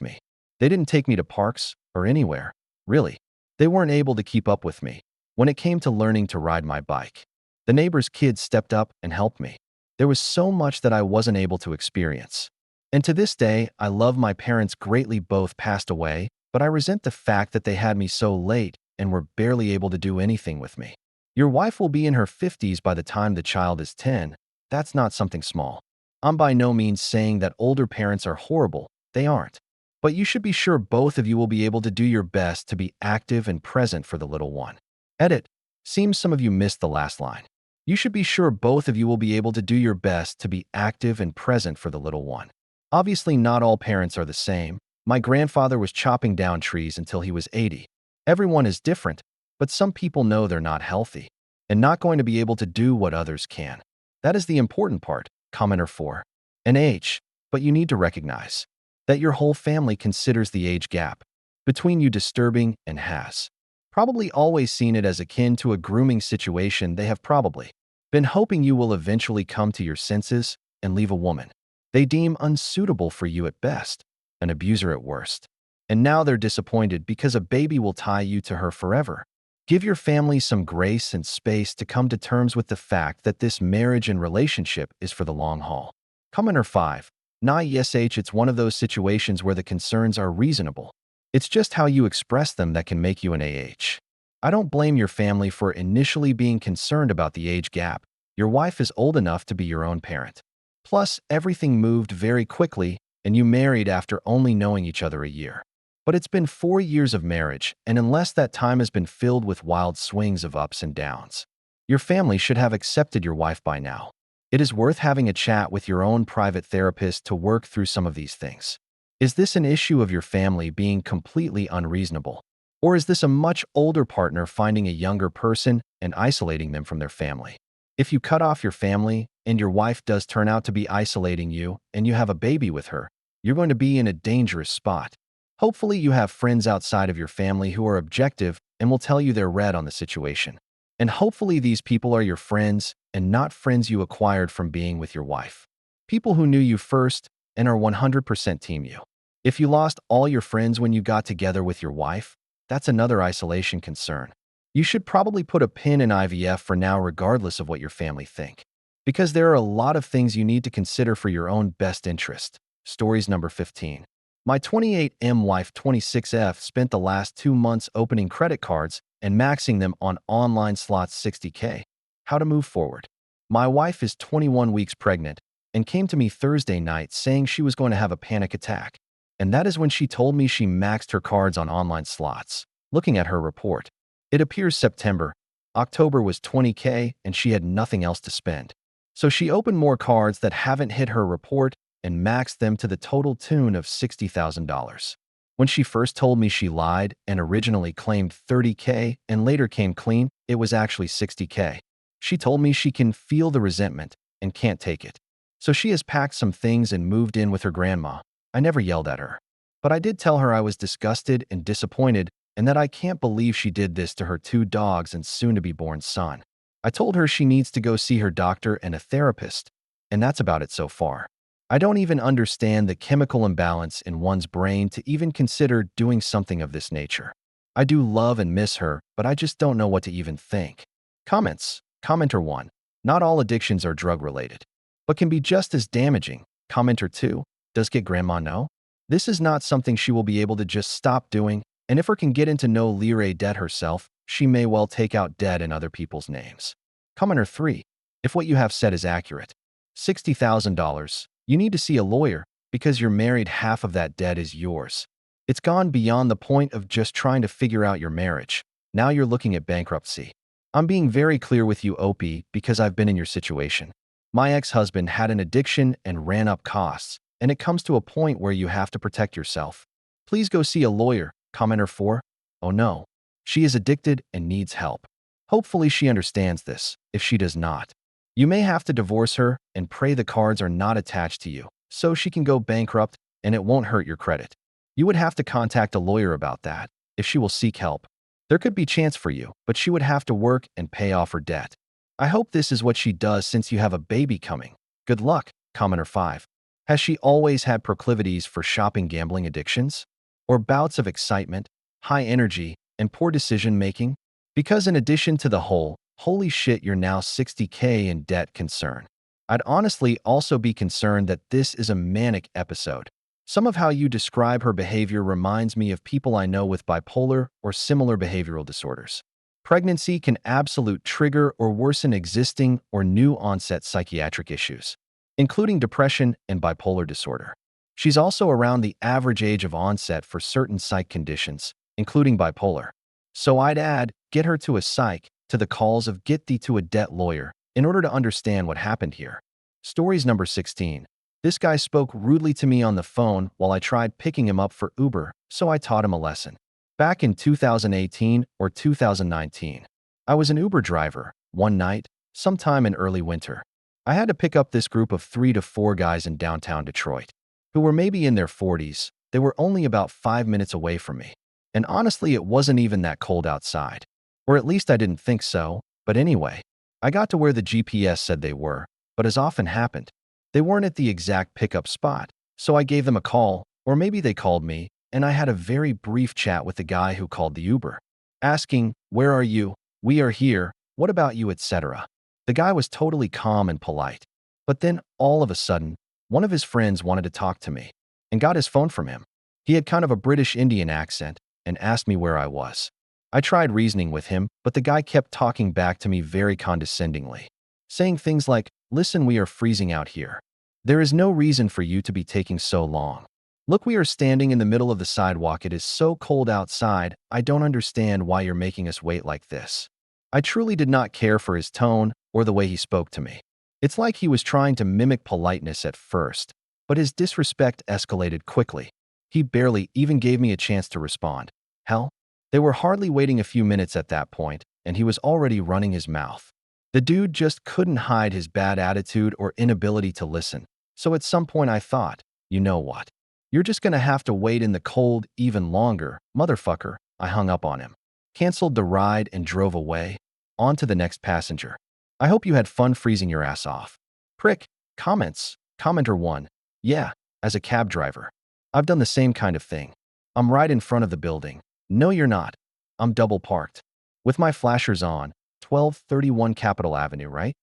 me. They didn't take me to parks or anywhere, really. They weren't able to keep up with me when it came to learning to ride my bike. The neighbor's kids stepped up and helped me. There was so much that I wasn't able to experience. And to this day, I love my parents greatly. Both passed away, but I resent the fact that they had me so late and were barely able to do anything with me. Your wife will be in her 50s by the time the child is 10. That's not something small. I'm by no means saying that older parents are horrible. They aren't. But you should be sure both of you will be able to do your best to be active and present for the little one. Edit. Seems some of you missed the last line. You should be sure both of you will be able to do your best to be active and present for the little one. Obviously, not all parents are the same. My grandfather was chopping down trees until he was 80. Everyone is different, but some people know they're not healthy and not going to be able to do what others can. That is the important part. Commenter 4. An age, but you need to recognize that your whole family considers the age gap between you disturbing and has probably always seen it as akin to a grooming situation. They have probably been hoping you will eventually come to your senses and leave a woman they deem unsuitable for you at best, an abuser at worst. And now they're disappointed because a baby will tie you to her forever. Give your family some grace and space to come to terms with the fact that this marriage and relationship is for the long haul. Commenter 5. Nah, yes, it's one of those situations where the concerns are reasonable. It's just how you express them that can make you an AH. I don't blame your family for initially being concerned about the age gap. Your wife is old enough to be your own parent. Plus, everything moved very quickly, and you married after only knowing each other a year. But it's been 4 years of marriage, and unless that time has been filled with wild swings of ups and downs, your family should have accepted your wife by now. It is worth having a chat with your own private therapist to work through some of these things. Is this an issue of your family being completely unreasonable? Or is this a much older partner finding a younger person and isolating them from their family? If you cut off your family and your wife does turn out to be isolating you and you have a baby with her, you're going to be in a dangerous spot. Hopefully you have friends outside of your family who are objective and will tell you their read on the situation. And hopefully these people are your friends and not friends you acquired from being with your wife. People who knew you first and are 100% team you. If you lost all your friends when you got together with your wife, that's another isolation concern. You should probably put a pin in IVF for now regardless of what your family think, because there are a lot of things you need to consider for your own best interest. Stories number 15. My 28M wife 26F spent the last 2 months opening credit cards and maxing them on online slots 60K. How to move forward. My wife is 21 weeks pregnant and came to me Thursday night saying she was going to have a panic attack. And that is when she told me she maxed her cards on online slots. Looking at her report, it appears September, October was 20K and she had nothing else to spend. So she opened more cards that haven't hit her report and maxed them to the total tune of $60,000. When she first told me she lied and originally claimed 30K and later came clean, it was actually 60K. She told me she can feel the resentment and can't take it. So she has packed some things and moved in with her grandma. I never yelled at her, but I did tell her I was disgusted and disappointed and that I can't believe she did this to her 2 dogs and soon-to-be-born son. I told her she needs to go see her doctor and a therapist, and that's about it so far. I don't even understand the chemical imbalance in one's brain to even consider doing something of this nature. I do love and miss her, but I just don't know what to even think. Comments. Commenter 1. Not all addictions are drug-related, but can be just as damaging. Commenter 2. Does get grandma know? This is not something she will be able to just stop doing, and if her can get into no lire debt herself, she may well take out debt in other people's names. Commenter 3. If what you have said is accurate, $60,000, you need to see a lawyer because you're married, half of that debt is yours. It's gone beyond the point of just trying to figure out your marriage. Now you're looking at bankruptcy. I'm being very clear with you, OP, because I've been in your situation. My ex-husband had an addiction and ran up costs, and it comes to a point where you have to protect yourself. Please go see a lawyer. Commenter 4. Oh no. She is addicted and needs help. Hopefully she understands this. If she does not, you may have to divorce her and pray the cards are not attached to you, so she can go bankrupt and it won't hurt your credit. You would have to contact a lawyer about that. If she will seek help, there could be chance for you, but she would have to work and pay off her debt. I hope this is what she does since you have a baby coming. Good luck. Commenter 5. Has she always had proclivities for shopping, gambling addictions? Or bouts of excitement, high energy, and poor decision-making? Because in addition to the whole, holy shit, you're now 60K in debt concern, I'd honestly also be concerned that this is a manic episode. Some of how you describe her behavior reminds me of people I know with bipolar or similar behavioral disorders. Pregnancy can absolute trigger or worsen existing or new onset psychiatric issues, including depression and bipolar disorder. She's also around the average age of onset for certain psych conditions, including bipolar. So I'd add, get her to a psych, to the calls of get thee to a debt lawyer, in order to understand what happened here. Stories number 16. This guy spoke rudely to me on the phone while I tried picking him up for Uber, so I taught him a lesson. Back in 2018 or 2019, I was an Uber driver, one night, sometime in early winter. I had to pick up this group of 3 to 4 guys in downtown Detroit, who were maybe in their 40s. They were only about 5 minutes away from me. And honestly, it wasn't even that cold outside. Or at least I didn't think so, but anyway. I got to where the GPS said they were, but as often happened, they weren't at the exact pickup spot, so I gave them a call, or maybe they called me, and I had a very brief chat with the guy who called the Uber, asking, "Where are you? We are here. What about you?" etc. The guy was totally calm and polite. But then, all of a sudden, one of his friends wanted to talk to me and got his phone from him. He had kind of a British Indian accent and asked me where I was. I tried reasoning with him, but the guy kept talking back to me very condescendingly, saying things like, "Listen, we are freezing out here. There is no reason for you to be taking so long. Look, we are standing in the middle of the sidewalk. It is so cold outside. I don't understand why you're making us wait like this." I truly did not care for his tone or the way he spoke to me. It's like he was trying to mimic politeness at first, but his disrespect escalated quickly. He barely even gave me a chance to respond. Hell, they were hardly waiting a few minutes at that point, and he was already running his mouth. The dude just couldn't hide his bad attitude or inability to listen. So at some point I thought, you know what? You're just gonna have to wait in the cold even longer, motherfucker. I hung up on him, canceled the ride, and drove away. On to the next passenger. I hope you had fun freezing your ass off. Prick. Comments. Commenter 1. Yeah, as a cab driver, I've done the same kind of thing. I'm right in front of the building. No, you're not. I'm double parked. With my flashers on, 1231 Capitol Avenue, right?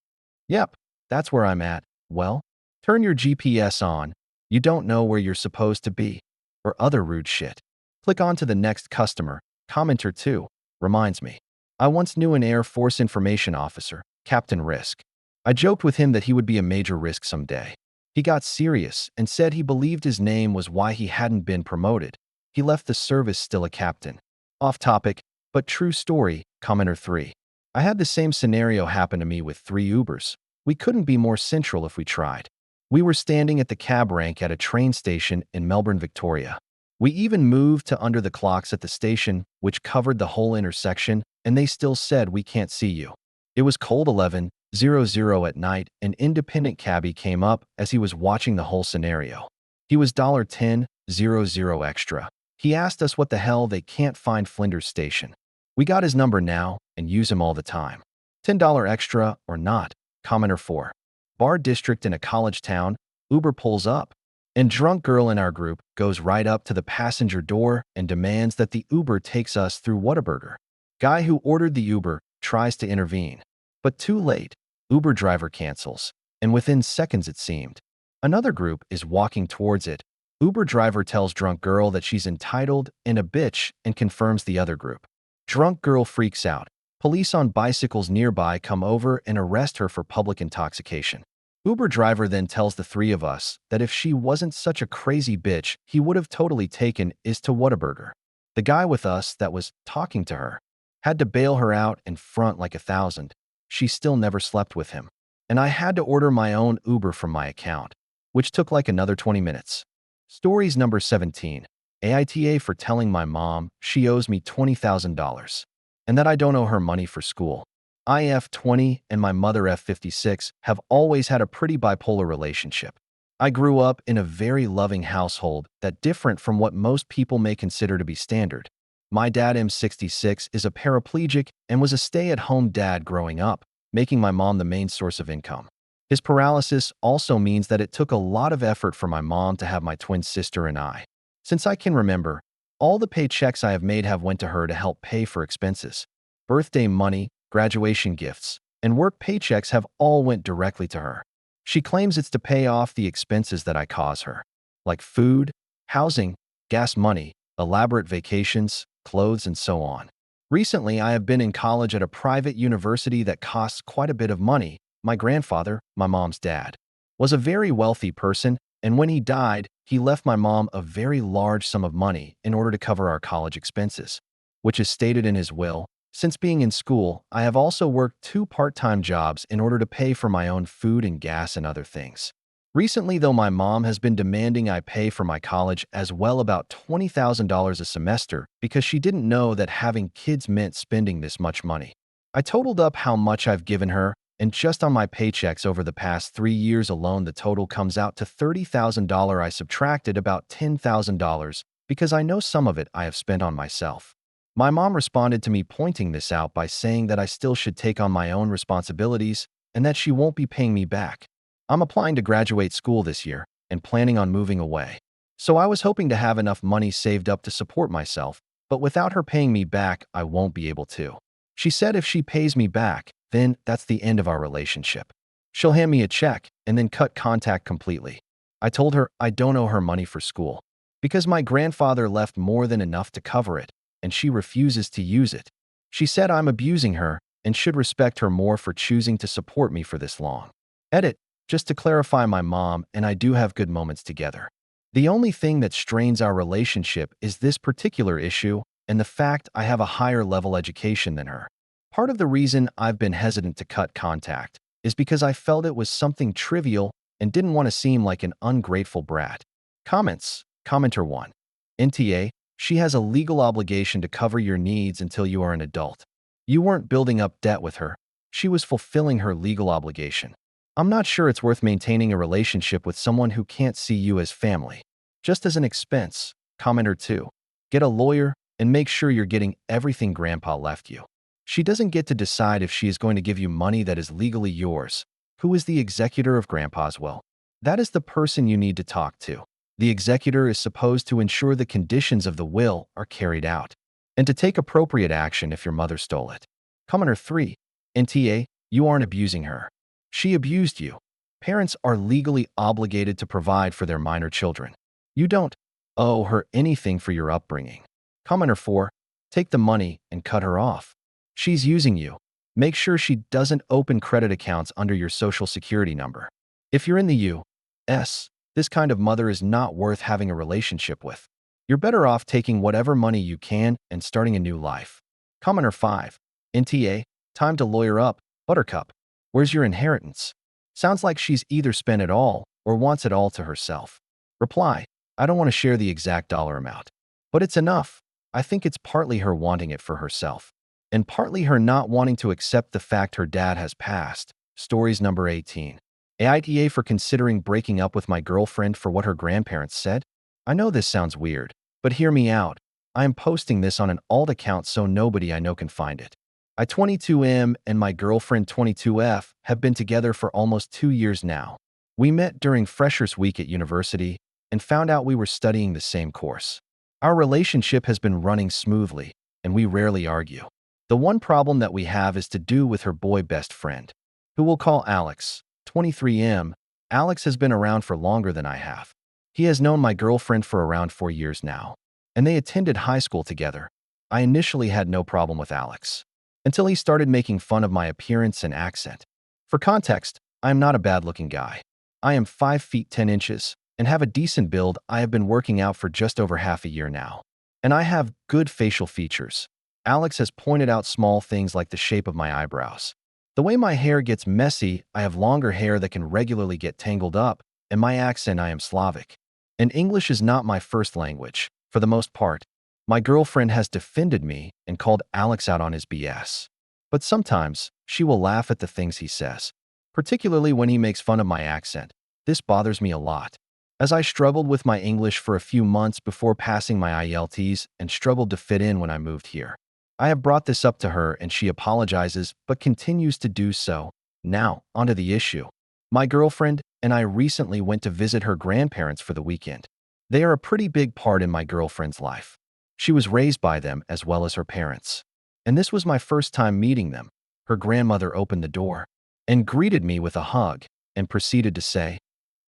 Yep, that's where I'm at. Well, turn your GPS on. You don't know where you're supposed to be. Or other rude shit. Click on to the next customer. Commenter 2. Reminds me. I once knew an Air Force information officer, Captain Risk. I joked with him that he would be a major risk someday. He got serious and said he believed his name was why he hadn't been promoted. He left the service still a captain. Off topic, but true story. Commenter 3. I had the same scenario happen to me with 3 Ubers. We couldn't be more central if we tried. We were standing at the cab rank at a train station in Melbourne, Victoria. We even moved to under the clocks at the station, which covered the whole intersection, and they still said, "We can't see you." It was cold 11:00 at night. An independent cabbie came up as he was watching the whole scenario. He was $10.00 extra. He asked us what the hell they can't find Flinders Station. We got his number now and use him all the time. $10 extra or not. Commenter 4. Bar district in a college town. Uber pulls up, and drunk girl in our group goes right up to the passenger door and demands that the Uber takes us through Whataburger. Guy who ordered the Uber tries to intervene, but too late. Uber driver cancels, and within seconds it seemed. Another group is walking towards it. Uber driver tells drunk girl that she's entitled and a bitch and confirms the other group. Drunk girl freaks out. Police on bicycles nearby come over and arrest her for public intoxication. Uber driver then tells the 3 of us that if she wasn't such a crazy bitch, he would have totally taken us to Whataburger. The guy with us that was talking to her had to bail her out and front like 1,000. She still never slept with him. And I had to order my own Uber from my account, which took like another 20 minutes. Stories number 17. Aita for telling my mom she owes me $20,000 and that I don't owe her money for school. I F20 and my mother F56 have always had a pretty bipolar relationship. I grew up in a very loving household that different from what most people may consider to be standard. My dad M66 is a paraplegic and was a stay-at-home dad growing up, making my mom the main source of income. His paralysis also means that it took a lot of effort for my mom to have my twin sister and I. Since I can remember, all the paychecks I have made have went to her to help pay for expenses. Birthday money, graduation gifts, and work paychecks have all went directly to her. She claims it's to pay off the expenses that I cause her, like food, housing, gas money, elaborate vacations, clothes, and so on. Recently, I have been in college at a private university that costs quite a bit of money. My grandfather, my mom's dad, was a very wealthy person, and when he died, he left my mom a very large sum of money in order to cover our college expenses, which is stated in his will. Since being in school, I have also worked 2 part-time jobs in order to pay for my own food and gas and other things. Recently, though, my mom has been demanding I pay for my college as well, about $20,000 a semester, because she didn't know that having kids meant spending this much money. I totaled up how much I've given her, and just on my paychecks over the past 3 years alone, the total comes out to $30,000. I subtracted about $10,000 because I know some of it I have spent on myself. My mom responded to me pointing this out by saying that I still should take on my own responsibilities and that she won't be paying me back. I'm applying to graduate school this year and planning on moving away. So I was hoping to have enough money saved up to support myself, but without her paying me back, I won't be able to. She said if she pays me back, then that's the end of our relationship. She'll hand me a check and then cut contact completely. I told her I don't owe her money for school because my grandfather left more than enough to cover it, and she refuses to use it. She said I'm abusing her and should respect her more for choosing to support me for this long. Edit. Just to clarify, my mom and I do have good moments together. The only thing that strains our relationship is this particular issue and the fact I have a higher level education than her. Part of the reason I've been hesitant to cut contact is because I felt it was something trivial and didn't want to seem like an ungrateful brat. Comments. Commenter 1. NTA. She has a legal obligation to cover your needs until you are an adult. You weren't building up debt with her. She was fulfilling her legal obligation. I'm not sure it's worth maintaining a relationship with someone who can't see you as family. Just as an expense. Commenter 2. Get a lawyer and make sure you're getting everything Grandpa left you. She doesn't get to decide if she is going to give you money that is legally yours. Who is the executor of Grandpa's will? That is the person you need to talk to. The executor is supposed to ensure the conditions of the will are carried out and to take appropriate action if your mother stole it. Commenter 3. NTA. You aren't abusing her. She abused you. Parents are legally obligated to provide for their minor children. You don't owe her anything for your upbringing. Commenter 4. Take the money and cut her off. She's using you. Make sure she doesn't open credit accounts under your social security number. If you're in the U.S., this kind of mother is not worth having a relationship with. You're better off taking whatever money you can and starting a new life. Commenter 5. NTA. Time to lawyer up. Buttercup. Where's your inheritance? Sounds like she's either spent it all or wants it all to herself. Reply. I don't want to share the exact dollar amount, but it's enough. I think it's partly her wanting it for herself, and partly her not wanting to accept the fact her dad has passed. Stories number 18. Aita for considering breaking up with my girlfriend for what her grandparents said. I know this sounds weird, but hear me out. I am posting this on an alt account so nobody I know can find it. I 22M and my girlfriend 22F have been together for almost 2 years now. We met during Freshers Week at university and found out we were studying the same course. Our relationship has been running smoothly, and we rarely argue. The one problem that we have is to do with her boy best friend, who we'll call Alex. 23M. Alex has been around for longer than I have. He has known my girlfriend for around 4 years now, and they attended high school together. I initially had no problem with Alex until he started making fun of my appearance and accent. For context, I am not a bad-looking guy. I am 5 feet 10 inches and have a decent build. I have been working out for just over half a year now, and I have good facial features. Alex has pointed out small things like the shape of my eyebrows. The way my hair gets messy, I have longer hair that can regularly get tangled up, and my accent, I am Slavic. And English is not my first language, for the most part. My girlfriend has defended me and called Alex out on his BS. But sometimes, she will laugh at the things he says, particularly when he makes fun of my accent. This bothers me a lot, as I struggled with my English for a few months before passing my IELTS and struggled to fit in when I moved here. I have brought this up to her and she apologizes but continues to do so. Now, onto the issue. My girlfriend and I recently went to visit her grandparents for the weekend. They are a pretty big part in my girlfriend's life. She was raised by them as well as her parents. And this was my first time meeting them. Her grandmother opened the door and greeted me with a hug and proceeded to say,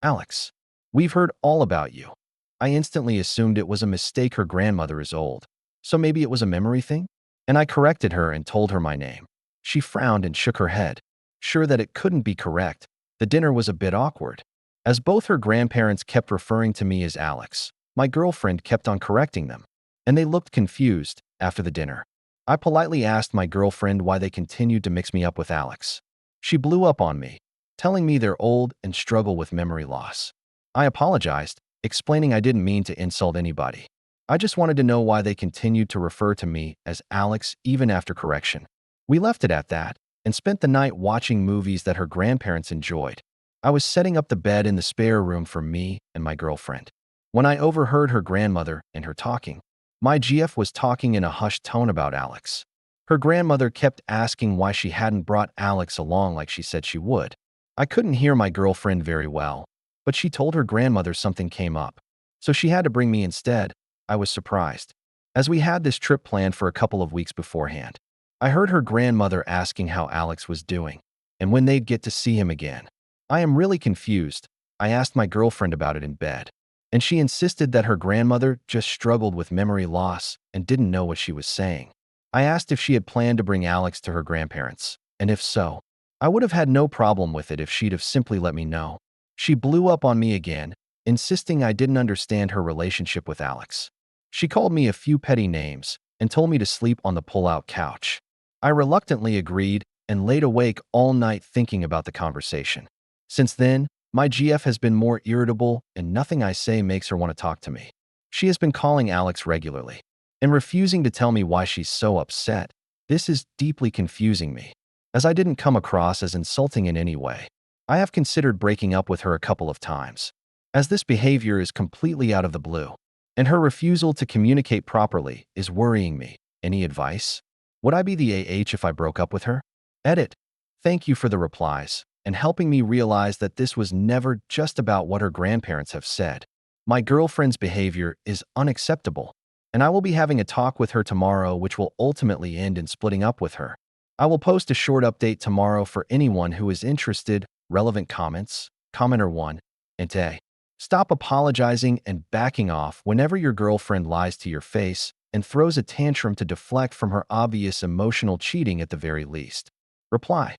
"Alex, we've heard all about you." I instantly assumed it was a mistake. Her grandmother is old, so maybe it was a memory thing? And I corrected her and told her my name. She frowned and shook her head, sure that it couldn't be correct. The dinner was a bit awkward, as both her grandparents kept referring to me as Alex. My girlfriend kept on correcting them, and they looked confused. After the dinner, I politely asked my girlfriend why they continued to mix me up with Alex. She blew up on me, telling me they're old and struggle with memory loss. I apologized, explaining I didn't mean to insult anybody. I just wanted to know why they continued to refer to me as Alex even after correction. We left it at that and spent the night watching movies that her grandparents enjoyed. I was setting up the bed in the spare room for me and my girlfriend when I overheard her grandmother and her talking. My GF was talking in a hushed tone about Alex. Her grandmother kept asking why she hadn't brought Alex along like she said she would. I couldn't hear my girlfriend very well, but she told her grandmother something came up, so she had to bring me instead. I was surprised, as we had this trip planned for a couple of weeks beforehand. I heard her grandmother asking how Alex was doing and when they'd get to see him again. I am really confused. I asked my girlfriend about it in bed, and she insisted that her grandmother just struggled with memory loss and didn't know what she was saying. I asked if she had planned to bring Alex to her grandparents, and if so, I would have had no problem with it if she'd have simply let me know. She blew up on me again, insisting I didn't understand her relationship with Alex. She called me a few petty names and told me to sleep on the pull-out couch. I reluctantly agreed and laid awake all night thinking about the conversation. Since then, my GF has been more irritable and nothing I say makes her want to talk to me. She has been calling Alex regularly and refusing to tell me why she's so upset. This is deeply confusing me, as I didn't come across as insulting in any way. I have considered breaking up with her a couple of times, as this behavior is completely out of the blue, and her refusal to communicate properly is worrying me. Any advice? Would I be the AH if I broke up with her? Edit. Thank you for the replies and helping me realize that this was never just about what her grandparents have said. My girlfriend's behavior is unacceptable, and I will be having a talk with her tomorrow which will ultimately end in splitting up with her. I will post a short update tomorrow for anyone who is interested. Relevant comments. Commenter 1. A. Stop apologizing and backing off whenever your girlfriend lies to your face and throws a tantrum to deflect from her obvious emotional cheating at the very least. Reply.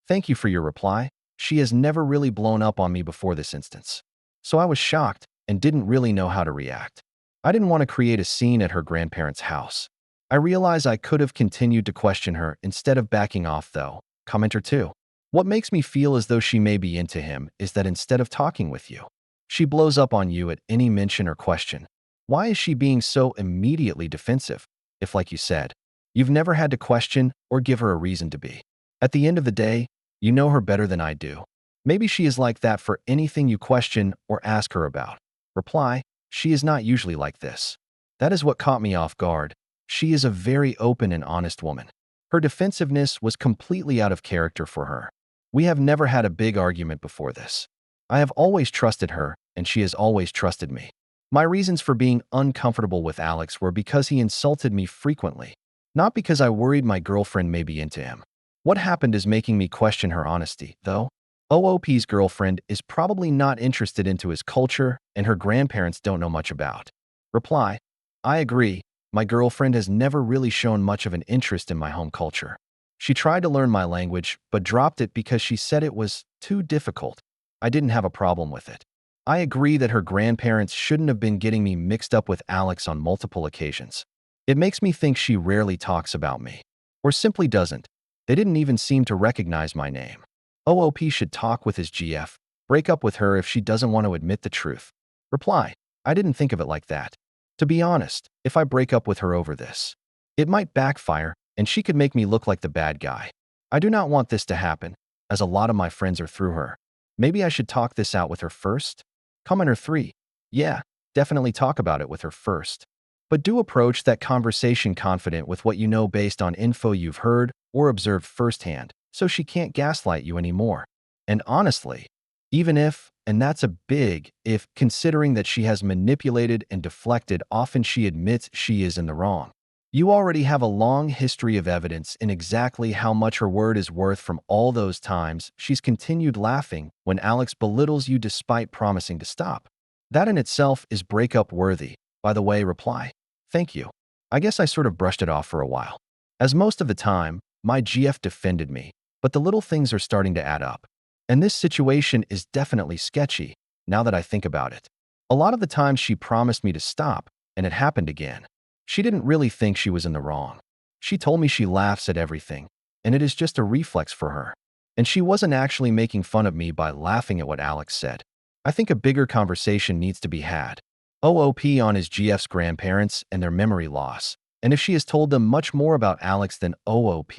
Thank you for your reply. She has never really blown up on me before this instance, so I was shocked and didn't really know how to react. I didn't want to create a scene at her grandparents' house. I realize I could have continued to question her instead of backing off though. Commenter 2. What makes me feel as though she may be into him is that instead of talking with you, she blows up on you at any mention or question. Why is she being so immediately defensive, if, like you said, you've never had to question or give her a reason to be? At the end of the day, you know her better than I do. Maybe she is like that for anything you question or ask her about. Reply. She is not usually like this. That is what caught me off guard. She is a very open and honest woman. Her defensiveness was completely out of character for her. We have never had a big argument before this. I have always trusted her, and she has always trusted me. My reasons for being uncomfortable with Alex were because he insulted me frequently, not because I worried my girlfriend may be into him. What happened is making me question her honesty, though. OOP's girlfriend is probably not interested into his culture, and her grandparents don't know much about. Reply. I agree. My girlfriend has never really shown much of an interest in my home culture. She tried to learn my language, but dropped it because she said it was too difficult. I didn't have a problem with it. I agree that her grandparents shouldn't have been getting me mixed up with Alex on multiple occasions. It makes me think she rarely talks about me, or simply doesn't. They didn't even seem to recognize my name. OOP should talk with his GF, break up with her if she doesn't want to admit the truth. Reply. I didn't think of it like that. To be honest, if I break up with her over this, it might backfire and she could make me look like the bad guy. I do not want this to happen, as a lot of my friends are through her. Maybe I should talk this out with her first? Commenter 3. Yeah, definitely talk about it with her first. But do approach that conversation confident with what you know based on info you've heard or observed firsthand, so she can't gaslight you anymore. And honestly, even if, and that's a big if, considering that she has manipulated and deflected, often she admits she is in the wrong. You already have a long history of evidence in exactly how much her word is worth from all those times she's continued laughing when Alex belittles you despite promising to stop. That in itself is breakup worthy. By the way, reply. Thank you. I guess I sort of brushed it off for a while, as most of the time, my GF defended me, but the little things are starting to add up. And this situation is definitely sketchy, now that I think about it. A lot of the times she promised me to stop, and it happened again. She didn't really think she was in the wrong. She told me she laughs at everything, and it is just a reflex for her. And she wasn't actually making fun of me by laughing at what Alex said. I think a bigger conversation needs to be had. OOP on his GF's grandparents and their memory loss. And if she has told them much more about Alex than OOP.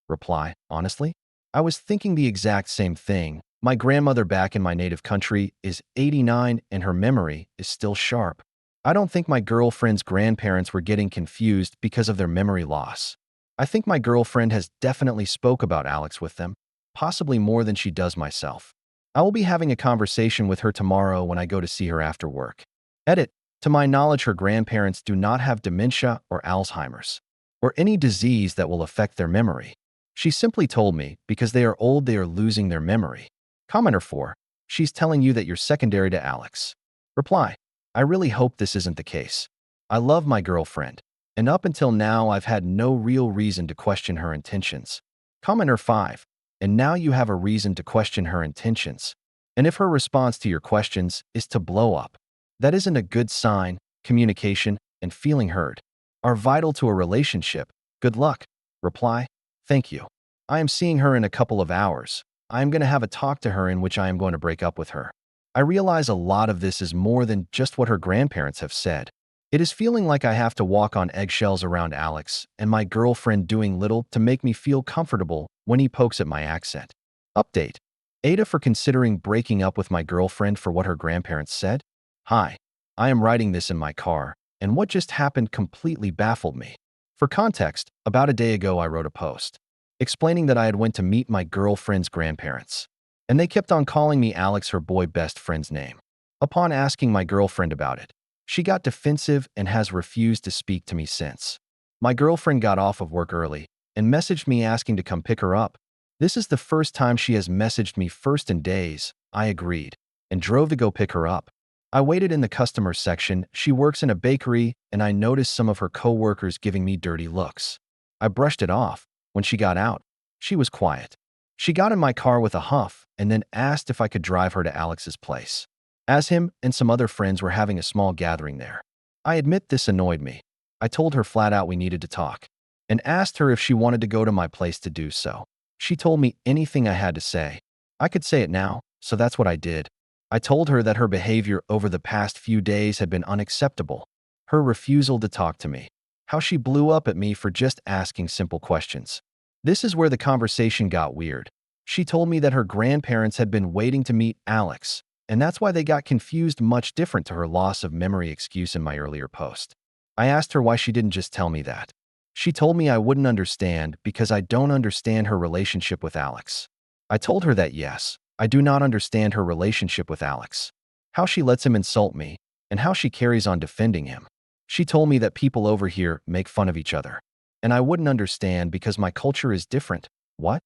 Reply, honestly, I was thinking the exact same thing. My grandmother back in my native country is 89 and her memory is still sharp. I don't think my girlfriend's grandparents were getting confused because of their memory loss. I think my girlfriend has definitely spoke about Alex with them, possibly more than she does myself. I will be having a conversation with her tomorrow when I go to see her after work. Edit. To my knowledge, her grandparents do not have dementia or Alzheimer's, or any disease that will affect their memory. She simply told me because they are old they are losing their memory. Commenter 4. She's telling you that you're secondary to Alex. Reply. I really hope this isn't the case. I love my girlfriend, and up until now I've had no real reason to question her intentions. Commenter 5. And now you have a reason to question her intentions. And if her response to your questions is to blow up, that isn't a good sign. Communication and feeling heard are vital to a relationship. Good luck. Reply. Thank you. I am seeing her in a couple of hours. I am going to have a talk to her in which I am going to break up with her. I realize a lot of this is more than just what her grandparents have said. It is feeling like I have to walk on eggshells around Alex and my girlfriend doing little to make me feel comfortable when he pokes at my accent. Update. Aita for considering breaking up with my girlfriend for what her grandparents said? Hi. I am writing this in my car, and what just happened completely baffled me. For context, about a day ago I wrote a post explaining that I had went to meet my girlfriend's grandparents, and they kept on calling me Alex, her boy best friend's name. Upon asking my girlfriend about it, she got defensive and has refused to speak to me since. My girlfriend got off of work early and messaged me asking to come pick her up. This is the first time she has messaged me first in days. I agreed and drove to go pick her up. I waited in the customer section. She works in a bakery, and I noticed some of her co-workers giving me dirty looks. I brushed it off. When she got out, she was quiet. She got in my car with a huff and then asked if I could drive her to Alex's place, as him and some other friends were having a small gathering there. I admit this annoyed me. I told her flat out we needed to talk and asked her if she wanted to go to my place to do so. She told me anything I had to say. I could say it now, so that's what I did. I told her that her behavior over the past few days had been unacceptable. Her refusal to talk to me. How she blew up at me for just asking simple questions. This is where the conversation got weird. She told me that her grandparents had been waiting to meet Alex, and that's why they got confused, much different to her loss of memory excuse in my earlier post. I asked her why she didn't just tell me that. She told me I wouldn't understand because I don't understand her relationship with Alex. I told her that yes, I do not understand her relationship with Alex, how she lets him insult me, and how she carries on defending him. She told me that people over here make fun of each other, and I wouldn't understand because my culture is different. What?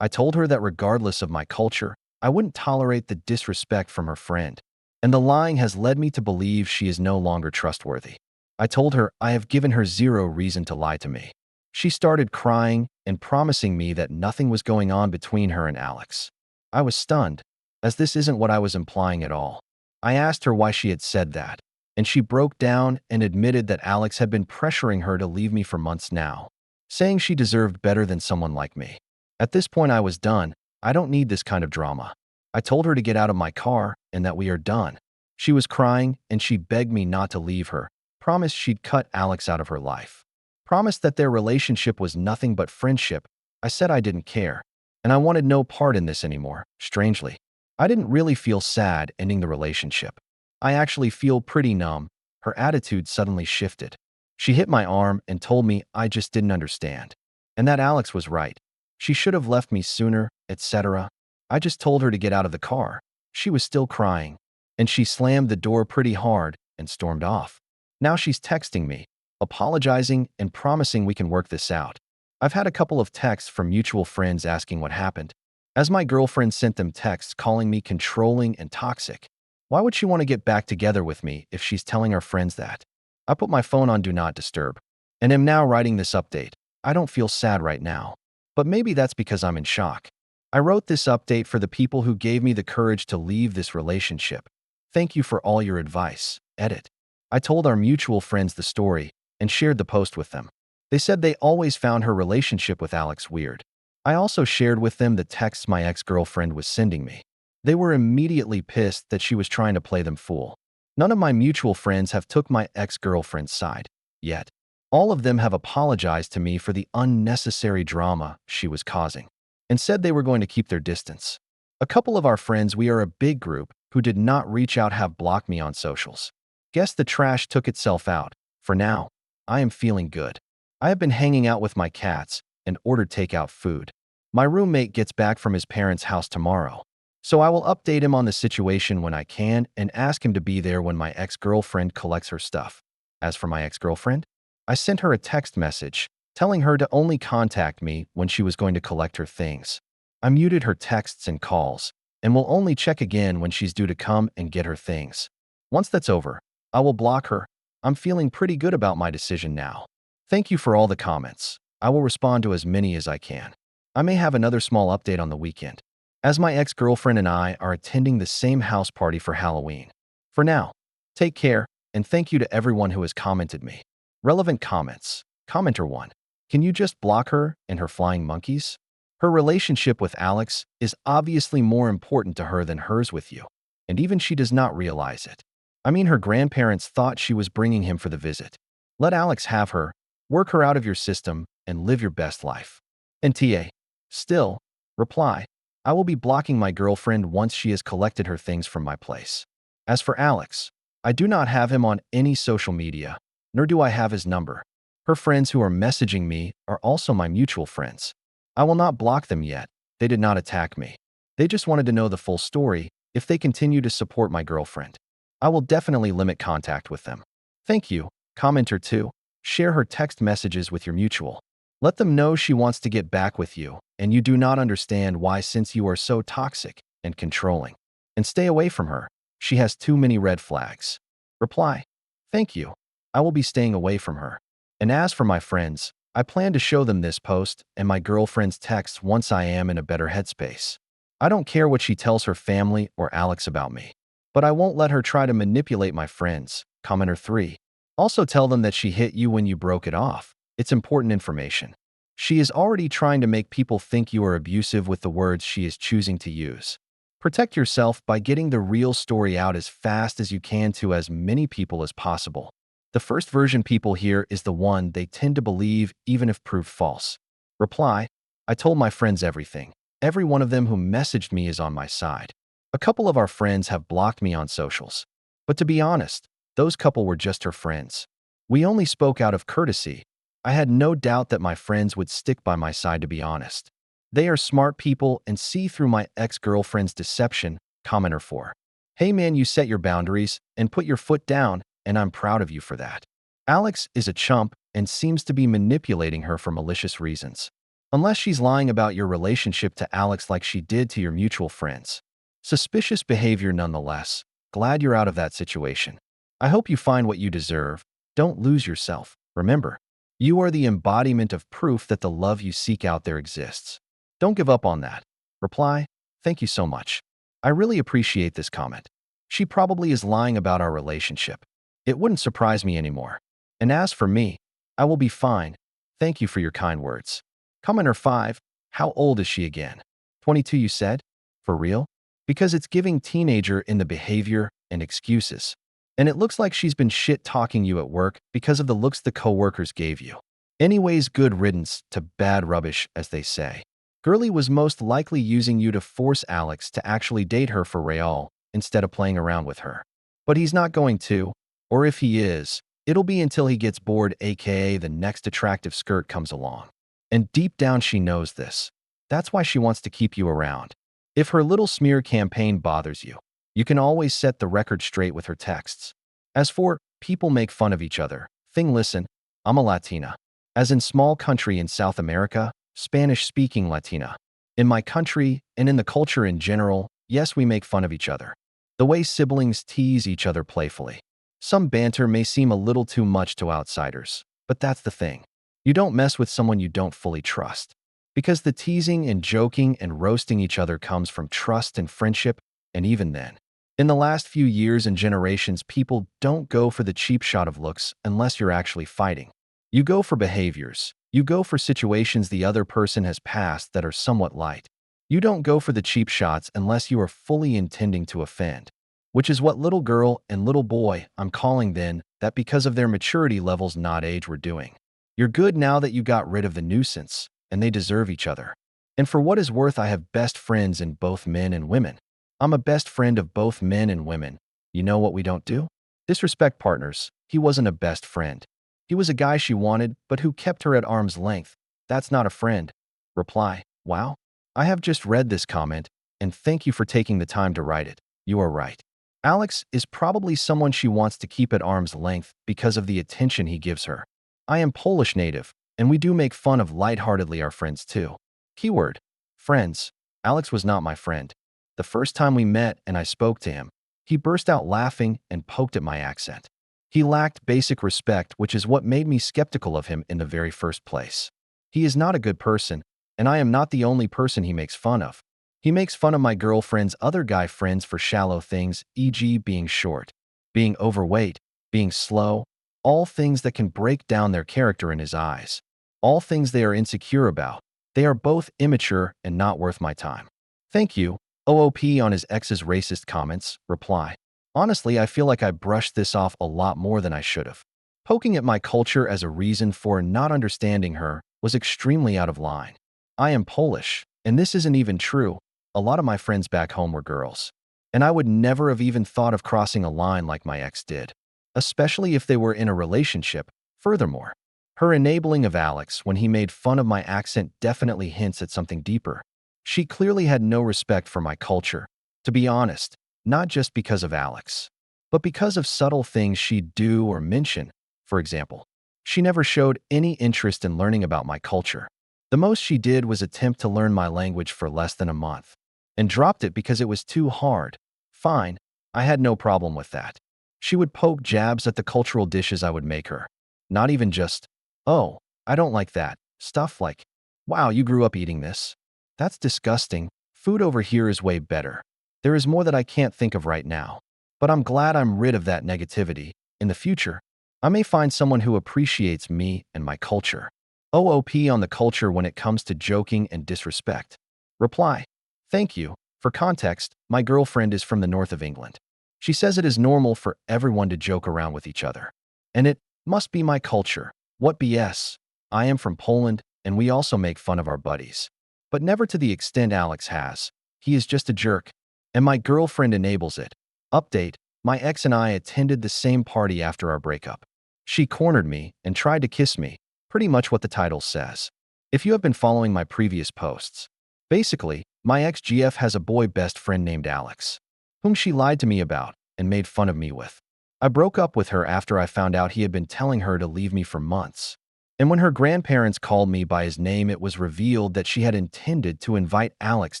I told her that regardless of my culture, I wouldn't tolerate the disrespect from her friend, and the lying has led me to believe she is no longer trustworthy. I told her I have given her zero reason to lie to me. She started crying and promising me that nothing was going on between her and Alex. I was stunned, as this isn't what I was implying at all. I asked her why she had said that, and she broke down and admitted that Alex had been pressuring her to leave me for months now, saying she deserved better than someone like me. At this point I was done. I don't need this kind of drama. I told her to get out of my car and that we are done. She was crying and she begged me not to leave her, promised she'd cut Alex out of her life, promised that their relationship was nothing but friendship. I said I didn't care, and I wanted no part in this anymore. Strangely, I didn't really feel sad ending the relationship. I actually feel pretty numb. Her attitude suddenly shifted. She hit my arm and told me I just didn't understand, and that Alex was right. She should have left me sooner, etc. I just told her to get out of the car. She was still crying, and she slammed the door pretty hard and stormed off. Now she's texting me, apologizing and promising we can work this out. I've had a couple of texts from mutual friends asking what happened, as my girlfriend sent them texts calling me controlling and toxic. Why would she want to get back together with me if she's telling our friends that? I put my phone on Do Not Disturb, and am now writing this update. I don't feel sad right now, but maybe that's because I'm in shock. I wrote this update for the people who gave me the courage to leave this relationship. Thank you for all your advice. Edit. I told our mutual friends the story and shared the post with them. They said they always found her relationship with Alex weird. I also shared with them the texts my ex-girlfriend was sending me. They were immediately pissed that she was trying to play them fool. None of my mutual friends have took my ex-girlfriend's side, yet. All of them have apologized to me for the unnecessary drama she was causing, and said they were going to keep their distance. A couple of our friends, we are a big group, who did not reach out have blocked me on socials. Guess the trash took itself out. For now, I am feeling good. I have been hanging out with my cats and ordered takeout food. My roommate gets back from his parents' house tomorrow, so I will update him on the situation when I can and ask him to be there when my ex-girlfriend collects her stuff. As for my ex-girlfriend, I sent her a text message telling her to only contact me when she was going to collect her things. I muted her texts and calls and will only check again when she's due to come and get her things. Once that's over, I will block her. I'm feeling pretty good about my decision now. Thank you for all the comments. I will respond to as many as I can. I may have another small update on the weekend, as my ex-girlfriend and I are attending the same house party for Halloween. For now, take care, and thank you to everyone who has commented me. Relevant comments. Commenter 1. Can you just block her and her flying monkeys? Her relationship with Alex is obviously more important to her than hers with you, and even she does not realize it. I mean, her grandparents thought she was bringing him for the visit. Let Alex have her, work her out of your system, and live your best life. And TA. Still, reply. I will be blocking my girlfriend once she has collected her things from my place. As for Alex, I do not have him on any social media, nor do I have his number. Her friends who are messaging me are also my mutual friends. I will not block them yet. They did not attack me. They just wanted to know the full story if they continue to support my girlfriend. I will definitely limit contact with them. Thank you. Commenter 2. Share her text messages with your mutual. Let them know she wants to get back with you, and you do not understand why since you are so toxic and controlling. And stay away from her. She has too many red flags. Reply. Thank you. I will be staying away from her. And as for my friends, I plan to show them this post and my girlfriend's texts once I am in a better headspace. I don't care what she tells her family or Alex about me, but I won't let her try to manipulate my friends. Commenter 3. Also tell them that she hit you when you broke it off. It's important information. She is already trying to make people think you are abusive with the words she is choosing to use. Protect yourself by getting the real story out as fast as you can to as many people as possible. The first version people hear is the one they tend to believe even if proved false. Reply. I told my friends everything. Every one of them who messaged me is on my side. A couple of our friends have blocked me on socials. But to be honest, those couple were just her friends. We only spoke out of courtesy. I had no doubt that my friends would stick by my side, to be honest. They are smart people and see through my ex-girlfriend's deception. Commenter 4. Hey man, you set your boundaries and put your foot down, and I'm proud of you for that. Alex is a chump and seems to be manipulating her for malicious reasons. Unless she's lying about your relationship to Alex like she did to your mutual friends. Suspicious behavior nonetheless. Glad you're out of that situation. I hope you find what you deserve. Don't lose yourself. Remember, you are the embodiment of proof that the love you seek out there exists. Don't give up on that. Reply. Thank you so much. I really appreciate this comment. She probably is lying about our relationship. It wouldn't surprise me anymore. And as for me, I will be fine. Thank you for your kind words. Commenter 5. How old is she again? 22 you said? For real? Because it's giving teenager in the behavior and excuses. And it looks like she's been shit-talking you at work because of the looks the coworkers gave you. Anyways, good riddance to bad rubbish, as they say. Girlie was most likely using you to force Alex to actually date her for real instead of playing around with her. But he's not going to, or if he is, it'll be until he gets bored, aka the next attractive skirt comes along. And deep down she knows this. That's why she wants to keep you around. If her little smear campaign bothers you, you can always set the record straight with her texts. As for people make fun of each other, listen, I'm a Latina. As in small country in South America, Spanish-speaking Latina. In my country and in the culture in general, yes, we make fun of each other. The way siblings tease each other playfully. Some banter may seem a little too much to outsiders, but that's the thing. You don't mess with someone you don't fully trust. Because the teasing and joking and roasting each other comes from trust and friendship, and even then. In the last few years and generations, people don't go for the cheap shot of looks unless you're actually fighting. You go for behaviors. You go for situations the other person has passed that are somewhat light. You don't go for the cheap shots unless you are fully intending to offend. Which is what little girl and little boy I'm calling then that because of their maturity levels not age were doing. You're good now that you got rid of the nuisance, and they deserve each other. And for what is worth, I have best friends in both men and women. I'm a best friend of both men and women. You know what we don't do? Disrespect partners. He wasn't a best friend. He was a guy she wanted, but who kept her at arm's length. That's not a friend. Reply: wow. I have just read this comment, and thank you for taking the time to write it. You are right. Alex is probably someone she wants to keep at arm's length because of the attention he gives her. I am Polish native, and we do make fun of lightheartedly our friends too. Keyword: friends. Alex was not my friend. The first time we met and I spoke to him, he burst out laughing and poked at my accent. He lacked basic respect, which is what made me skeptical of him in the very first place. He is not a good person, and I am not the only person he makes fun of. He makes fun of my girlfriend's other guy friends for shallow things, e.g. being short, being overweight, being slow, all things that can break down their character in his eyes. All things they are insecure about. They are both immature and not worth my time. Thank you. OOP on his ex's racist comments. Reply: honestly, I feel like I brushed this off a lot more than I should have. Poking at my culture as a reason for not understanding her was extremely out of line. I am Polish, and this isn't even true. A lot of my friends back home were girls, and I would never have even thought of crossing a line like my ex did, especially if they were in a relationship. Furthermore, her enabling of Alex when he made fun of my accent definitely hints at something deeper. She clearly had no respect for my culture, to be honest, not just because of Alex, but because of subtle things she'd do or mention. For example, she never showed any interest in learning about my culture. The most she did was attempt to learn my language for less than a month, and dropped it because it was too hard. Fine, I had no problem with that. She would poke jabs at the cultural dishes I would make her. Not even just, oh, I don't like that. Stuff like, wow, you grew up eating this. That's disgusting. Food over here is way better. There is more that I can't think of right now. But I'm glad I'm rid of that negativity. In the future, I may find someone who appreciates me and my culture. OOP on the culture when it comes to joking and disrespect. Reply: thank you. For context, my girlfriend is from the north of England. She says it is normal for everyone to joke around with each other. And it must be my culture. What BS? I am from Poland, and we also make fun of our buddies. But never to the extent Alex has. He is just a jerk. And my girlfriend enables it. Update: my ex and I attended the same party after our breakup. She cornered me and tried to kiss me. Pretty much what the title says. If you have been following my previous posts. Basically, my ex-GF has a boy best friend named Alex, whom she lied to me about and made fun of me with. I broke up with her after I found out he had been telling her to leave me for months. And when her grandparents called me by his name, it was revealed that she had intended to invite Alex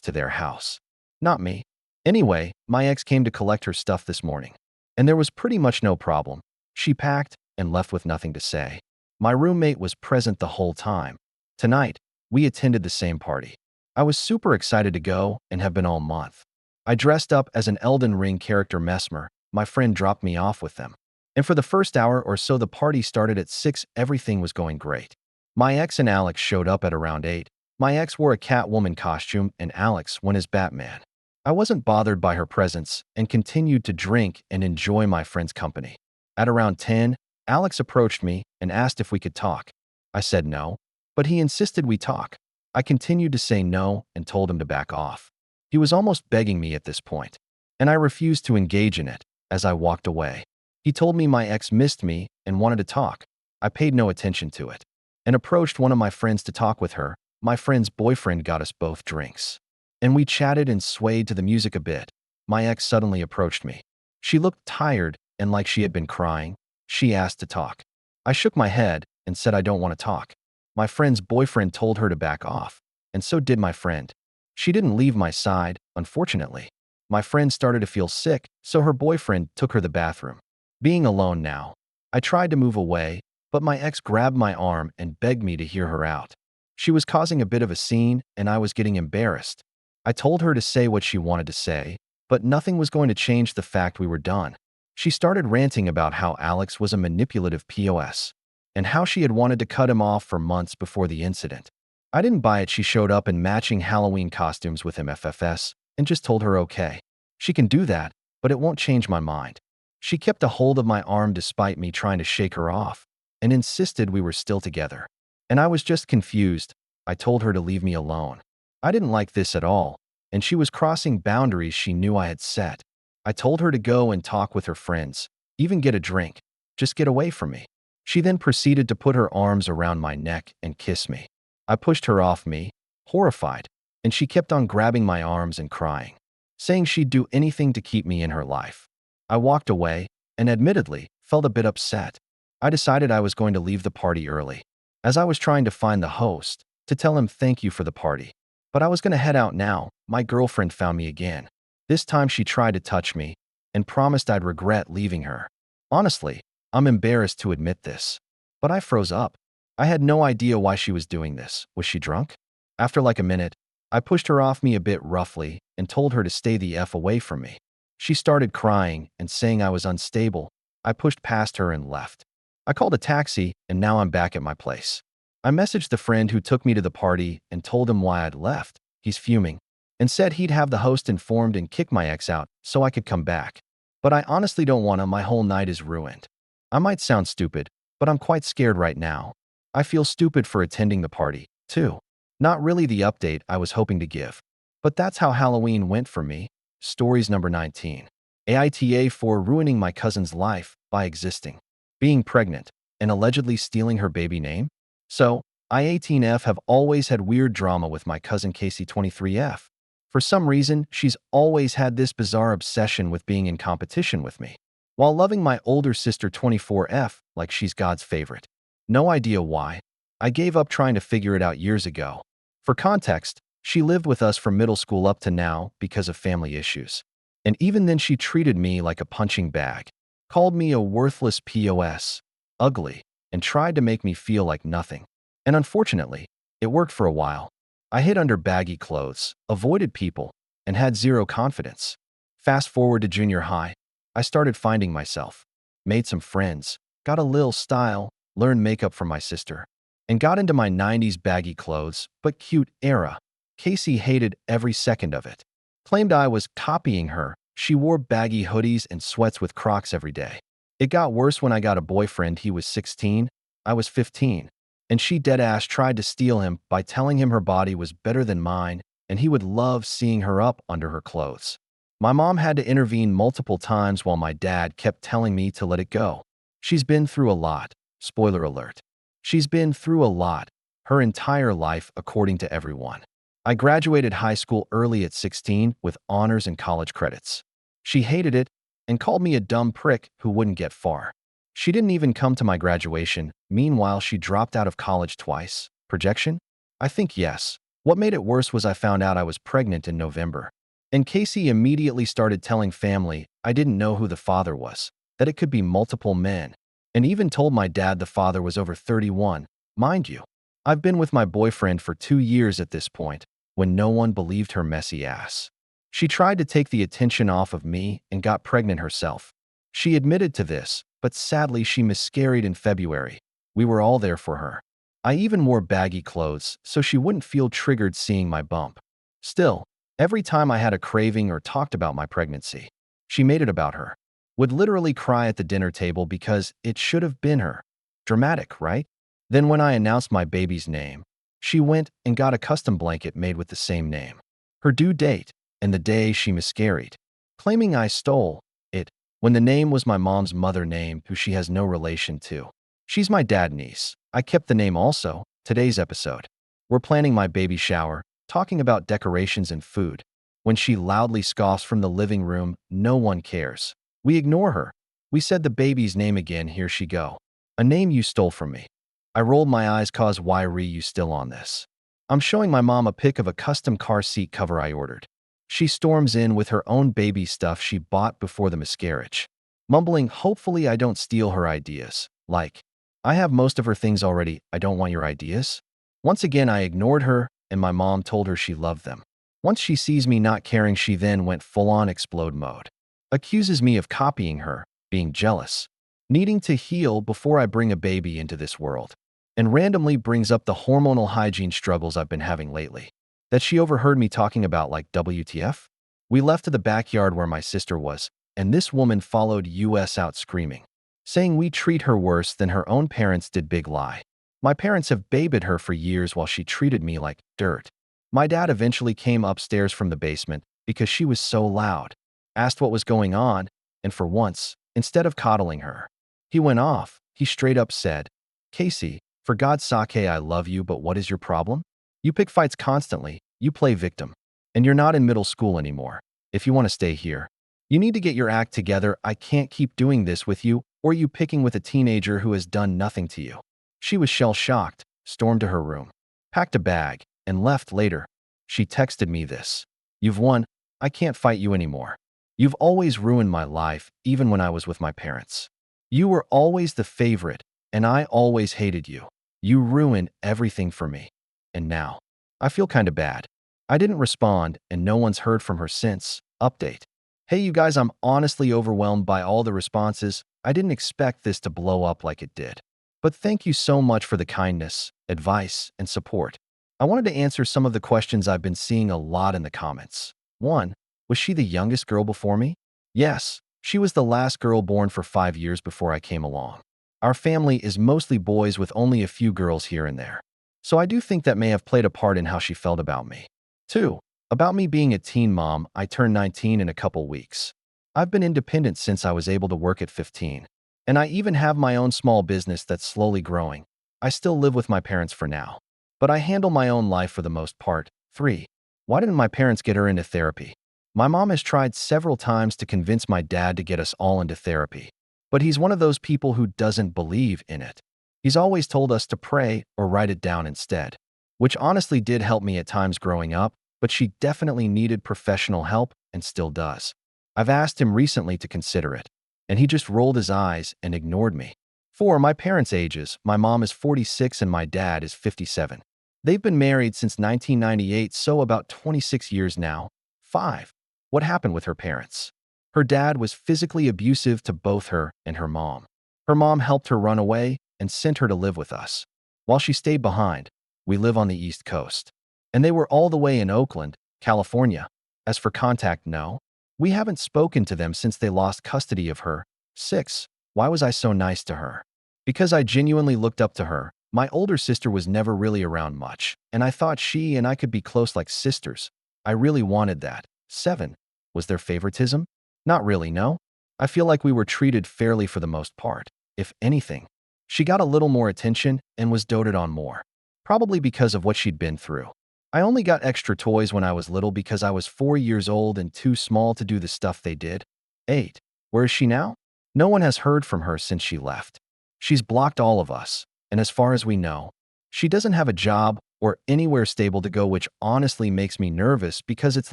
to their house. Not me. Anyway, my ex came to collect her stuff this morning, and there was pretty much no problem. She packed and left with nothing to say. My roommate was present the whole time. Tonight, we attended the same party. I was super excited to go and have been all month. I dressed up as an Elden Ring character Mesmer. My friend dropped me off with them. And for the first hour or so, the party started at 6. Everything was going great. My ex and Alex showed up at around 8. My ex wore a Catwoman costume and Alex went as Batman. I wasn't bothered by her presence and continued to drink and enjoy my friend's company. At around 10, Alex approached me and asked if we could talk. I said no, but he insisted we talk. I continued to say no and told him to back off. He was almost begging me at this point, and I refused to engage in it. As I walked away, he told me my ex missed me and wanted to talk. I paid no attention to it and approached one of my friends to talk with her. My friend's boyfriend got us both drinks, and we chatted and swayed to the music a bit. My ex suddenly approached me. She looked tired and like she had been crying. She asked to talk. I shook my head and said I don't want to talk. My friend's boyfriend told her to back off, and so did my friend. She didn't leave my side, unfortunately. My friend started to feel sick, so her boyfriend took her to the bathroom. Being alone now, I tried to move away, but my ex grabbed my arm and begged me to hear her out. She was causing a bit of a scene, and I was getting embarrassed. I told her to say what she wanted to say, but nothing was going to change the fact we were done. She started ranting about how Alex was a manipulative POS. and how she had wanted to cut him off for months before the incident. I didn't buy it. She showed up in matching Halloween costumes with him FFS and just told her okay. She can do that, but it won't change my mind. She kept a hold of my arm despite me trying to shake her off and insisted we were still together. And I was just confused. I told her to leave me alone. I didn't like this at all, and she was crossing boundaries she knew I had set. I told her to go and talk with her friends, even get a drink. Just get away from me. She then proceeded to put her arms around my neck and kiss me. I pushed her off me, horrified, and she kept on grabbing my arms and crying, saying she'd do anything to keep me in her life. I walked away and admittedly felt a bit upset. I decided I was going to leave the party early, as I was trying to find the host to tell him thank you for the party. But I was going to head out now. My girlfriend found me again. This time she tried to touch me and promised I'd regret leaving her. Honestly, I'm embarrassed to admit this, but I froze up. I had no idea why she was doing this. Was she drunk? After like a minute, I pushed her off me a bit roughly and told her to stay the F away from me. She started crying and saying I was unstable. I pushed past her and left. I called a taxi and now I'm back at my place. I messaged the friend who took me to the party and told him why I'd left. He's fuming and said he'd have the host informed and kick my ex out so I could come back. But I honestly don't want to. My whole night is ruined. I might sound stupid, but I'm quite scared right now. I feel stupid for attending the party, too. Not really the update I was hoping to give. But that's how Halloween went for me. Stories number 19. Aita for ruining my cousin's life by existing, being pregnant, and allegedly stealing her baby name. So, I-18F have always had weird drama with my cousin Casey 23F. For some reason, she's always had this bizarre obsession with being in competition with me, while loving my older sister 24F like she's God's favorite. No idea why. I gave up trying to figure it out years ago. For context, she lived with us from middle school up to now because of family issues. And even then she treated me like a punching bag, called me a worthless POS, ugly, and tried to make me feel like nothing. And unfortunately, it worked for a while. I hid under baggy clothes, avoided people, and had zero confidence. Fast forward to junior high, I started finding myself, made some friends, got a little style, learned makeup from my sister, and got into my 90s baggy clothes, but cute era. Casey hated every second of it. Claimed I was copying her. She wore baggy hoodies and sweats with Crocs every day. It got worse when I got a boyfriend. He was 16, I was 15. And she deadass tried to steal him by telling him her body was better than mine and he would love seeing her up under her clothes. My mom had to intervene multiple times while my dad kept telling me to let it go. She's been through a lot. Spoiler alert. She's been through a lot, her entire life according to everyone. I graduated high school early at 16 with honors and college credits. She hated it and called me a dumb prick who wouldn't get far. She didn't even come to my graduation. Meanwhile, she dropped out of college twice. Projection? I think yes. What made it worse was I found out I was pregnant in November. And Casey immediately started telling family I didn't know who the father was, that it could be multiple men, and even told my dad the father was over 31. Mind you, I've been with my boyfriend for 2 years at this point, when no one believed her messy ass. She tried to take the attention off of me and got pregnant herself. She admitted to this, but sadly she miscarried in February. We were all there for her. I even wore baggy clothes so she wouldn't feel triggered seeing my bump. Still, every time I had a craving or talked about my pregnancy, she made it about her. Would literally cry at the dinner table because it should have been her. Dramatic, right? Then when I announced my baby's name, she went and got a custom blanket made with the same name, her due date, and the day she miscarried, claiming I stole it when the name was my mom's mother name who she has no relation to. She's my dad's niece. I kept the name also. Today's episode, we're planning my baby shower, talking about decorations and food. When she loudly scoffs from the living room, no one cares. We ignore her. We said the baby's name again, here she go. A name you stole from me. I rolled my eyes cause why re you still on this. I'm showing my mom a pic of a custom car seat cover I ordered. She storms in with her own baby stuff she bought before the miscarriage, mumbling hopefully I don't steal her ideas. Like, I have most of her things already, I don't want your ideas. Once again I ignored her and my mom told her she loved them. Once she sees me not caring she then went full-on explode mode. Accuses me of copying her, being jealous. needing to heal before I bring a baby into this world, and randomly brings up the hormonal hygiene struggles I've been having lately. That she overheard me talking about like WTF? We left to the backyard where my sister was, and this woman followed us out screaming, saying we treat her worse than her own parents did. Big lie. My parents have babied her for years while she treated me like dirt. My dad eventually came upstairs from the basement because she was so loud, asked what was going on, and for once, instead of coddling her, he went off. He straight up said, "Casey, for God's sake, I love you, but what is your problem? You pick fights constantly, you play victim, and you're not in middle school anymore. If you want to stay here, you need to get your act together. I can't keep doing this with you, or you picking with a teenager who has done nothing to you." She was shell-shocked, stormed to her room, packed a bag, and left later. She texted me this: "You've won. I can't fight you anymore. You've always ruined my life, even when I was with my parents. You were always the favorite, and I always hated you. You ruined everything for me. And now, I feel kinda bad." I didn't respond, and no one's heard from her since. Update. Hey you guys, I'm honestly overwhelmed by all the responses. I didn't expect this to blow up like it did. But thank you so much for the kindness, advice, and support. I wanted to answer some of the questions I've been seeing a lot in the comments. 1. Was she the youngest girl before me? Yes, she was the last girl born for 5 years before I came along. Our family is mostly boys with only a few girls here and there. So I do think that may have played a part in how she felt about me. 2. About me being a teen mom, I turned 19 in a couple weeks. I've been independent since I was able to work at 15. And I even have my own small business that's slowly growing. I still live with my parents for now, but I handle my own life for the most part. 3. Why didn't my parents get her into therapy? My mom has tried several times to convince my dad to get us all into therapy, but he's one of those people who doesn't believe in it. He's always told us to pray or write it down instead, which honestly did help me at times growing up, but she definitely needed professional help and still does. I've asked him recently to consider it, and he just rolled his eyes and ignored me. 4. My parents' ages. My mom is 46 and my dad is 57. They've been married since 1998, so about 26 years now. 5. What happened with her parents? Her dad was physically abusive to both her and her mom. Her mom helped her run away and sent her to live with us. While she stayed behind, we live on the East Coast. And they were all the way in Oakland, California. As for contact, no. We haven't spoken to them since they lost custody of her. 6. Why was I so nice to her? Because I genuinely looked up to her. My older sister was never really around much, and I thought she and I could be close like sisters. I really wanted that. 7. Was there favoritism? Not really, no. I feel like we were treated fairly for the most part. If anything, she got a little more attention and was doted on more. Probably because of what she'd been through. I only got extra toys when I was little because I was 4 years old and too small to do the stuff they did. 8. Where is she now? No one has heard from her since she left. She's blocked all of us, and as far as we know, she doesn't have a job or anywhere stable to go, which honestly makes me nervous because it's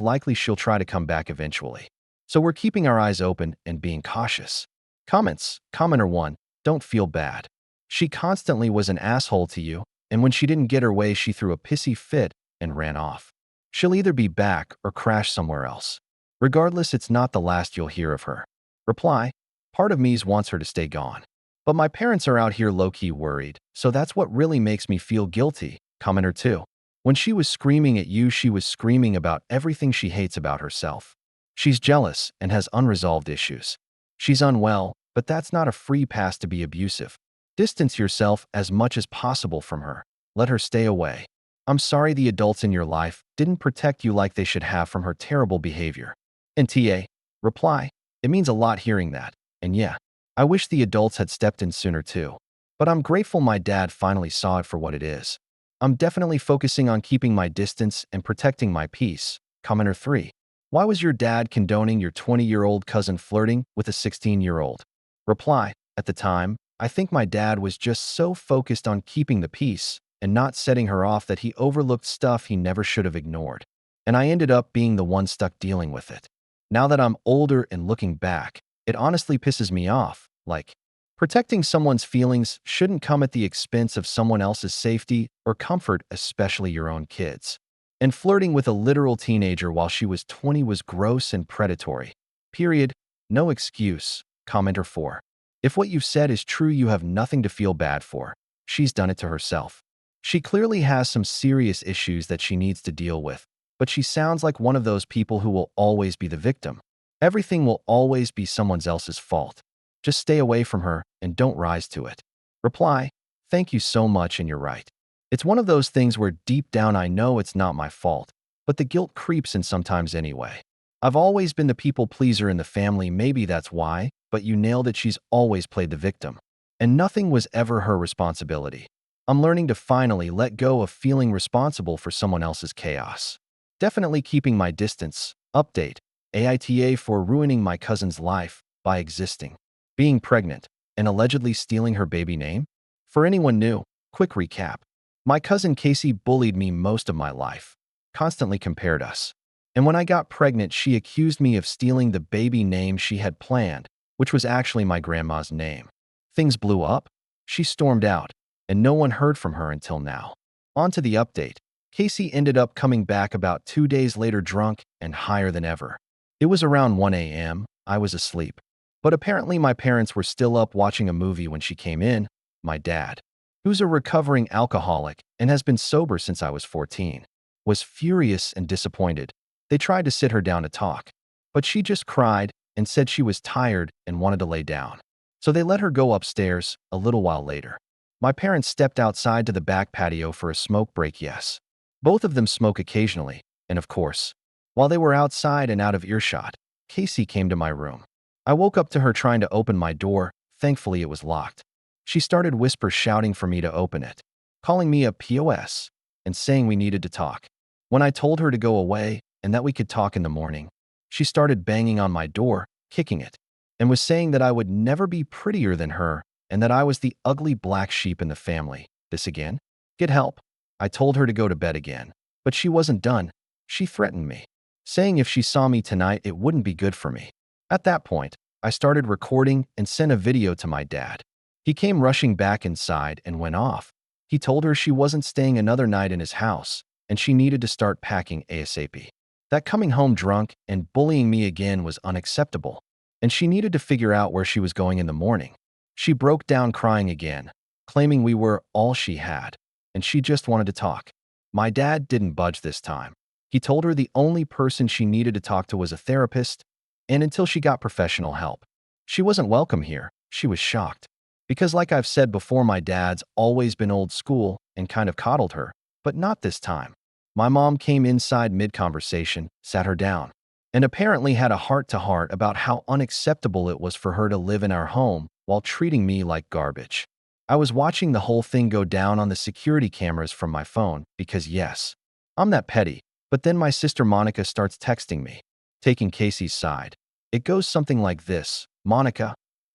likely she'll try to come back eventually. So we're keeping our eyes open and being cautious. Comments. Commenter 1. Don't feel bad. She constantly was an asshole to you, and when she didn't get her way, she threw a pissy fit and ran off. She'll either be back or crash somewhere else. Regardless, it's not the last you'll hear of her. Reply. Part of me wants her to stay gone. But my parents are out here low-key worried, so that's what really makes me feel guilty. Commenter 2. When she was screaming at you, she was screaming about everything she hates about herself. She's jealous and has unresolved issues. She's unwell, but that's not a free pass to be abusive. Distance yourself as much as possible from her. Let her stay away. I'm sorry the adults in your life didn't protect you like they should have from her terrible behavior. And TA. Reply. It means a lot hearing that. And yeah, I wish the adults had stepped in sooner too. But I'm grateful my dad finally saw it for what it is. I'm definitely focusing on keeping my distance and protecting my peace. Commenter 3. Why was your dad condoning your 20-year-old cousin flirting with a 16-year-old? Reply. At the time, I think my dad was just so focused on keeping the peace and not setting her off that he overlooked stuff he never should have ignored. And I ended up being the one stuck dealing with it. Now that I'm older and looking back, it honestly pisses me off. Like, protecting someone's feelings shouldn't come at the expense of someone else's safety or comfort, especially your own kids. And flirting with a literal teenager while she was 20 was gross and predatory. Period. No excuse. Commenter 4. If what you've said is true, you have nothing to feel bad for. She's done it to herself. She clearly has some serious issues that she needs to deal with, but she sounds like one of those people who will always be the victim. Everything will always be someone else's fault. Just stay away from her and don't rise to it. Reply, thank you so much and you're right. It's one of those things where deep down I know it's not my fault, but the guilt creeps in sometimes anyway. I've always been the people pleaser in the family, maybe that's why, but you nailed it, she's always played the victim. And nothing was ever her responsibility. I'm learning to finally let go of feeling responsible for someone else's chaos. Definitely keeping my distance. Update. Aita for ruining my cousin's life by existing, being pregnant, and allegedly stealing her baby name? For anyone new, quick recap. My cousin Casey bullied me most of my life, constantly compared us. And when I got pregnant, she accused me of stealing the baby name she had planned, which was actually my grandma's name. Things blew up. She stormed out, and no one heard from her until now. On to the update. Casey ended up coming back about 2 days later drunk and higher than ever. It was around 1 a.m. I was asleep. But apparently my parents were still up watching a movie when she came in. My dad, who's a recovering alcoholic and has been sober since I was 14, was furious and disappointed. They tried to sit her down to talk, but she just cried and said she was tired and wanted to lay down. So they let her go upstairs. A little while later, my parents stepped outside to the back patio for a smoke break. Yes, both of them smoke occasionally, and of course, while they were outside and out of earshot, Casey came to my room. I woke up to her trying to open my door. Thankfully, it was locked. She started whisper shouting for me to open it, calling me a POS, and saying we needed to talk. When I told her to go away and that we could talk in the morning, she started banging on my door, kicking it, and was saying that I would never be prettier than her and that I was the ugly black sheep in the family. This again? Get help. I told her to go to bed again, but she wasn't done. She threatened me, saying if she saw me tonight, it wouldn't be good for me. At that point, I started recording and sent a video to my dad. He came rushing back inside and went off. He told her she wasn't staying another night in his house, and she needed to start packing ASAP. That coming home drunk and bullying me again was unacceptable, and she needed to figure out where she was going in the morning. She broke down crying again, claiming we were all she had, and she just wanted to talk. My dad didn't budge this time. He told her the only person she needed to talk to was a therapist, and until she got professional help. She wasn't welcome here. She was shocked. Because like I've said before, my dad's always been old school and kind of coddled her, but not this time. My mom came inside mid-conversation, sat her down, and apparently had a heart-to-heart about how unacceptable it was for her to live in our home while treating me like garbage. I was watching the whole thing go down on the security cameras from my phone because yes, I'm that petty. But then my sister Monica starts texting me, taking Casey's side. It goes something like this: Monica,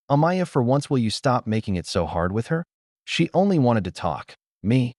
Amaya, for once will you stop making it so hard with her? She only wanted to talk. Me?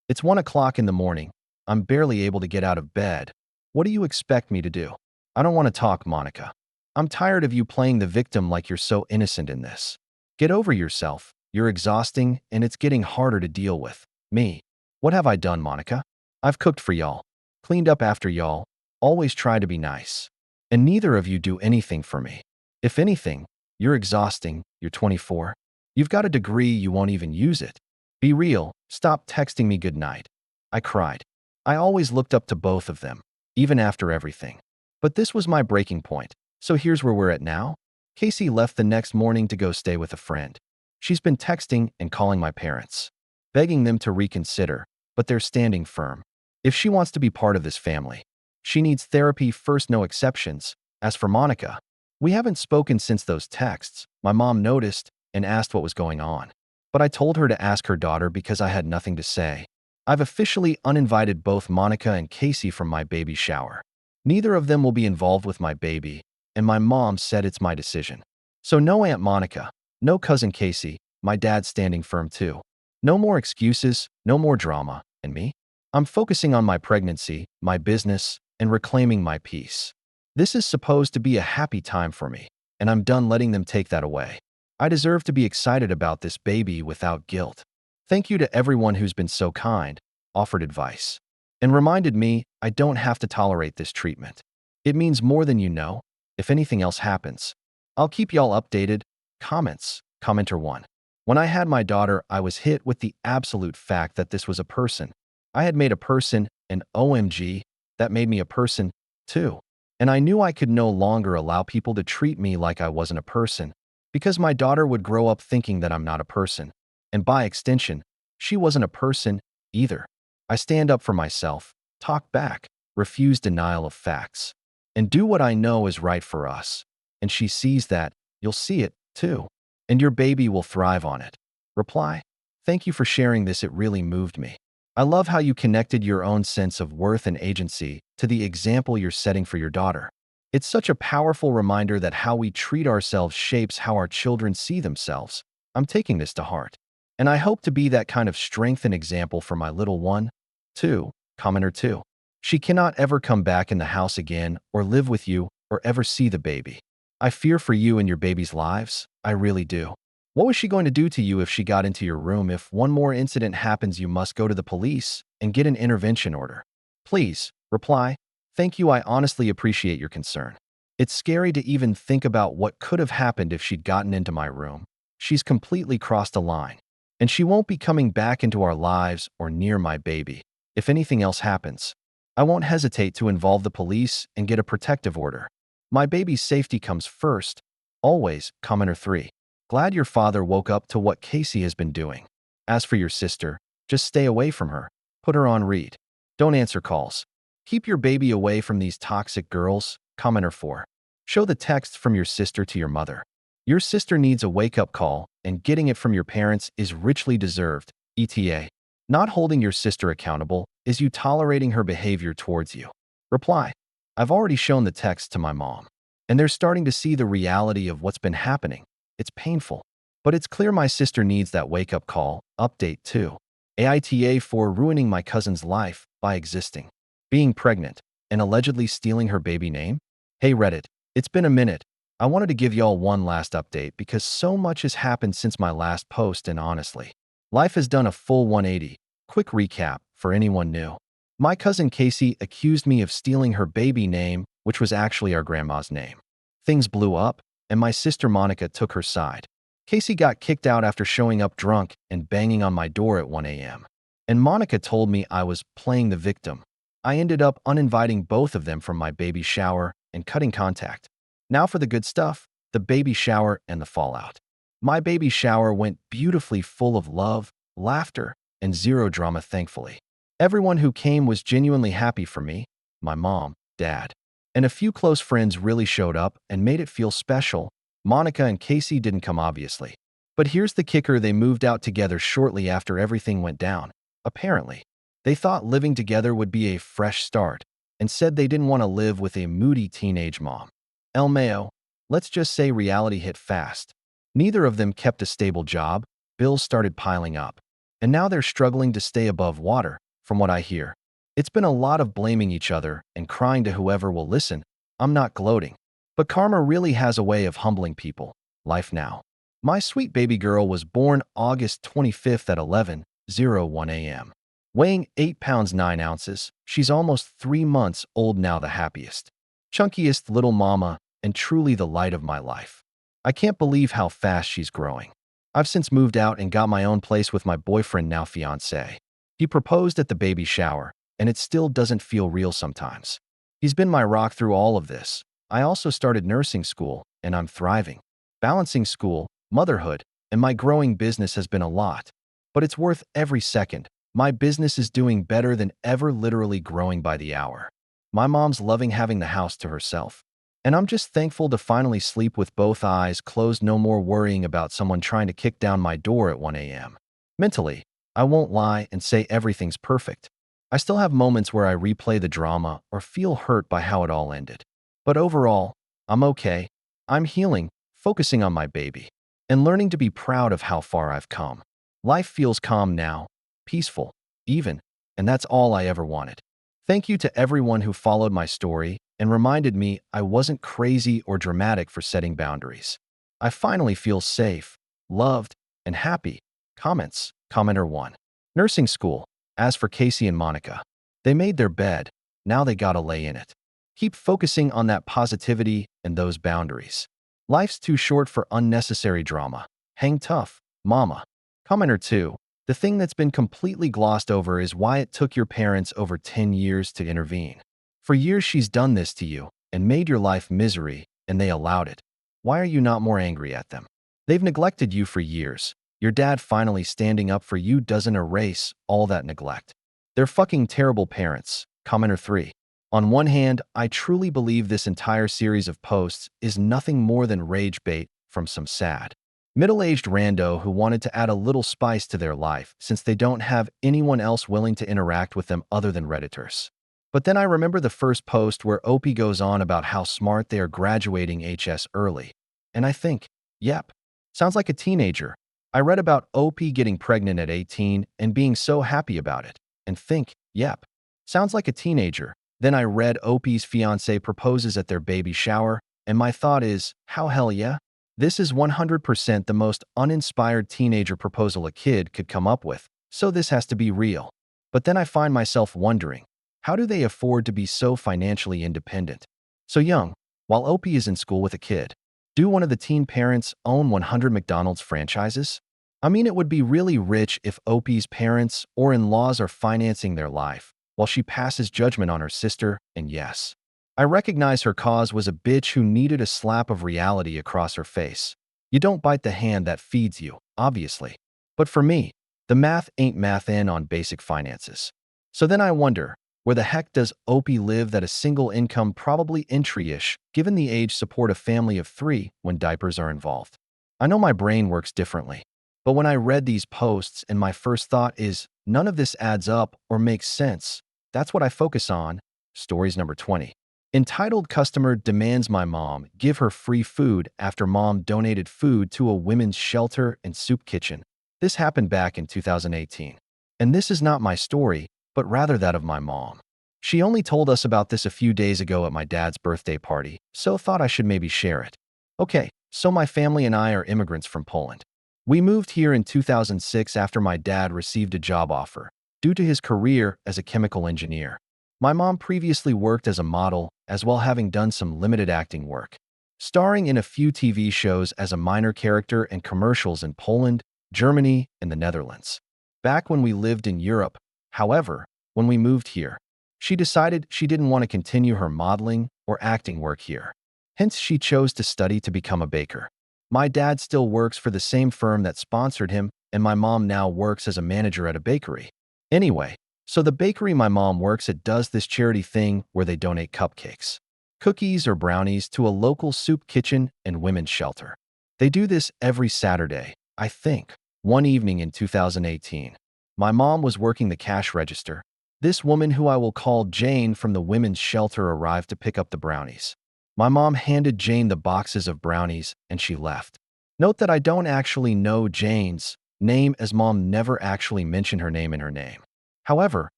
It's 1 o'clock in the morning. I'm barely able to get out of bed. What do you expect me to do? I don't want to talk, Monica. I'm tired of you playing the victim like you're so innocent in this. Get over yourself. You're exhausting and it's getting harder to deal with. Me? What have I done, Monica? I've cooked for y'all, cleaned up after y'all, always try to be nice. And neither of you do anything for me. If anything, you're exhausting. You're 24. You've got a degree, you won't even use it. Be real. Stop texting me good night. I cried. I always looked up to both of them, even after everything. But this was my breaking point. So here's where we're at now. Casey left the next morning to go stay with a friend. She's been texting and calling my parents, begging them to reconsider, but they're standing firm. If she wants to be part of this family, she needs therapy first, no exceptions. As for Monica, we haven't spoken since those texts. My mom noticed and asked what was going on, but I told her to ask her daughter because I had nothing to say. I've officially uninvited both Monica and Casey from my baby shower. Neither of them will be involved with my baby, and my mom said it's my decision. So no Aunt Monica, no cousin Casey, my dad's standing firm too. No more excuses, no more drama. And me? I'm focusing on my pregnancy, my business, and reclaiming my peace. This is supposed to be a happy time for me, and I'm done letting them take that away. I deserve to be excited about this baby without guilt. Thank you to everyone who's been so kind, offered advice, and reminded me I don't have to tolerate this treatment. It means more than you know. If anything else happens, I'll keep y'all updated. Comments. Commenter 1. When I had my daughter, I was hit with the absolute fact that this was a person. I had made a person, and OMG, that made me a person, too. And I knew I could no longer allow people to treat me like I wasn't a person, because my daughter would grow up thinking that I'm not a person. And by extension, she wasn't a person either. I stand up for myself, talk back, refuse denial of facts, and do what I know is right for us. And she sees that, you'll see it, too. And your baby will thrive on it. Reply. Thank you for sharing this, it really moved me. I love how you connected your own sense of worth and agency to the example you're setting for your daughter. It's such a powerful reminder that how we treat ourselves shapes how our children see themselves. I'm taking this to heart. And I hope to be that kind of strength and example for my little one. 2. Commenter 2. She cannot ever come back in the house again or live with you or ever see the baby. I fear for you and your baby's lives. I really do. What was she going to do to you if she got into your room? If one more incident happens, you must go to the police and get an intervention order. Please, reply. Thank you, I honestly appreciate your concern. It's scary to even think about what could have happened if she'd gotten into my room. She's completely crossed a line. And she won't be coming back into our lives or near my baby. If anything else happens, I won't hesitate to involve the police and get a protective order. My baby's safety comes first. Always. Commenter 3. Glad your father woke up to what Casey has been doing. As for your sister, just stay away from her. Put her on read. Don't answer calls. Keep your baby away from these toxic girls. Commenter 4. Show the text from your sister to your mother. Your sister needs a wake-up call, and getting it from your parents is richly deserved. ETA. Not holding your sister accountable is you tolerating her behavior towards you. Reply. I've already shown the text to my mom, and they're starting to see the reality of what's been happening. It's painful, but it's clear my sister needs that wake-up call. Update 2. Aita for ruining my cousin's life by existing, being pregnant, and allegedly stealing her baby name. Hey Reddit, it's been a minute. I wanted to give y'all one last update because so much has happened since my last post, and honestly, life has done a full 180. Quick recap for anyone new. My cousin Casey accused me of stealing her baby name, which was actually our grandma's name. Things blew up, and my sister Monica took her side. Casey got kicked out after showing up drunk and banging on my door at 1 a.m. And Monica told me I was playing the victim. I ended up uninviting both of them from my baby shower and cutting contact. Now for the good stuff, the baby shower and the fallout. My baby shower went beautifully, full of love, laughter, and zero drama, thankfully. Everyone who came was genuinely happy for me, my mom, dad, and a few close friends really showed up and made it feel special. Monica and Casey didn't come, obviously. But here's the kicker, they moved out together shortly after everything went down. Apparently, they thought living together would be a fresh start and said they didn't want to live with a moody teenage mom. El Mayo, let's just say reality hit fast. Neither of them kept a stable job, bills started piling up, and now they're struggling to stay above water, from what I hear. It's been a lot of blaming each other and crying to whoever will listen. I'm not gloating, but karma really has a way of humbling people. Life now. My sweet baby girl was born August 25th at 11:01 a.m. Weighing 8 pounds 9 ounces, she's almost 3 months old now, the happiest, chunkiest little mama, and truly the light of my life. I can't believe how fast she's growing. I've since moved out and got my own place with my boyfriend, now fiancé. He proposed at the baby shower, and it still doesn't feel real sometimes. He's been my rock through all of this. I also started nursing school, and I'm thriving. Balancing school, motherhood, and my growing business has been a lot, but it's worth every second. My business is doing better than ever, literally growing by the hour. My mom's loving having the house to herself, and I'm just thankful to finally sleep with both eyes closed, no more worrying about someone trying to kick down my door at 1 a.m. Mentally, I won't lie and say everything's perfect. I still have moments where I replay the drama or feel hurt by how it all ended. But overall, I'm okay. I'm healing, focusing on my baby, and learning to be proud of how far I've come. Life feels calm now, peaceful, even, and that's all I ever wanted. Thank you to everyone who followed my story and reminded me I wasn't crazy or dramatic for setting boundaries. I finally feel safe, loved, and happy. Comments. Commenter 1. Nursing school. As for Casey and Monica, they made their bed. Now they gotta lay in it. Keep focusing on that positivity and those boundaries. Life's too short for unnecessary drama. Hang tough, mama. Commenter 2. The thing that's been completely glossed over is why it took your parents over 10 years to intervene. For years she's done this to you and made your life misery, and they allowed it. Why are you not more angry at them? They've neglected you for years. Your dad finally standing up for you doesn't erase all that neglect. They're fucking terrible parents. Commenter 3. On one hand, I truly believe this entire series of posts is nothing more than rage bait from some sad, middle-aged rando who wanted to add a little spice to their life since they don't have anyone else willing to interact with them other than Redditors. But then I remember the first post where Opie goes on about how smart they are graduating HS early. And I think, yep, sounds like a teenager. I read about Opie getting pregnant at 18 and being so happy about it. And think, yep, sounds like a teenager. Then I read Opie's fiancé proposes at their baby shower, and my thought is, how hell yeah? This is 100% the most uninspired teenager proposal a kid could come up with, so this has to be real. But then I find myself wondering, how do they afford to be so financially independent? So young, while Opie is in school with a kid, do one of the teen parents own 100 McDonald's franchises? I mean, it would be really rich if Opie's parents or in-laws are financing their life, while she passes judgment on her sister, and yes, I recognize her cause was a bitch who needed a slap of reality across her face. You don't bite the hand that feeds you, obviously. But for me, the math ain't math in on basic finances. So then I wonder, where the heck does Opie live that a single income probably entry-ish, given the age support a family of 3 when diapers are involved? I know my brain works differently, but when I read these posts and my first thought is, none of this adds up or makes sense, that's what I focus on. Stories number 20. Entitled customer demands my mom give her free food after mom donated food to a women's shelter and soup kitchen. This happened back in 2018. And this is not my story, but rather that of my mom. She only told us about this a few days ago at my dad's birthday party, so thought I should maybe share it. Okay, so my family and I are immigrants from Poland. We moved here in 2006 after my dad received a job offer, due to his career as a chemical engineer. My mom previously worked as a model, as well having done some limited acting work, starring in a few TV shows as a minor character and commercials in Poland, Germany, and the Netherlands. Back when we lived in Europe, however, when we moved here, she decided she didn't want to continue her modeling or acting work here. Hence, she chose to study to become a baker. My dad still works for the same firm that sponsored him, and my mom now works as a manager at a bakery. Anyway, so the bakery my mom works at does this charity thing where they donate cupcakes, cookies, or brownies to a local soup kitchen and women's shelter. They do this every Saturday, I think. One evening in 2018, my mom was working the cash register. This woman, who I will call Jane from the women's shelter, arrived to pick up the brownies. My mom handed Jane the boxes of brownies and she left. Note that I don't actually know Jane's name, as mom never actually mentioned her name in her name. However,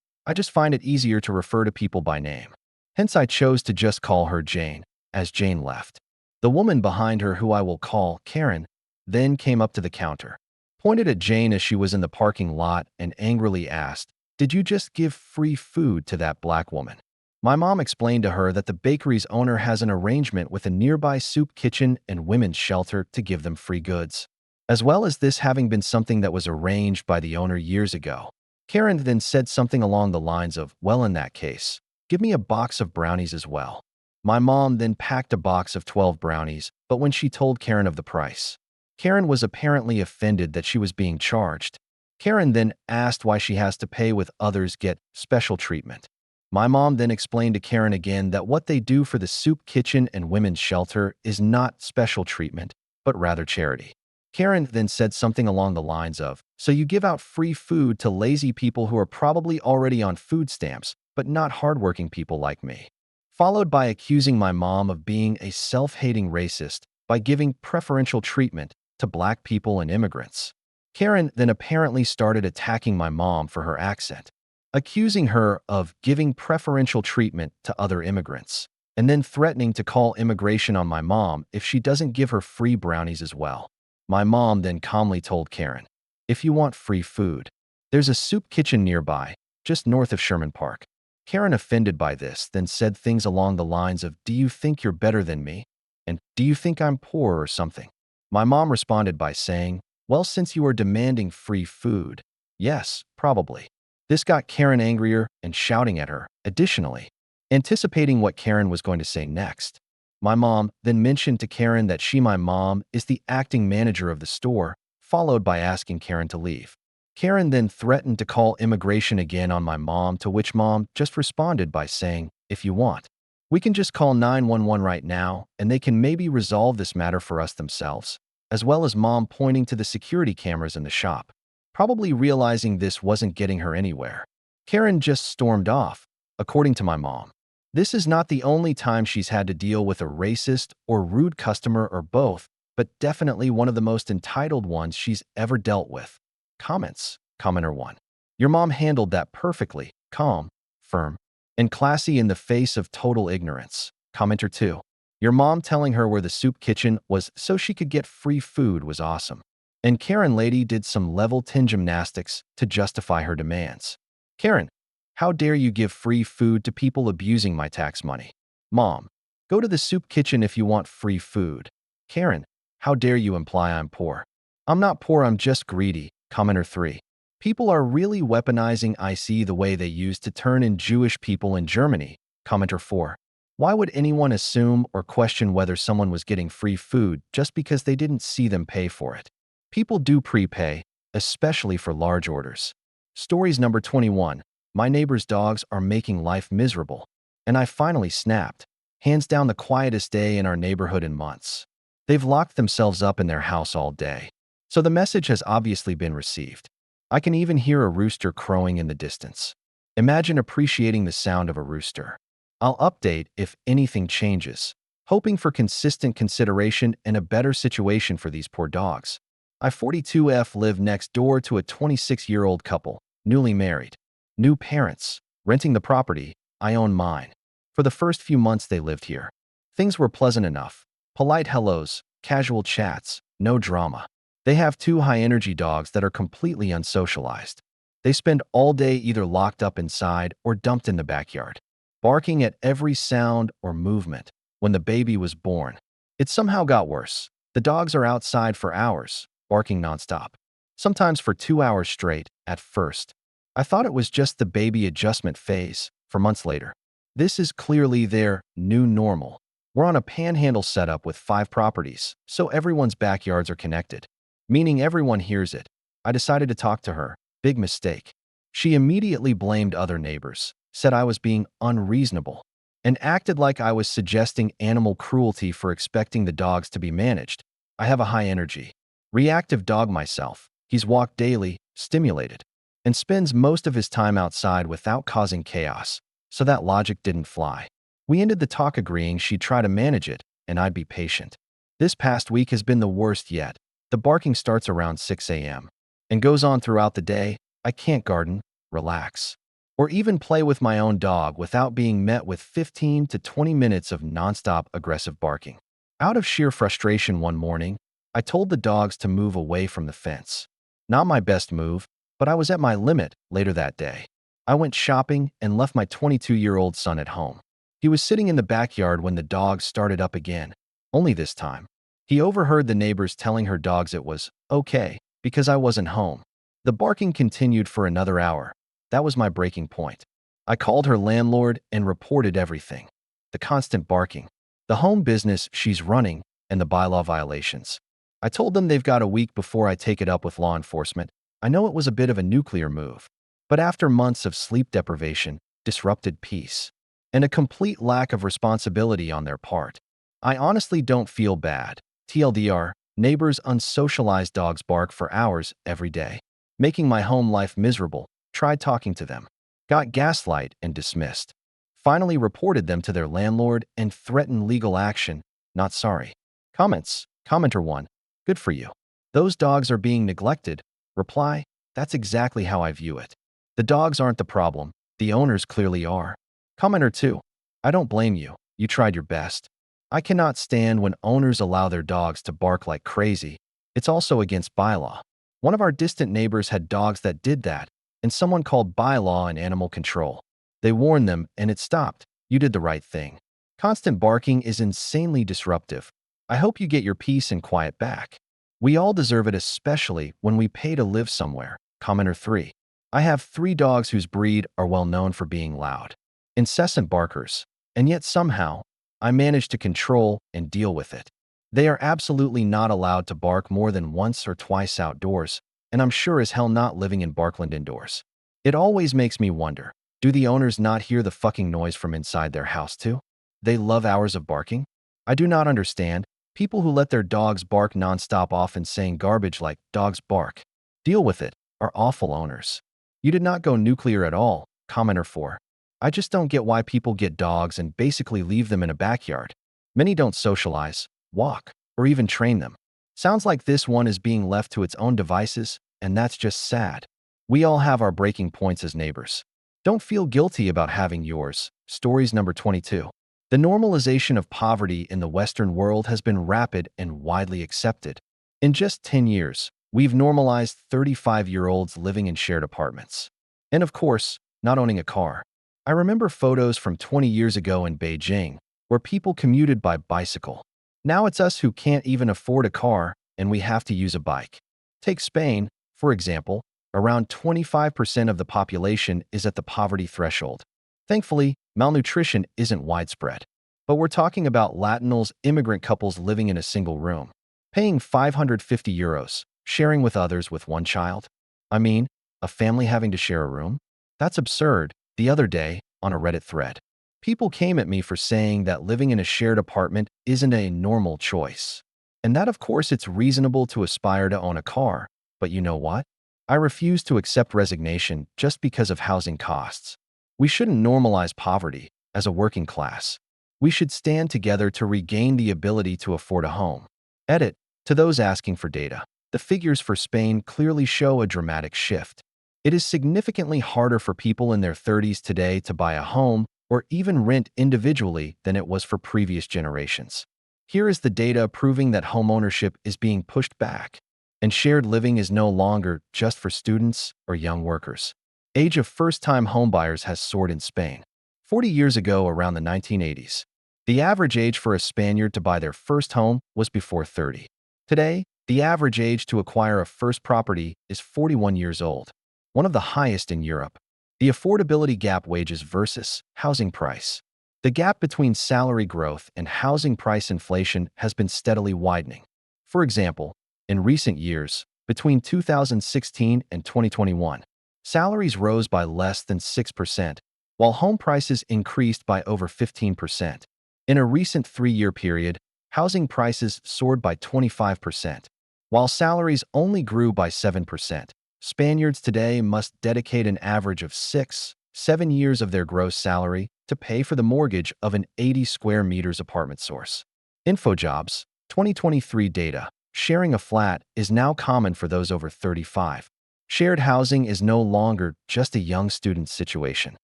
I just find it easier to refer to people by name. Hence, I chose to just call her Jane, as Jane left. The woman behind her, who I will call Karen, then came up to the counter, pointed at Jane as she was in the parking lot, and angrily asked, "Did you just give free food to that black woman?" My mom explained to her that the bakery's owner has an arrangement with a nearby soup kitchen and women's shelter to give them free goods, as well as this having been something that was arranged by the owner years ago. Karen then said something along the lines of, "Well, in that case, give me a box of brownies as well." My mom then packed a box of 12 brownies, but when she told Karen of the price, Karen was apparently offended that she was being charged. Karen then asked why she has to pay with others get special treatment. My mom then explained to Karen again that what they do for the soup kitchen and women's shelter is not special treatment, but rather charity. Karen then said something along the lines of, "So you give out free food to lazy people who are probably already on food stamps, but not hardworking people like me," followed by accusing my mom of being a self-hating racist by giving preferential treatment to black people and immigrants. Karen then apparently started attacking my mom for her accent, accusing her of giving preferential treatment to other immigrants, and then threatening to call immigration on my mom if she doesn't give her free brownies as well. My mom then calmly told Karen, "If you want free food, there's a soup kitchen nearby, just north of Sherman Park." Karen, offended by this, then said things along the lines of, "Do you think you're better than me? And do you think I'm poor or something?" My mom responded by saying, Well, since you are demanding free food. Yes, probably. This got Karen angrier and shouting at her. Additionally, anticipating what Karen was going to say next, my mom then mentioned to Karen that my mom, is the acting manager of the store, followed by asking Karen to leave. Karen then threatened to call immigration again on my mom, to which mom just responded by saying, "If you want, we can just call 911 right now and they can maybe resolve this matter for us themselves," as well as mom pointing to the security cameras in the shop. Probably realizing this wasn't getting her anywhere, Karen just stormed off, according to my mom. This is not the only time she's had to deal with a racist or rude customer or both, but definitely one of the most entitled ones she's ever dealt with. Comments. Commenter 1. Your mom handled that perfectly, calm, firm, and classy in the face of total ignorance. Commenter 2. Your mom telling her where the soup kitchen was so she could get free food was awesome. And Karen lady did some level 10 gymnastics to justify her demands. Karen, how dare you give free food to people abusing my tax money? Mom, go to the soup kitchen if you want free food. Karen, how dare you imply I'm poor? I'm not poor, I'm just greedy. Commenter 3. People are really weaponizing IC the way they used to turn in Jewish people in Germany. Commenter 4. Why would anyone assume or question whether someone was getting free food just because they didn't see them pay for it? People do prepay, especially for large orders. Stories number 21. My neighbor's dogs are making life miserable. And I finally snapped. Hands down the quietest day in our neighborhood in months. They've locked themselves up in their house all day. So the message has obviously been received. I can even hear a rooster crowing in the distance. Imagine appreciating the sound of a rooster. I'll update if anything changes, hoping for consistent consideration and a better situation for these poor dogs. I 42F live next door to a 26-year-old couple, newly married. New parents, renting the property, I own mine. For the first few months they lived here, things were pleasant enough. Polite hellos, casual chats, no drama. They have two high-energy dogs that are completely unsocialized. They spend all day either locked up inside or dumped in the backyard, barking at every sound or movement. When the baby was born, it somehow got worse. The dogs are outside for hours, barking nonstop, sometimes for 2 hours straight. At first, I thought it was just the baby adjustment phase. For months later, this is clearly their new normal. We're on a panhandle setup with 5 properties, so everyone's backyards are connected, meaning everyone hears it. I decided to talk to her. Big mistake. She immediately blamed other neighbors, said I was being unreasonable, and acted like I was suggesting animal cruelty for expecting the dogs to be managed. I have a high energy, reactive dog myself. He's walked daily, stimulated, and spends most of his time outside without causing chaos, so that logic didn't fly. We ended the talk agreeing she'd try to manage it, and I'd be patient. This past week has been the worst yet. The barking starts around 6 a.m. and goes on throughout the day. I can't garden, relax, or even play with my own dog without being met with 15 to 20 minutes of nonstop aggressive barking. Out of sheer frustration one morning, I told the dogs to move away from the fence. Not my best move, but I was at my limit. Later that day, I went shopping and left my 22-year-old son at home. He was sitting in the backyard when the dogs started up again. Only this time, he overheard the neighbors telling her dogs it was okay because I wasn't home. The barking continued for another hour. That was my breaking point. I called her landlord and reported everything. The constant barking, the home business she's running, and the bylaw violations. I told them they've got a week before I take it up with law enforcement. I know it was a bit of a nuclear move, but after months of sleep deprivation, disrupted peace, and a complete lack of responsibility on their part, I honestly don't feel bad. TLDR, neighbors' unsocialized dogs bark for hours every day, making my home life miserable. Tried talking to them, got gaslight and dismissed. Finally reported them to their landlord and threatened legal action. Not sorry. Comments. Commenter 1. Good for you. Those dogs are being neglected. Reply. That's exactly how I view it. The dogs aren't the problem. The owners clearly are. Commenter 2. I don't blame you. You tried your best. I cannot stand when owners allow their dogs to bark like crazy. It's also against bylaw. One of our distant neighbors had dogs that did that, and someone called bylaw and animal control. They warned them, and it stopped. You did the right thing. Constant barking is insanely disruptive. I hope you get your peace and quiet back. We all deserve it, especially when we pay to live somewhere. Commenter 3. I have 3 dogs whose breed are well known for being loud, incessant barkers, and yet somehow I manage to control and deal with it. They are absolutely not allowed to bark more than once or twice outdoors, and I'm sure as hell not living in Barkland indoors. It always makes me wonder, do the owners not hear the fucking noise from inside their house too? They love hours of barking? I do not understand. People who let their dogs bark nonstop, often saying garbage like, dogs bark. Deal with it, are awful owners. You did not go nuclear at all. Commenter 4. I just don't get why people get dogs and basically leave them in a backyard. Many don't socialize, walk, or even train them. Sounds like this one is being left to its own devices, and that's just sad. We all have our breaking points as neighbors. Don't feel guilty about having yours. Stories number 22. The normalization of poverty in the Western world has been rapid and widely accepted. In just 10 years, we've normalized 35-year-olds living in shared apartments. And of course, not owning a car. I remember photos from 20 years ago in Beijing, where people commuted by bicycle. Now it's us who can't even afford a car, and we have to use a bike. Take Spain, for example. Around 25% of the population is at the poverty threshold. Thankfully, malnutrition isn't widespread. But we're talking about Latinos, immigrant couples living in a single room, paying €550, sharing with others with one child. I mean, a family having to share a room? That's absurd. The other day, on a Reddit thread, people came at me for saying that living in a shared apartment isn't a normal choice. And that, of course, it's reasonable to aspire to own a car. But you know what? I refuse to accept resignation just because of housing costs. We shouldn't normalize poverty as a working class. We should stand together to regain the ability to afford a home. Edit. To those asking for data, the figures for Spain clearly show a dramatic shift. It is significantly harder for people in their 30s today to buy a home or even rent individually than it was for previous generations. Here is the data proving that homeownership is being pushed back, and shared living is no longer just for students or young workers. Age of first-time homebuyers has soared in Spain. 40 years ago, around the 1980s, the average age for a Spaniard to buy their first home was before 30. Today, the average age to acquire a first property is 41 years old, one of the highest in Europe. The affordability gap, wages versus housing price. The gap between salary growth and housing price inflation has been steadily widening. For example, in recent years, between 2016 and 2021, salaries rose by less than 6%, while home prices increased by over 15%. In a recent 3-year period, housing prices soared by 25%, while salaries only grew by 7%. Spaniards today must dedicate an average of 7 years of their gross salary to pay for the mortgage of an 80 square meters apartment. Source: InfoJobs, 2023 data. Sharing a flat is now common for those over 35. Shared housing is no longer just a young student's situation.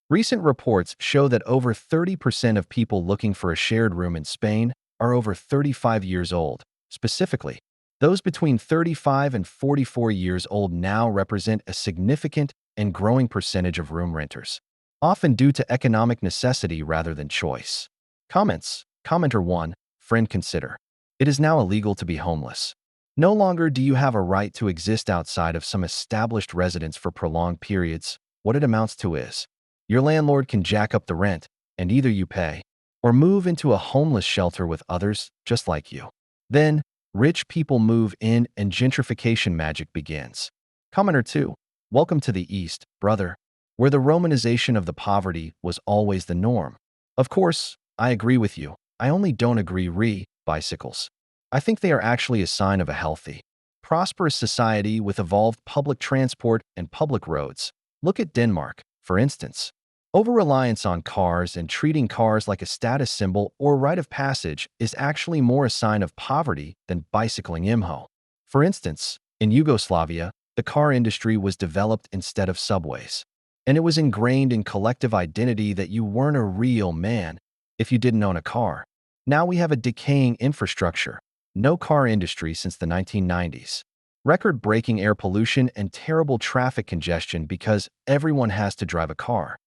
Recent reports show that over 30% of people looking for a shared room in Spain are over 35 years old. Specifically, those between 35 and 44 years old now represent a significant and growing percentage of room renters, often due to economic necessity rather than choice. Comments. Commenter 1. Friend, consider. It is now illegal to be homeless. No longer do you have a right to exist outside of some established residence for prolonged periods. What it amounts to is, your landlord can jack up the rent, and either you pay or move into a homeless shelter with others just like you. Then, rich people move in and gentrification magic begins. Commenter 2. Welcome to the East, brother, where the Romanization of the poverty was always the norm. Of course, I agree with you. I only don't agree bicycles. I think they are actually a sign of a healthy, prosperous society with evolved public transport and public roads. Look at Denmark, for instance. Over-reliance on cars and treating cars like a status symbol or rite of passage is actually more a sign of poverty than bicycling imho. For instance, in Yugoslavia, the car industry was developed instead of subways, and it was ingrained in collective identity that you weren't a real man if you didn't own a car. Now we have a decaying infrastructure, no car industry since the 1990s, record-breaking air pollution and terrible traffic congestion because everyone has to drive a car.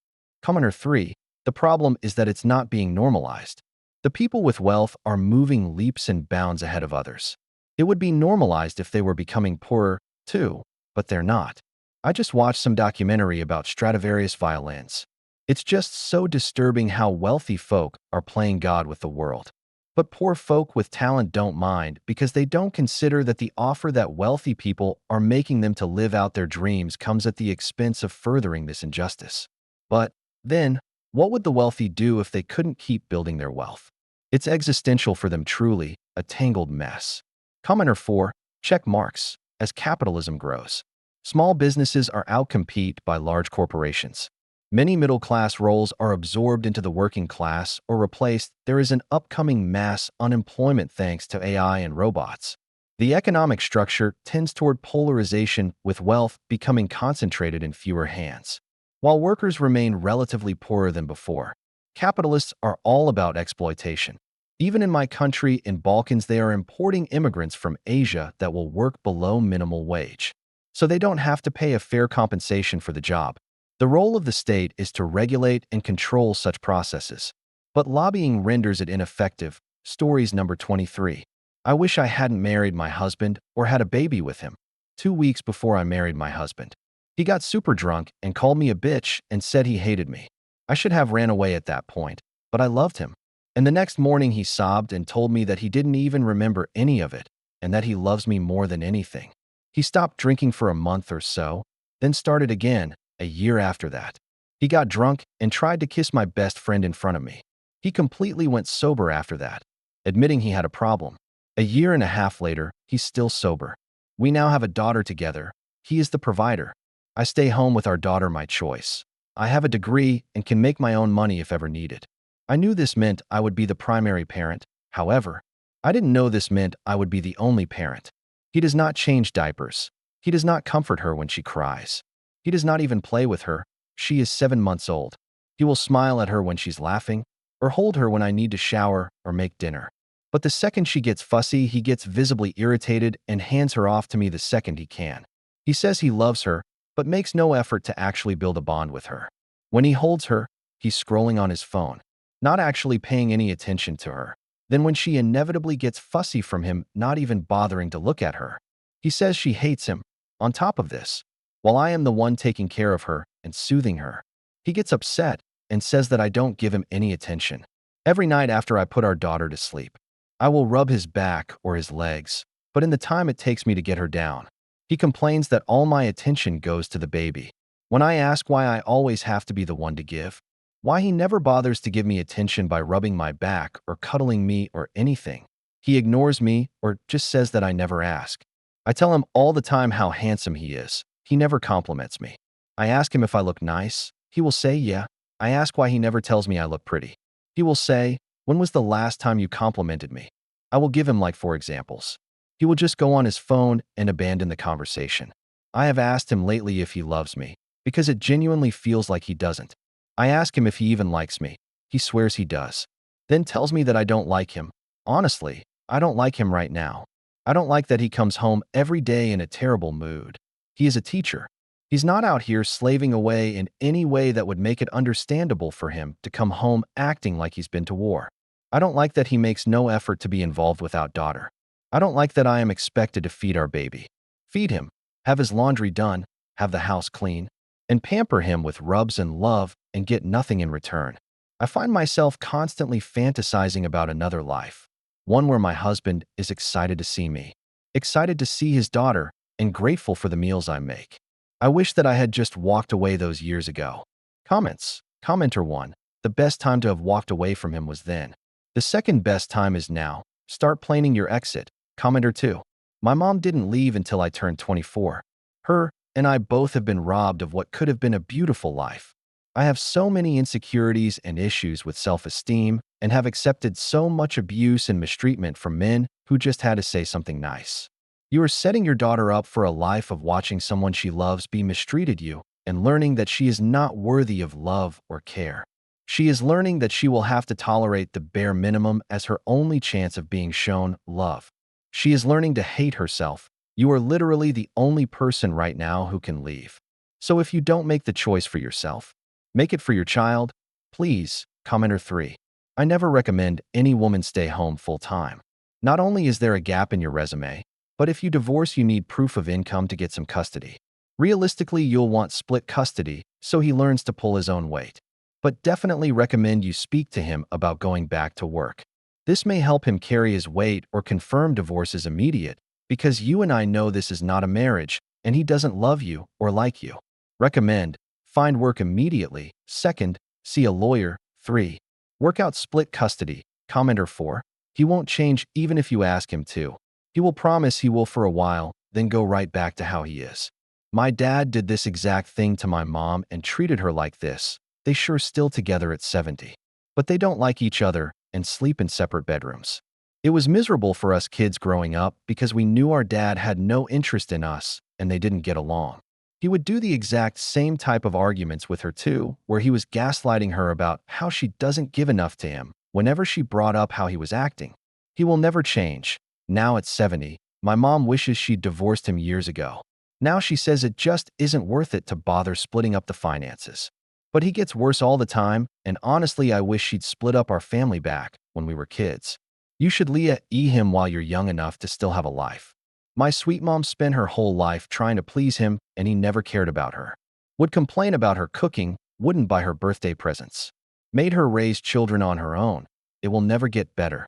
Commenter 3. The problem is that it's not being normalized. The people with wealth are moving leaps and bounds ahead of others. It would be normalized if they were becoming poorer, too, but they're not. I just watched some documentary about Stradivarius violins. It's just so disturbing how wealthy folk are playing God with the world. But poor folk with talent don't mind because they don't consider that the offer that wealthy people are making them to live out their dreams comes at the expense of furthering this injustice. But then, what would the wealthy do if they couldn't keep building their wealth? It's existential for them, truly, a tangled mess. Commenter 4, check marks. As capitalism grows, small businesses are outcompete by large corporations. Many middle-class roles are absorbed into the working class or replaced. There is an upcoming mass unemployment thanks to AI and robots. The economic structure tends toward polarization, with wealth becoming concentrated in fewer hands. While workers remain relatively poorer than before, capitalists are all about exploitation. Even in my country, in Balkans, they are importing immigrants from Asia that will work below minimum wage, so they don't have to pay a fair compensation for the job. The role of the state is to regulate and control such processes, but lobbying renders it ineffective. Stories number 23. I wish I hadn't married my husband or had a baby with him. 2 weeks before I married my husband, he got super drunk and called me a bitch and said he hated me. I should have ran away at that point, but I loved him. And the next morning he sobbed and told me that he didn't even remember any of it and that he loves me more than anything. He stopped drinking for a month or so, then started again a year after that. He got drunk and tried to kiss my best friend in front of me. He completely went sober after that, admitting he had a problem. A year and a half later, he's still sober. We now have a daughter together. He is the provider. I stay home with our daughter, my choice. I have a degree and can make my own money if ever needed. I knew this meant I would be the primary parent. However, I didn't know this meant I would be the only parent. He does not change diapers. He does not comfort her when she cries. He does not even play with her. She is 7 months old. He will smile at her when she's laughing, or hold her when I need to shower or make dinner. But the second she gets fussy, he gets visibly irritated and hands her off to me the second he can. He says he loves her, but makes no effort to actually build a bond with her. When he holds her, he's scrolling on his phone, not actually paying any attention to her. Then when she inevitably gets fussy from him, not even bothering to look at her. He says she hates him. On top of this, while I am the one taking care of her and soothing her, he gets upset and says that I don't give him any attention. Every night after I put our daughter to sleep, I will rub his back or his legs, but in the time it takes me to get her down, he complains that all my attention goes to the baby. When I ask why I always have to be the one to give, why he never bothers to give me attention by rubbing my back or cuddling me or anything, he ignores me or just says that I never ask. I tell him all the time how handsome he is. He never compliments me. I ask him if I look nice. He will say, yeah. I ask why he never tells me I look pretty. He will say, when was the last time you complimented me? I will give him like 4 examples. He will just go on his phone and abandon the conversation. I have asked him lately if he loves me, because it genuinely feels like he doesn't. I ask him if he even likes me. He swears he does. Then tells me that I don't like him. Honestly, I don't like him right now. I don't like that he comes home every day in a terrible mood. He is a teacher. He's not out here slaving away in any way that would make it understandable for him to come home acting like he's been to war. I don't like that he makes no effort to be involved with our daughter. I don't like that I am expected to feed our baby. Feed him, have his laundry done, have the house clean, and pamper him with rubs and love and get nothing in return. I find myself constantly fantasizing about another life, one where my husband is excited to see me, excited to see his daughter, and grateful for the meals I make. I wish that I had just walked away those years ago. Comments. Commenter 1. The best time to have walked away from him was then. The second best time is now. Start planning your exit. Commenter 2. My mom didn't leave until I turned 24. Her and I both have been robbed of what could have been a beautiful life. I have so many insecurities and issues with self-esteem and have accepted so much abuse and mistreatment from men who just had to say something nice. You are setting your daughter up for a life of watching someone she loves be mistreated you and learning that she is not worthy of love or care. She is learning that she will have to tolerate the bare minimum as her only chance of being shown love. She is learning to hate herself. You are literally the only person right now who can leave. So if you don't make the choice for yourself, make it for your child, please. Commenter 3. I never recommend any woman stay home full-time. Not only is there a gap in your resume, But if you divorce, you need proof of income to get some custody. Realistically, you'll want split custody so he learns to pull his own weight. But definitely recommend you speak to him about going back to work. This may help him carry his weight or confirm divorce is immediate, because you and I know this is not a marriage and he doesn't love you or like you. Recommend find work immediately. Second, see a lawyer. 3. Work out split custody. Commenter 4. He won't change even if you ask him to. He will promise he will for a while, then go right back to how he is. My dad did this exact thing to my mom and treated her like this. They sure still together at 70. But they don't like each other and sleep in separate bedrooms. It was miserable for us kids growing up because we knew our dad had no interest in us and they didn't get along. He would do the exact same type of arguments with her too, where he was gaslighting her about how she doesn't give enough to him whenever she brought up how he was acting. He will never change. Now at 70, my mom wishes she'd divorced him years ago. Now she says it just isn't worth it to bother splitting up the finances. But he gets worse all the time, and honestly I wish she'd split up our family back when we were kids. You should him while you're young enough to still have a life. My sweet mom spent her whole life trying to please him and he never cared about her. Would complain about her cooking, wouldn't buy her birthday presents. Made her raise children on her own. It will never get better.